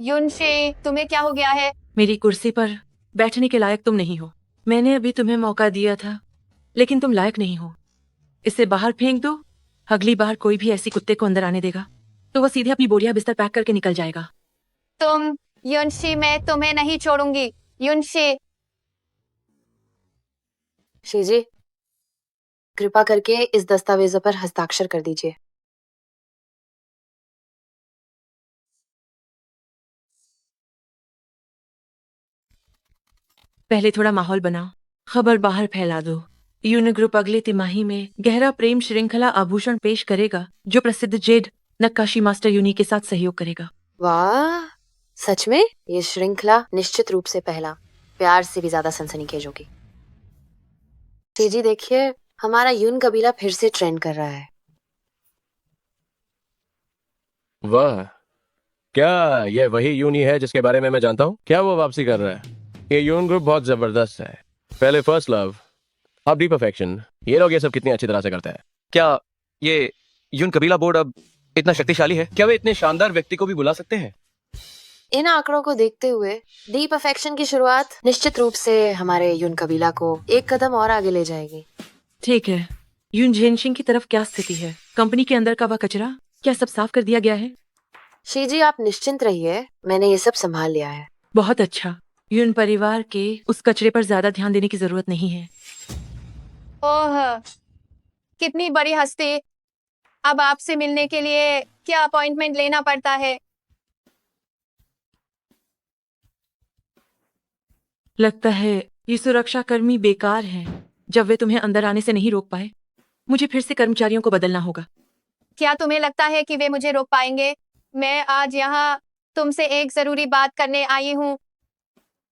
युनशी, तुम्हें क्या हो गया है? मेरी कुर्सी पर बैठने के लायक तुम नहीं हो। मैंने अभी तुम्हें मौका दिया था, लेकिन तुम लायक नहीं हो। इसे बाहर फेंक दो। अगली बार कोई भी ऐसी कुत्ते को अंदर आने देगा तो वह सीधे अपनी बोरिया बिस्तर पैक करके निकल जाएगा। तुम युनशी, मैं तुम्हें नहीं छोड़ूंगी। युनशी, शीजी, कृपा करके इस दस्तावेजों पर हस्ताक्षर कर दीजिए। पहले थोड़ा माहौल बनाओ, खबर बाहर फैला दो। यून ग्रुप अगले तिमाही में गहरा प्रेम श्रृंखला आभूषण पेश करेगा, जो प्रसिद्ध जेड नक्काशी मास्टर यूनी के साथ सहयोग करेगा। वाह, सच में ये श्रृंखला निश्चित रूप से पहला, प्यार से भी ज्यादा सनसनीखेज होगी। शीजी देखिए, हमारा यून कबीला फिर से ट्रेंड कर रहा है। वाह, क्या ये वही यून ही है जिसके बारे में मैं जानता हूँ? क्या वो वापसी कर रहा है? ये यून ग्रुप बहुत जबरदस्त है। पहले फर्स्ट लव, अब डी परफेक्शन। ये लोग ये सब कितनी अच्छी तरह से करते हैं। क्या ये यून कबीला बोर्ड अब इतना शक्तिशाली है? क्या वे इतने शानदार व्यक्ति को भी बुला सकते हैं? इन आंकड़ों को देखते हुए डी परफेक्शन की शुरुआत निश्चित रूप से हमारे यून कबीला को एक कदम और आगे ले जाएगी। ठीक है, यून झेनशिंग की तरफ क्या स्थिति है? कंपनी के अंदर का वह कचरा क्या सब साफ कर दिया गया है? शीजी, आप निश्चिंत रहिए, मैंने ये सब संभाल लिया है। बहुत अच्छा। यून परिवार के उस कचरे पर ज्यादा ध्यान देने की जरूरत नहीं है। ओह, कितनी बड़ी हस्ती। अब आपसे मिलने के लिए क्या अपॉइंटमेंट लेना पड़ता है? लगता है ये सुरक्षा कर्मी बेकार हैं। जब वे तुम्हें अंदर आने से नहीं रोक पाए, मुझे फिर से कर्मचारियों को बदलना होगा। क्या तुम्हें लगता है कि वे मुझे रोक पाएंगे? मैं आज यहाँ तुमसे एक जरूरी बात करने आई हूँ।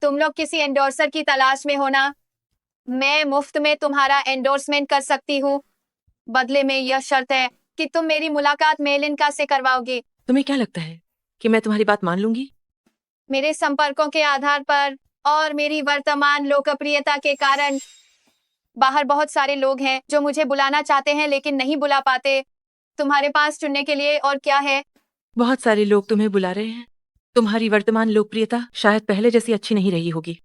तुम लोग किसी एंडोर्सर की तलाश में हो ना? मैं मुफ्त में तुम्हारा एंडोर्समेंट कर सकती हूँ। बदले में यह शर्त है कि तुम मेरी मुलाकात मेलिनका से करवाओगे। तुम्हें क्या लगता है कि मैं तुम्हारी बात मान लूंगी? मेरे संपर्कों के आधार पर और मेरी वर्तमान लोकप्रियता के कारण बाहर बहुत सारे लोग हैं जो मुझे बुलाना चाहते हैं लेकिन नहीं बुला पाते। तुम्हारे पास चुनने के लिए और क्या है? बहुत सारे लोग तुम्हें बुला रहे हैं। तुम्हारी वर्तमान लोकप्रियता शायद पहले जैसी अच्छी नहीं रही होगी।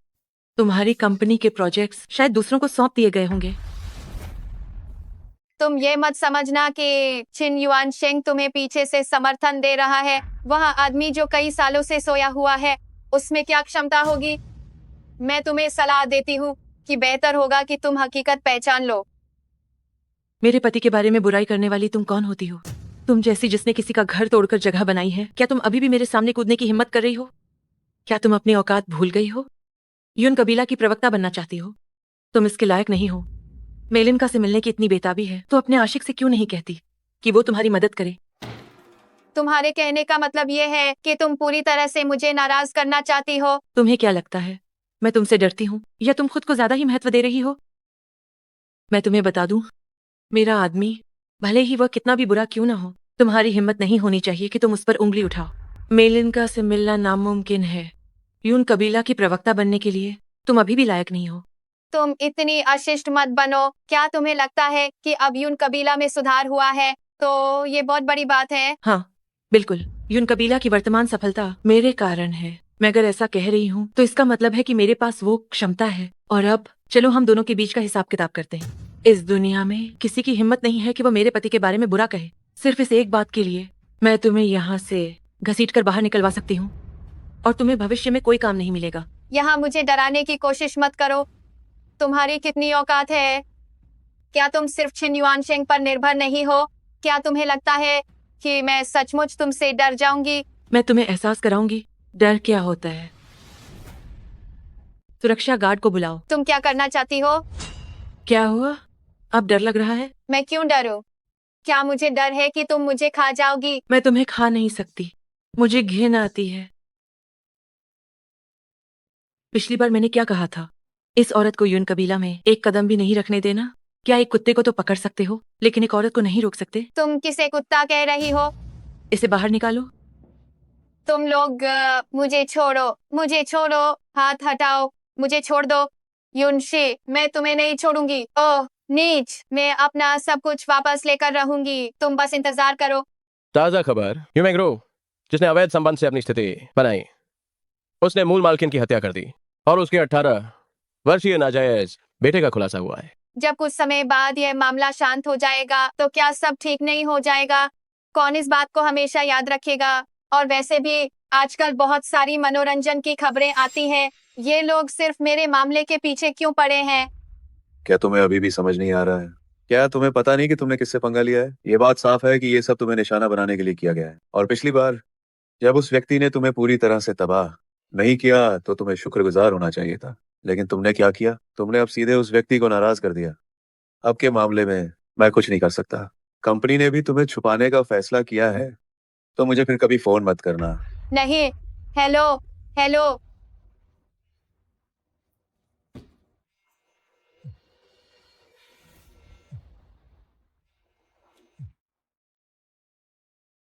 तुम्हारी कंपनी के प्रोजेक्ट्स शायद दूसरों को सौंप दिए गए होंगे। तुम ये मत समझना कि चिन युआन शेंग तुम्हें पीछे से समर्थन दे रहा है। वह आदमी जो कई सालों से सोया हुआ है, उसमें क्या क्षमता होगी? मैं तुम्हें सलाह देती हूँ कि बेहतर होगा कि तुम हकीकत पहचान लो। मेरे पति के बारे में बुराई करने वाली तुम कौन होती हो? तुम जैसी जिसने किसी का घर तोड़कर जगह बनाई है। क्या तुम अभी भी मेरे सामने कूदने की हिम्मत कर रही हो? क्या तुम अपनी औकात भूल गई हो? यून कबीला की प्रवक्ता बनना चाहती हो? तुम इसके लायक नहीं हो। मेलिनका से मिलने की इतनी बेताबी है तो अपने आशिक से क्यों नहीं कहती कि वो तुम्हारी मदद करे? तुम्हारे कहने का मतलब ये है कि तुम पूरी तरह से मुझे नाराज करना चाहती हो? तुम्हें क्या लगता है मैं तुमसे डरती हूँ या तुम खुद को ज्यादा ही महत्व दे रही हो? मैं तुम्हें बता दूं, मेरा आदमी भले ही वह कितना भी बुरा क्यों ना हो, तुम्हारी हिम्मत नहीं होनी चाहिए कि तुम उस पर उंगली उठाओ। मेलिनका से मिलना नामुमकिन है। यून कबीला की प्रवक्ता बनने के लिए तुम अभी भी लायक नहीं हो। तुम इतनी अशिष्ट मत बनो। क्या तुम्हें लगता है कि अब यून कबीला में सुधार हुआ है तो ये बहुत बड़ी बात है? हाँ बिल्कुल, यून कबीला की वर्तमान सफलता मेरे कारण है। मैं अगर ऐसा कह रही हूँ तो इसका मतलब है कि मेरे पास वो क्षमता है। और अब चलो हम दोनों के बीच का हिसाब किताब करते हैं। इस दुनिया में किसी की हिम्मत नहीं है कि वो मेरे पति के बारे में बुरा कहे। सिर्फ इस एक बात के लिए मैं तुम्हें यहाँ से घसीटकर बाहर निकलवा सकती हूँ और तुम्हें भविष्य में कोई काम नहीं मिलेगा। यहाँ मुझे डराने की कोशिश मत करो। तुम्हारी कितनी औकात है? क्या तुम सिर्फ छिन युआन शेंग पर निर्भर नहीं हो? क्या तुम्हें लगता है कि मैं सचमुच तुमसे डर जाऊंगी? मैं तुम्हें एहसास कराऊंगी डर क्या होता है। सुरक्षा गार्ड को बुलाओ। तुम क्या करना चाहती हो? क्या हुआ, अब डर लग रहा है? मैं क्यों डरूं? क्या मुझे डर है कि तुम मुझे खा जाओगी? मैं तुम्हें खा नहीं सकती, मुझे घिन आती है। पिछली बार मैंने क्या कहा था? इस औरत को यून कबीला में एक कदम भी नहीं रखने देना। क्या एक कुत्ते को तो पकड़ सकते हो, लेकिन एक औरत को नहीं रोक सकते? तुम किसे कुत्ता कह रही हो? इसे बाहर निकालो। तुम लोग मुझे छोड़ो, हाथ हटाओ, मुझे छोड़ दो। युनशी, मैं तुम्हें नहीं छोड़ूंगी। ओह नीच, मैं अपना सब कुछ वापस लेकर रहूंगी, तुम बस इंतजार करो। ताज़ा खबर, ह्यूमेंग्रो जिसने अवैध संबंध से अपनी स्थिति बनाई, उसने मूल मालकिन की हत्या कर दी और उसके 18 वर्षीय नाजायज बेटे का खुलासा हुआ है। जब कुछ समय बाद यह मामला शांत हो जाएगा तो क्या सब ठीक नहीं हो जाएगा? कौन इस बात को हमेशा याद रखेगा? और वैसे भी आजकल बहुत सारी मनोरंजन की खबरें आती हैं। ये लोग सिर्फ मेरे मामले के पीछे क्यों पड़े हैं? क्या तुम्हें अभी भी समझ नहीं आ रहा है? क्या तुम्हें पता नहीं कि तुमने किससे पंगा लिया है? ये बात साफ है कि ये सब तुम्हें निशाना बनाने के लिए किया गया है। और पिछली बार जब उस व्यक्ति ने तुम्हें पूरी तरह से तबाह नहीं किया तो तुम्हें शुक्रगुजार होना चाहिए था, लेकिन तुमने क्या किया? तुमने अब सीधे उस व्यक्ति को नाराज कर दिया। अब के मामले में मैं कुछ नहीं कर सकता। कंपनी ने भी तुम्हें छुपाने का फैसला किया है, तो मुझे फिर कभी फोन मत करना। नहीं। Hello hello.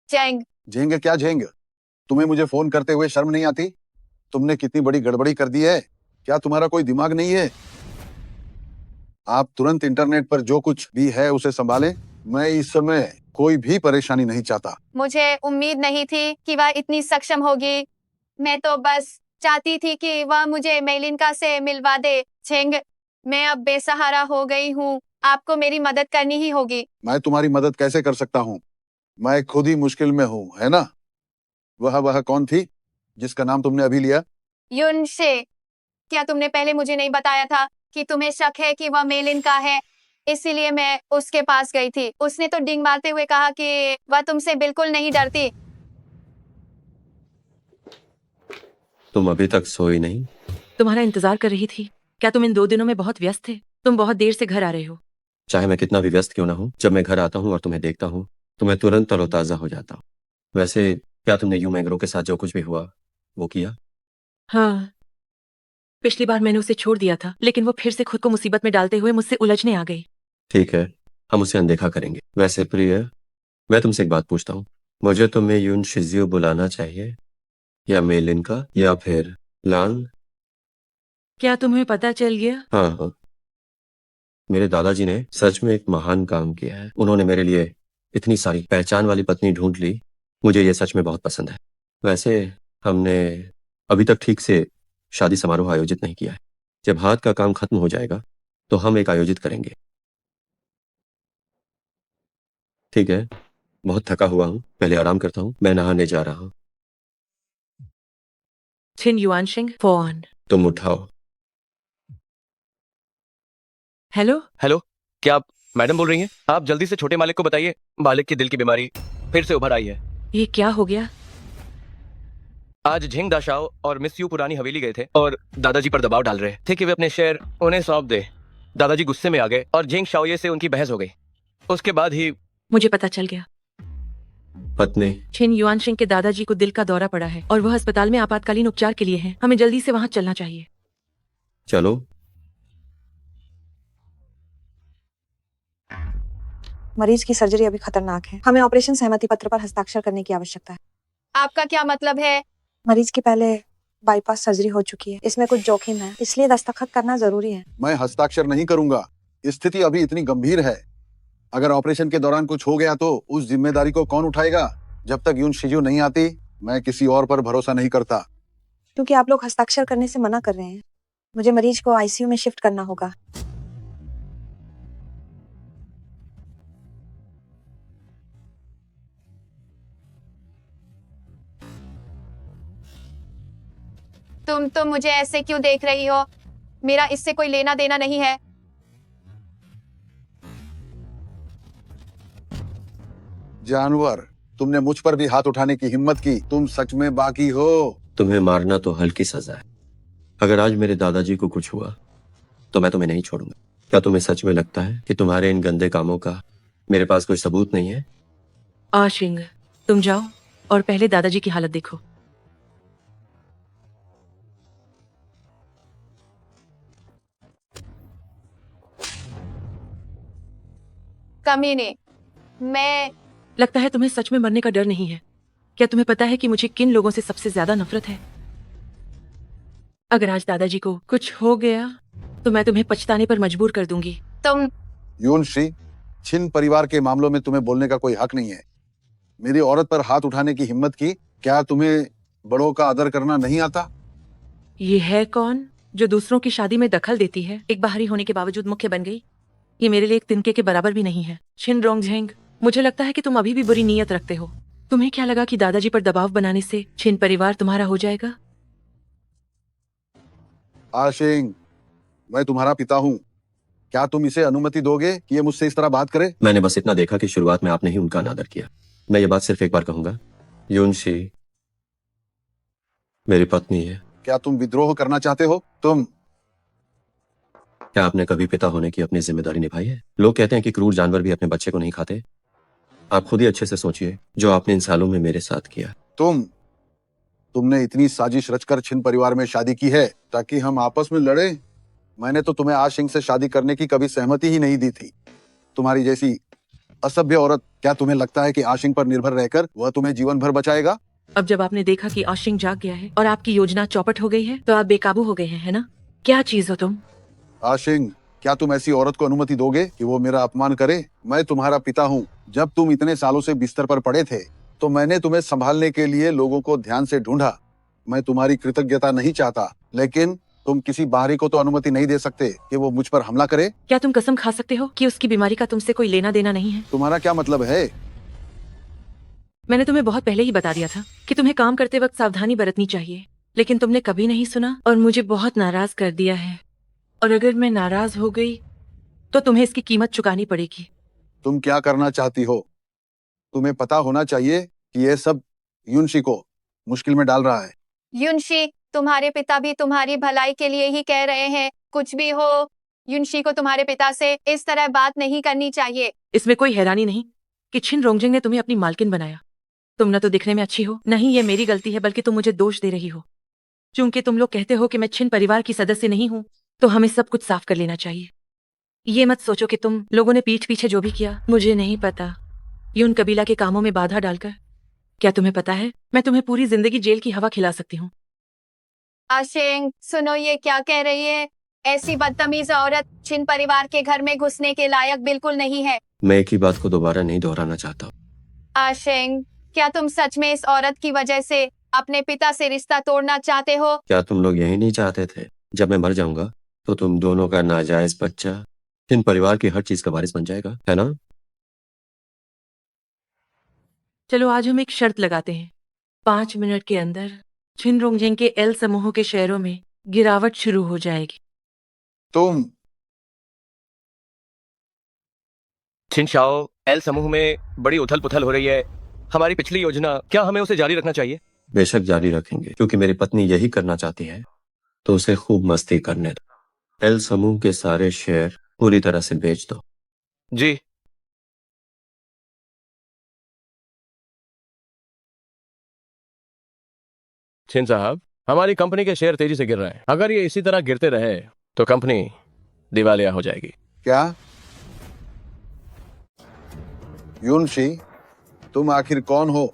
चैंग, झेंग क्या झेंग? तुम्हें मुझे फोन करते हुए शर्म नहीं आती? तुमने कितनी बड़ी गड़बड़ी कर दी है। क्या तुम्हारा कोई दिमाग नहीं है? आप तुरंत इंटरनेट पर जो कुछ भी है उसे संभालें। मैं इस समय कोई भी परेशानी नहीं चाहता। मुझे उम्मीद नहीं थी कि वह इतनी सक्षम होगी। मैं तो बस चाहती थी कि वह मुझे मेलिनका से मिलवा दे। छेंग, मैं अब बेसहारा हो गई हूँ। आपको मेरी मदद करनी ही होगी। मैं तुम्हारी मदद कैसे कर सकता हूँ? मैं खुद ही मुश्किल में हूँ, है ना? वह कौन थी जिसका नाम तुमने अभी लिया? युनशे, क्या तुमने पहले मुझे नहीं बताया था कि तुम्हें शक है कि वह मेलिन का है? इसीलिए मैं उसके पास गई थी। उसने तो डिंग मारते हुए कहा कि वह तुमसे बिल्कुल नहीं डरती। तुम अभी तक सोई नहीं? तुम्हारा इंतजार कर रही थी। क्या तुम इन 2 दिनों में बहुत व्यस्त थे? तुम बहुत देर से घर आ रहे हो। चाहे मैं कितना भी व्यस्त क्यों ना हूं, जब मैं घर आता हूं और तुम्हें देखता हूं तो मैं तुरंत तरोताजा हो जाता हूं। वैसे क्या तुमने यू मैंग्रो के साथ जो कुछ भी हुआ वो किया? हाँ, पिछली बार मैंने उसे छोड़ दिया था, लेकिन वो फिर से खुद को मुसीबत में डालते हुए मुझसे उलझने आ गई। ठीक है, हम उसे अनदेखा करेंगे। वैसे प्रिय, मैं तुमसे एक बात पूछता हूँ, मुझे तुम्हें यून शिजियो बुलाना चाहिए या मेलिन का या फिर लान? क्या तुम्हें पता चल गया? हाँ हाँ, मेरे दादाजी ने सच में एक महान काम किया है। उन्होंने मेरे लिए इतनी सारी पहचान वाली पत्नी ढूंढ ली। मुझे ये सच में बहुत पसंद है। वैसे हमने अभी तक ठीक से शादी समारोह आयोजित नहीं किया है। जब हाथ का काम खत्म हो जाएगा तो हम एक आयोजित करेंगे। ठीक है, बहुत थका हुआ हूँ, पहले आराम करता हूँ। मैं नहाने जा रहा हूँ। छिन युआनशिंग फोन। तुम उठाओ। हेलो। हेलो, क्या आप मैडम बोल रही हैं? आप जल्दी से छोटे मालिक को बताइए, मालिक की दिल की बीमारी फिर से उभर आई है। ये क्या हो गया? आज झेंग दाशाओ और मिस यू पुरानी हवेली गए थे और दादाजी पर दबाव डाल रहे थे कि वे अपने शेयर उन्हें सौंप दे। दादाजी गुस्से में आ गए और झेंग शाओये से उनकी बहस हो गई। उसके बाद ही मुझे पता चल गया। पत्नी, छिन युआनशिंग के दादाजी को दिल का दौरा पड़ा है और वह अस्पताल में आपातकालीन उपचार के लिए हैं। हमें जल्दी से वहां चलना चाहिए। चलो। मरीज की सर्जरी अभी खतरनाक है। हमें ऑपरेशन सहमति पत्र पर हस्ताक्षर करने की आवश्यकता है। आपका क्या मतलब है? मरीज की पहले बाईपास सर्जरी हो चुकी है। इसमें कुछ जोखिम है, इसलिए दस्तखत करना जरूरी है। मैं हस्ताक्षर नहीं करूंगा। स्थिति अभी इतनी गंभीर है। अगर ऑपरेशन के दौरान कुछ हो गया तो उस जिम्मेदारी को कौन उठाएगा? जब तक यून शिजू नहीं आती, मैं किसी और पर भरोसा नहीं करता। क्योंकि आप लोग हस्ताक्षर करने से मना कर रहे हैं, मुझे मरीज को आईसीयू में शिफ्ट करना होगा। तुम तो मुझे ऐसे क्यों देख रही हो? मेरा इससे कोई लेना देना नहीं है। जानवर, तुमने मुझ पर भी हाथ उठाने की हिम्मत की। तुम सच में बाकी हो। तुम्हें मारना तो हल्की सजा है। अगर आज मेरे दादाजी को कुछ हुआ तो मैं तुम्हें नहीं छोड़ूंगा। क्या तुम्हें सच में लगता है कि तुम्हारे इन गंदे कामों का मेरे पास कोई सबूत नहीं है? आशिंग, तुम जाओ और पहले दादाजी की हालत देखो। कमीने। मैं लगता है तुम्हें सच में मरने का डर नहीं है। क्या तुम्हें पता है कि मुझे किन लोगों से सबसे ज्यादा नफरत है? अगर आज दादाजी को कुछ हो गया तो मैं तुम्हें पछताने पर मजबूर कर दूंगी। तुम यूनशी, छिन परिवार के मामलों में तुम्हें बोलने का कोई हक नहीं है। मेरी औरत पर हाथ उठाने की हिम्मत की। क्या तुम्हें बड़ों का आदर करना नहीं आता? ये है कौन जो दूसरों की शादी में दखल देती है? एक बाहरी होने के बावजूद मुख्य बन गई। ये मेरे लिए एक तिनके के बराबर भी नहीं है। छिन रोंगझेंग, मुझे लगता है कि तुम अभी भी बुरी नीयत रखते हो। तुम्हें क्या लगा कि दादाजी पर दबाव बनाने से छिन परिवार तुम्हारा हो जाएगा? आशिंग, मैं तुम्हारा पिता हूँ। क्या तुम इसे अनुमति दोगे कि ये मुझसे इस तरह बात करे? मैंने बस इतना देखा कि शुरुआत में आपने ही उनका अनादर किया। मैं ये बात सिर्फ एक बार कहूंगा, यूनशी मेरी पत्नी है। क्या तुम विद्रोह करना चाहते हो? क्या आपने कभी पिता होने की अपनी जिम्मेदारी निभाई है? लोग कहते हैं कि क्रूर जानवर भी अपने बच्चे को नहीं खाते। आप खुद ही अच्छे से सोचिए जो आपने इन सालों में मेरे साथ किया। तुमने इतनी साजिश रचकर छिन परिवार में शादी की है ताकि हम आपस में लड़े? मैंने तो तुम्हें आशिंग से शादी करने की कभी सहमति ही नहीं दी थी। तुम्हारी जैसी असभ्य औरत, क्या तुम्हें लगता है कि आशिंग पर निर्भर रहकर वह तुम्हें जीवन भर बचाएगा? अब जब आपने देखा कि आशिंग जाग गया है और आपकी योजना चौपट हो गई है तो आप बेकाबू हो गए हैं, है ना? क्या चीज हो तुम? आशिंग, क्या तुम ऐसी औरत को अनुमति दोगे कि वो मेरा अपमान करे? मैं तुम्हारा पिता हूँ। जब तुम इतने सालों से बिस्तर पर पड़े थे तो मैंने तुम्हें संभालने के लिए लोगों को ध्यान से ढूंढा। मैं तुम्हारी कृतज्ञता नहीं चाहता, लेकिन तुम किसी बाहरी को तो अनुमति नहीं दे सकते कि वो मुझ पर हमला करे। क्या तुम कसम खा सकते हो कि उसकी बीमारी का तुमसे कोई लेना देना नहीं है? तुम्हारा क्या मतलब है? मैंने तुम्हें बहुत पहले ही बता दिया था कि तुम्हें काम करते वक्त सावधानी बरतनी चाहिए, लेकिन तुमने कभी नहीं सुना और मुझे बहुत नाराज कर दिया है। और अगर मैं नाराज हो गई तो तुम्हें इसकी कीमत चुकानी पड़ेगी। तुम क्या करना चाहती हो? तुम्हें पता होना चाहिए कि यह सब यूनशी को मुश्किल में डाल रहा है। युनशी, तुम्हारे पिता भी तुम्हारी भलाई के लिए ही कह रहे हैं। कुछ भी हो, युनशी को तुम्हारे पिता से इस तरह बात नहीं करनी चाहिए। इसमें कोई हैरानी नहीं कि छिन रोंगजिंग ने तुम्हें अपनी मालकिन बनाया। तुम न तो दिखने में अच्छी हो, नहीं ये मेरी गलती है, बल्कि तुम मुझे दोष दे रही हो। चूंकि तुम लोग कहते हो कि मैं छिन परिवार की सदस्य नहीं हूँ, तो हमें सब कुछ साफ कर लेना चाहिए। ये मत सोचो कि तुम लोगों ने पीठ पीछे जो भी किया, मुझे नहीं पता, यून कबीला के कामों में बाधा डालकर। क्या तुम्हें पता है, मैं तुम्हें पूरी जिंदगी जेल की हवा खिला सकती हूँ। आशिंग, सुनो ये क्या कह रही है। ऐसी बदतमीज औरत छिन परिवार के घर में घुसने के लायक बिल्कुल नहीं है। मैं एक ही बात को दोबारा नहीं दोहराना चाहता। आशिंग, क्या तुम सच में इस औरत की वजह से अपने पिता से रिश्ता तोड़ना चाहते हो? क्या तुम लोग यही नहीं चाहते थे जब मैं मर जाऊंगा तो तुम दोनों का नाजायज बच्चा इन परिवार की हर चीज का वारिस बन जाएगा, है ना? चलो आज हम एक शर्त लगाते हैं। 5 मिनट के अंदर छिन रोंगजिंग के एल समूह के शेयरों में गिरावट शुरू हो जाएगी। छिन शाओ, एल समूह में बड़ी उथल पुथल हो रही है। हमारी पिछली योजना, क्या हमें उसे जारी रखना चाहिए? बेशक जारी रखेंगे, क्योंकि मेरी पत्नी यही करना चाहती है, तो उसे खूब मस्ती करने दो। एल समूह के सारे शेयर पूरी तरह से बेच दो। जी। छिन साहब, हमारी कंपनी के शेयर तेजी से गिर रहे हैं। अगर ये इसी तरह गिरते रहे तो कंपनी दिवालिया हो जाएगी। क्या? यूनशी, तुम आखिर कौन हो?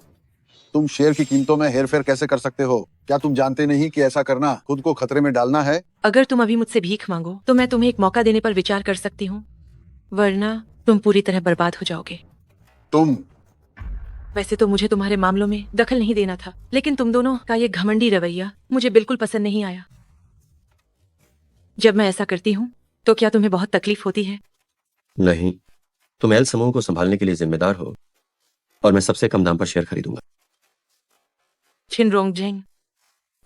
तुम शेयर की कीमतों में हेरफेर कैसे कर सकते हो? क्या तुम जानते नहीं कि ऐसा करना खुद को खतरे में डालना है? अगर तुम अभी मुझसे भीख मांगो तो मैं तुम्हें एक मौका देने पर विचार कर सकती हूँ, वरना तुम पूरी तरह बर्बाद हो जाओगे। वैसे तो मुझे तुम्हारे मामलों में दखल नहीं देना था, लेकिन तुम दोनों का ये घमंडी रवैया मुझे बिल्कुल पसंद नहीं आया। जब मैं ऐसा करती हूँ तो क्या तुम्हें बहुत तकलीफ होती है? नहीं, तुम एल समूह को संभालने के लिए जिम्मेदार हो और मैं सबसे कम दाम पर शेयर खरीदूंगा। छिन रोंगजिंग,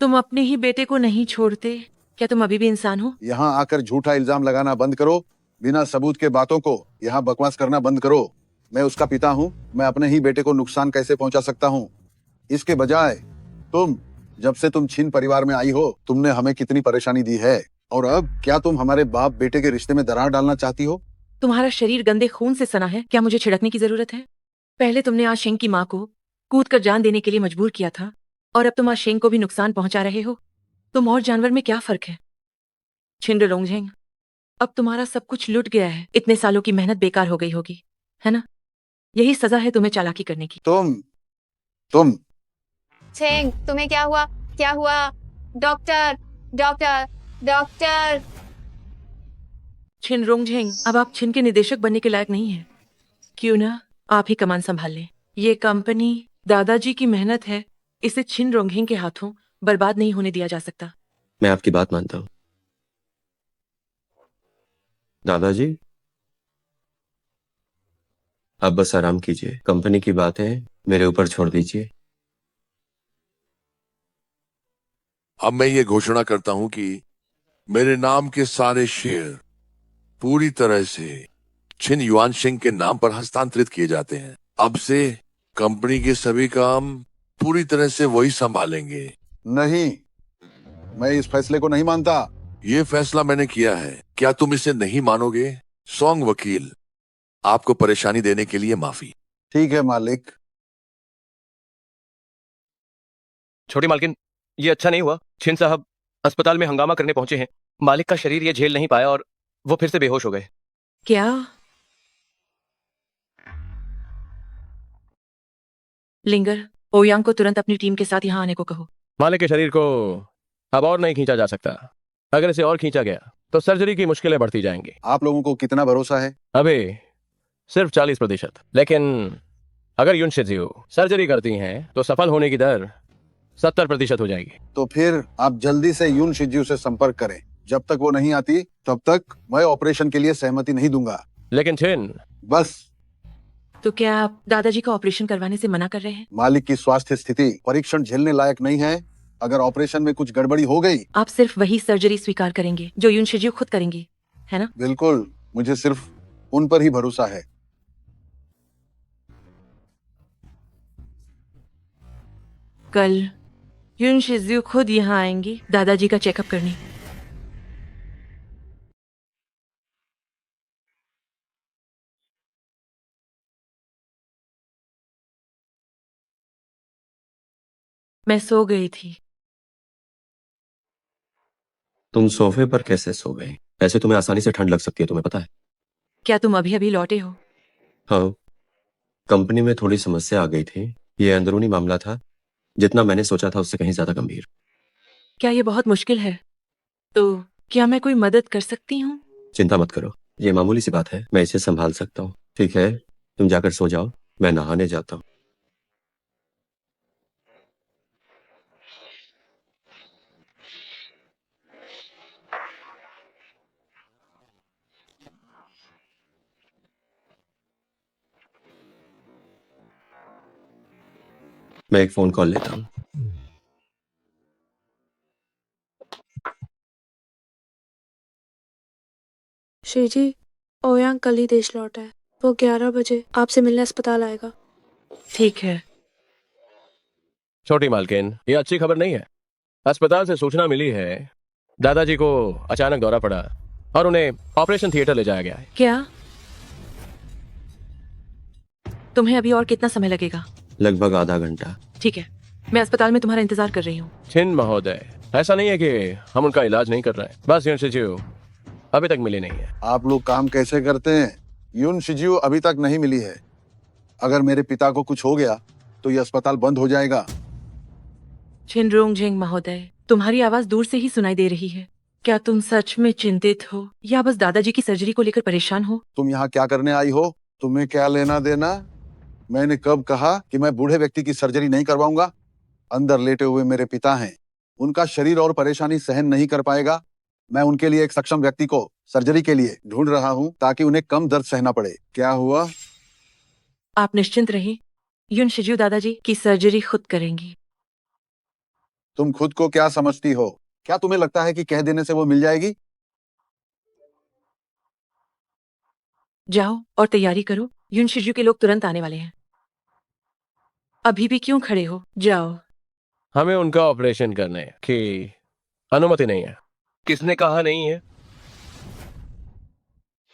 तुम अपने ही बेटे को नहीं छोड़ते। क्या तुम अभी भी इंसान हो? यहाँ आकर झूठा इल्जाम लगाना बंद करो। बिना सबूत के बातों को यहाँ बकवास करना बंद करो। मैं उसका पिता हूँ। मैं अपने ही बेटे को नुकसान कैसे पहुंचा सकता हूँ? इसके बजाय जब से तुम छिन परिवार में आई हो, तुमने हमें कितनी परेशानी दी है, और अब क्या तुम हमारे बाप बेटे के रिश्ते में दरार डालना चाहती हो? तुम्हारा शरीर गंदे खून से सना है, क्या मुझे छिड़कने की जरूरत है? पहले तुमने आशेंग की माँ को कूद कर जान देने के लिए मजबूर किया था, और अब तुम आशेंग को भी नुकसान पहुंचा रहे हो। तुम और जानवर में क्या फर्क है? छिन रोंगजिंग, अब तुम्हारा सब कुछ लुट गया है। इतने सालों की मेहनत बेकार हो गई होगी। है ना? यही सजा है तुम्हें चालाकी करने की। तुम छेंग, तुम्हें क्या हुआ? क्या हुआ? Doctor, doctor, doctor. छिन रोंगझेंग, अब आप छिन के निदेशक बनने के लायक नहीं हैं। क्यों ना आप ही कमान संभाल लें। ये कंपनी दादाजी की मेहनत है, इसे छिन रोंगझेंग के हाथों बर्बाद नहीं होने दिया जा सकता। मैं आपकी बात मानता हूँ दादाजी। आप बस आराम कीजिए, कंपनी की बातें मेरे ऊपर छोड़ दीजिए। अब मैं ये घोषणा करता हूं कि मेरे नाम के सारे शेयर पूरी तरह से छिन युआन सिंह के नाम पर हस्तांतरित किए जाते हैं। अब से कंपनी के सभी काम पूरी तरह से वही संभालेंगे। नहीं, मैं इस फैसले को नहीं मानता। ये फैसला मैंने किया है, क्या तुम इसे नहीं मानोगे? सोंग वकील, आपको परेशानी देने के लिए माफी। ठीक है मालिक। छोटी मालकिन, ये अच्छा नहीं हुआ। छिन साहब अस्पताल में हंगामा करने पहुंचे हैं। मालिक का शरीर ये झेल नहीं पाया और वो फिर से बेहोश हो गए। क्या? लिंगर, ओयांग को तुरंत अपनी टीम के साथ यहाँ आने को कहो। मालिक के शरीर को अब और नहीं खींचा जा सकता। अगर इसे और खींचा गया तो सर्जरी की मुश्किलें बढ़ती जाएंगी। आप लोगों को कितना भरोसा है? अभी सिर्फ 40%, लेकिन अगर युन शिजियो सर्जरी करती हैं तो सफल होने की दर 70% हो जाएगी। तो फिर आप जल्दी से यून शिज्यू से संपर्क करें। जब तक वो नहीं आती तब तक मैं ऑपरेशन के लिए सहमति नहीं दूंगा। लेकिन छिन, बस। तो क्या आप दादाजी का ऑपरेशन करवाने से मना कर रहे हैं? मालिक की स्वास्थ्य स्थिति परीक्षण झेलने लायक नहीं है। अगर ऑपरेशन में कुछ गड़बड़ी हो गई, आप सिर्फ वही सर्जरी स्वीकार करेंगे जो यून शिजियो खुद करेंगी, है ना? बिल्कुल, मुझे सिर्फ उन पर ही भरोसा है। कल यून शिजियो खुद यहाँ आएंगी दादाजी का चेकअप करने। मैं सो गई थी। तुम सोफे पर कैसे सो गई? ऐसे तुम्हें आसानी से ठंड लग सकती है, तुम्हें पता है? क्या तुम अभी अभी लौटे हो? हाँ, कंपनी में थोड़ी समस्या आ गई थी। ये अंदरूनी मामला था, जितना मैंने सोचा था उससे कहीं ज्यादा गंभीर। क्या ये बहुत मुश्किल है? तो क्या मैं कोई मदद कर सकती हूँ? चिंता मत करो, ये मामूली सी बात है, मैं इसे संभाल सकता हूँ। ठीक है, तुम जाकर सो जाओ, मैं नहाने जाता हूँ। मैं एक फोन कॉल लेता हूँ। श्री जी, ओयांग कल ही देश लौटा है। वो 11 बजे आपसे मिलने अस्पताल आएगा। ठीक है। छोटी मालकिन, ये अच्छी खबर नहीं है। अस्पताल से सूचना मिली है दादाजी को अचानक दौरा पड़ा और उन्हें ऑपरेशन थिएटर ले जाया गया है। क्या? तुम्हें अभी और कितना समय लगेगा? लगभग आधा घंटा। ठीक है, मैं अस्पताल में तुम्हारा इंतजार कर रही हूँ। छिन महोदय, ऐसा नहीं है कि हम उनका इलाज नहीं कर रहे हैं, बस युन शिजियो अभी तक मिली नहीं है। आप लोग काम कैसे करते हैं? यून शिज्यू अभी तक नहीं मिली है। अगर मेरे पिता को कुछ हो गया तो ये अस्पताल बंद हो जाएगा। छिन रोंगझेंग महोदय, तुम्हारी आवाज दूर से ही सुनाई दे रही है। क्या तुम सच में चिंतित हो या बस दादाजी की सर्जरी को लेकर परेशान हो? तुम यहाँ क्या करने आई हो? तुम्हें क्या लेना देना? मैंने कब कहा कि मैं बूढ़े व्यक्ति की सर्जरी नहीं करवाऊंगा? अंदर लेटे हुए मेरे पिता हैं, उनका शरीर और परेशानी सहन नहीं कर पाएगा। मैं उनके लिए एक सक्षम व्यक्ति को सर्जरी के लिए ढूंढ रहा हूँ ताकि उन्हें कम दर्द सहना पड़े। क्या हुआ? आप निश्चिंत रहिए, युन शिजियो दादाजी की सर्जरी खुद करेंगी। तुम खुद को क्या समझती हो? क्या तुम्हें लगता है कि कह देने से वो मिल जाएगी? जाओ और तैयारी करो, युन शिजियो के लोग तुरंत आने वाले हैं। अभी भी क्यों खड़े हो? जाओ। हमें उनका ऑपरेशन करने की अनुमति नहीं है। किसने कहा नहीं है?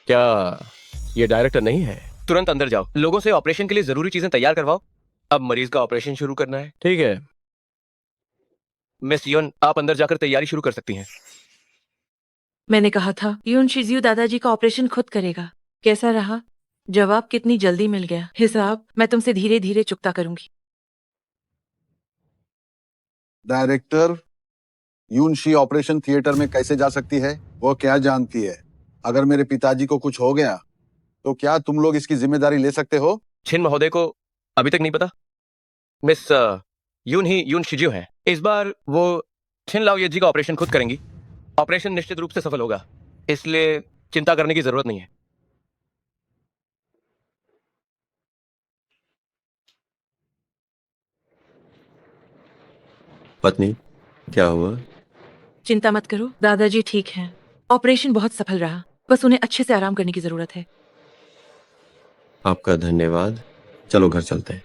क्या ये डायरेक्टर नहीं है? तुरंत अंदर जाओ, लोगों से ऑपरेशन के लिए जरूरी चीजें तैयार करवाओ। अब मरीज का ऑपरेशन शुरू करना है। ठीक है मिस योन, आप अंदर जाकर तैयारी शुरू कर सकती हैं। मैंने कहा था युन शिजियो दादाजी का ऑपरेशन खुद करेगा। कैसा रहा? जवाब कितनी जल्दी मिल गया। हिसाब मैं तुमसे धीरे धीरे चुकता करूंगी। डायरेक्टर, यूनशी ऑपरेशन थिएटर में कैसे जा सकती है? वो क्या जानती है? अगर मेरे पिताजी को कुछ हो गया तो क्या तुम लोग इसकी जिम्मेदारी ले सकते हो? छिन महोदय को अभी तक नहीं पता। मिस यून शिज्यू है। इस बार वो छिन लाओ ये जी का ऑपरेशन खुद करेंगी। ऑपरेशन निश्चित रूप से सफल होगा, इसलिए चिंता करने की जरूरत नहीं है। पत्नी, क्या हुआ? चिंता मत करो, दादाजी ठीक हैं। ऑपरेशन बहुत सफल रहा, बस उन्हें अच्छे से आराम करने की जरूरत है। आपका धन्यवाद। चलो घर चलते हैं।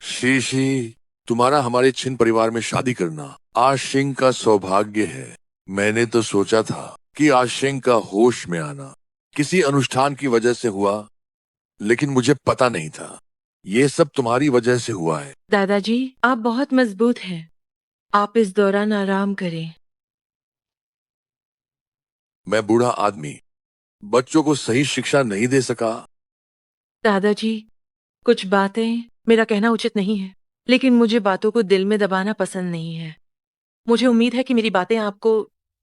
शीशी, तुम्हारा हमारे छिन परिवार में शादी करना आशिंग का सौभाग्य है। मैंने तो सोचा था कि आशिंग का होश में आना किसी अनुष्ठान की वजह से हुआ, लेकिन मुझे पता नहीं था ये सब तुम्हारी वजह से हुआ है। दादाजी, आप बहुत मजबूत हैं। आप इस दौरान आराम करें। मैं बूढ़ा आदमी बच्चों को सही शिक्षा नहीं दे सका। दादाजी, कुछ बातें मेरा कहना उचित नहीं है, लेकिन मुझे बातों को दिल में दबाना पसंद नहीं है। मुझे उम्मीद है कि मेरी बातें आपको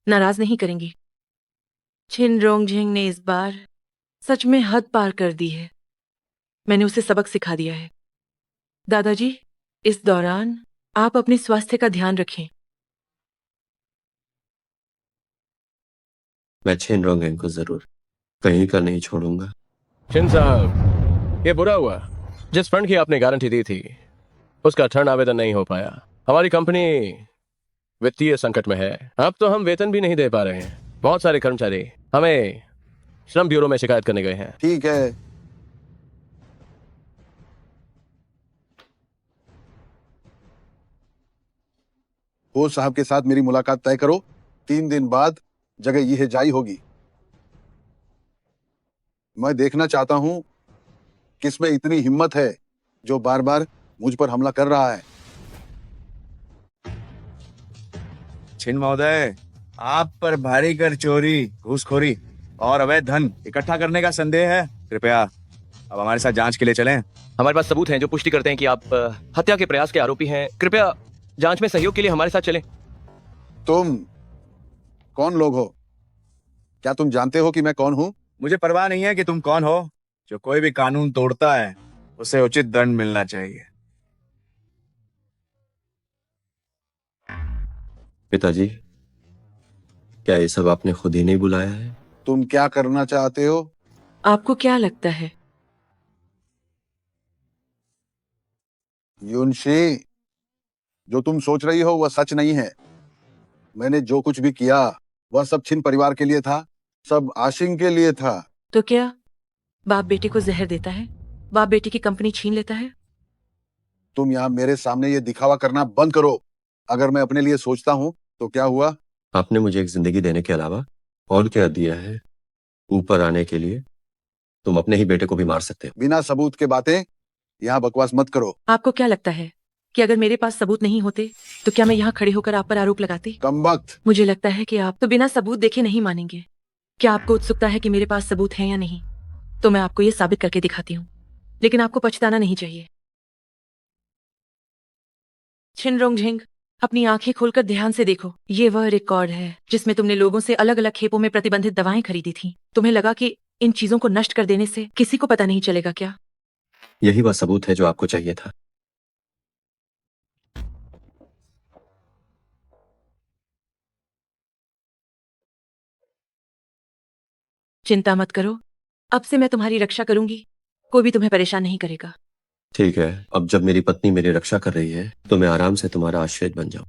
नाराज नहीं करेंगी। छिन रोंगझिंग ने इस बार सच में हद पार कर दी है। मैंने उसे सबक सिखा दिया है। दादाजी, इस दौरान आप अपने स्वास्थ्य का ध्यान रखें। मैं छिन रोंगेंग को जरूर कहीं का नहीं छोड़ूंगा। छिन साहब, ये बुरा हुआ। जिस फंड की आपने गारंटी दी थी उसका टर्न आवेदन नहीं हो पाया। हमारी कंपनी वित्तीय संकट में है। अब तो हम वेतन भी नहीं दे पा रहे हैं। बहुत सारे कर्मचारी हमें श्रम ब्यूरो में शिकायत करने गए हैं। ठीक है, हो साहब के साथ मेरी मुलाकात तय करो। 3 दिन बाद जगह यह जाई होगी। मैं देखना चाहता हूं किसमें इतनी हिम्मत है जो बार बार मुझ पर हमला कर रहा है। छिन महोदय, आप पर भारी कर चोरी, घूसखोरी और अवैध धन इकट्ठा करने का संदेह है। कृपया अब हमारे साथ जांच के लिए चलें। हमारे पास सबूत हैं जो पुष्टि करते हैं कि आप हत्या के प्रयास के आरोपी हैं। कृपया जांच में सहयोग के लिए हमारे साथ चलें। तुम कौन लोग हो? क्या तुम जानते हो कि मैं कौन हूं? मुझे परवाह नहीं है कि तुम कौन हो। जो कोई भी कानून तोड़ता है उसे उचित दंड मिलना चाहिए। पिताजी, क्या ये सब आपने खुद ही नहीं बुलाया है? तुम क्या करना चाहते हो? आपको क्या लगता है? यूनशी, जो तुम सोच रही हो वह सच नहीं है। मैंने जो कुछ भी किया वह सब छिन परिवार के लिए था, सब आशिंग के लिए था। तो क्या बाप बेटे को जहर देता है? बाप बेटे की कंपनी छीन लेता है? तुम यहाँ मेरे सामने ये दिखावा करना बंद करो। अगर मैं अपने लिए सोचता हूँ तो क्या हुआ? आपने मुझे एक जिंदगी देने के अलावा और क्या दिया है? ऊपर आने के लिए तुम अपने ही बेटे को भी मार सकते हो। बिना सबूत के बातें यहाँ बकवास मत करो। आपको क्या लगता है कि अगर मेरे पास सबूत नहीं होते तो क्या मैं यहाँ खड़े होकर आप पर आरोप लगाती? कमबख्त! मुझे लगता है कि आप तो बिना सबूत देखे नहीं मानेंगे। क्या आपको उत्सुकता है कि मेरे पास सबूत है या नहीं? तो मैं आपको ये साबित करके दिखाती हूँ, लेकिन आपको पछताना नहीं चाहिए। छिन रोंगझिंग, अपनी आंखें खोलकर ध्यान से देखो। ये वह रिकॉर्ड है जिसमें तुमने लोगों से अलग अलग खेपों में प्रतिबंधित दवाएं खरीदी थी। तुम्हें लगा कि इन चीजों को नष्ट कर देने से किसी को पता नहीं चलेगा क्या? यही वह सबूत है जो आपको चाहिए था। चिंता मत करो, अब से मैं तुम्हारी रक्षा करूंगी। कोई भी तुम्हें परेशान नहीं करेगा। ठीक है, अब जब मेरी पत्नी मेरी रक्षा कर रही है तो मैं आराम से तुम्हारा आश्रित बन जाऊं।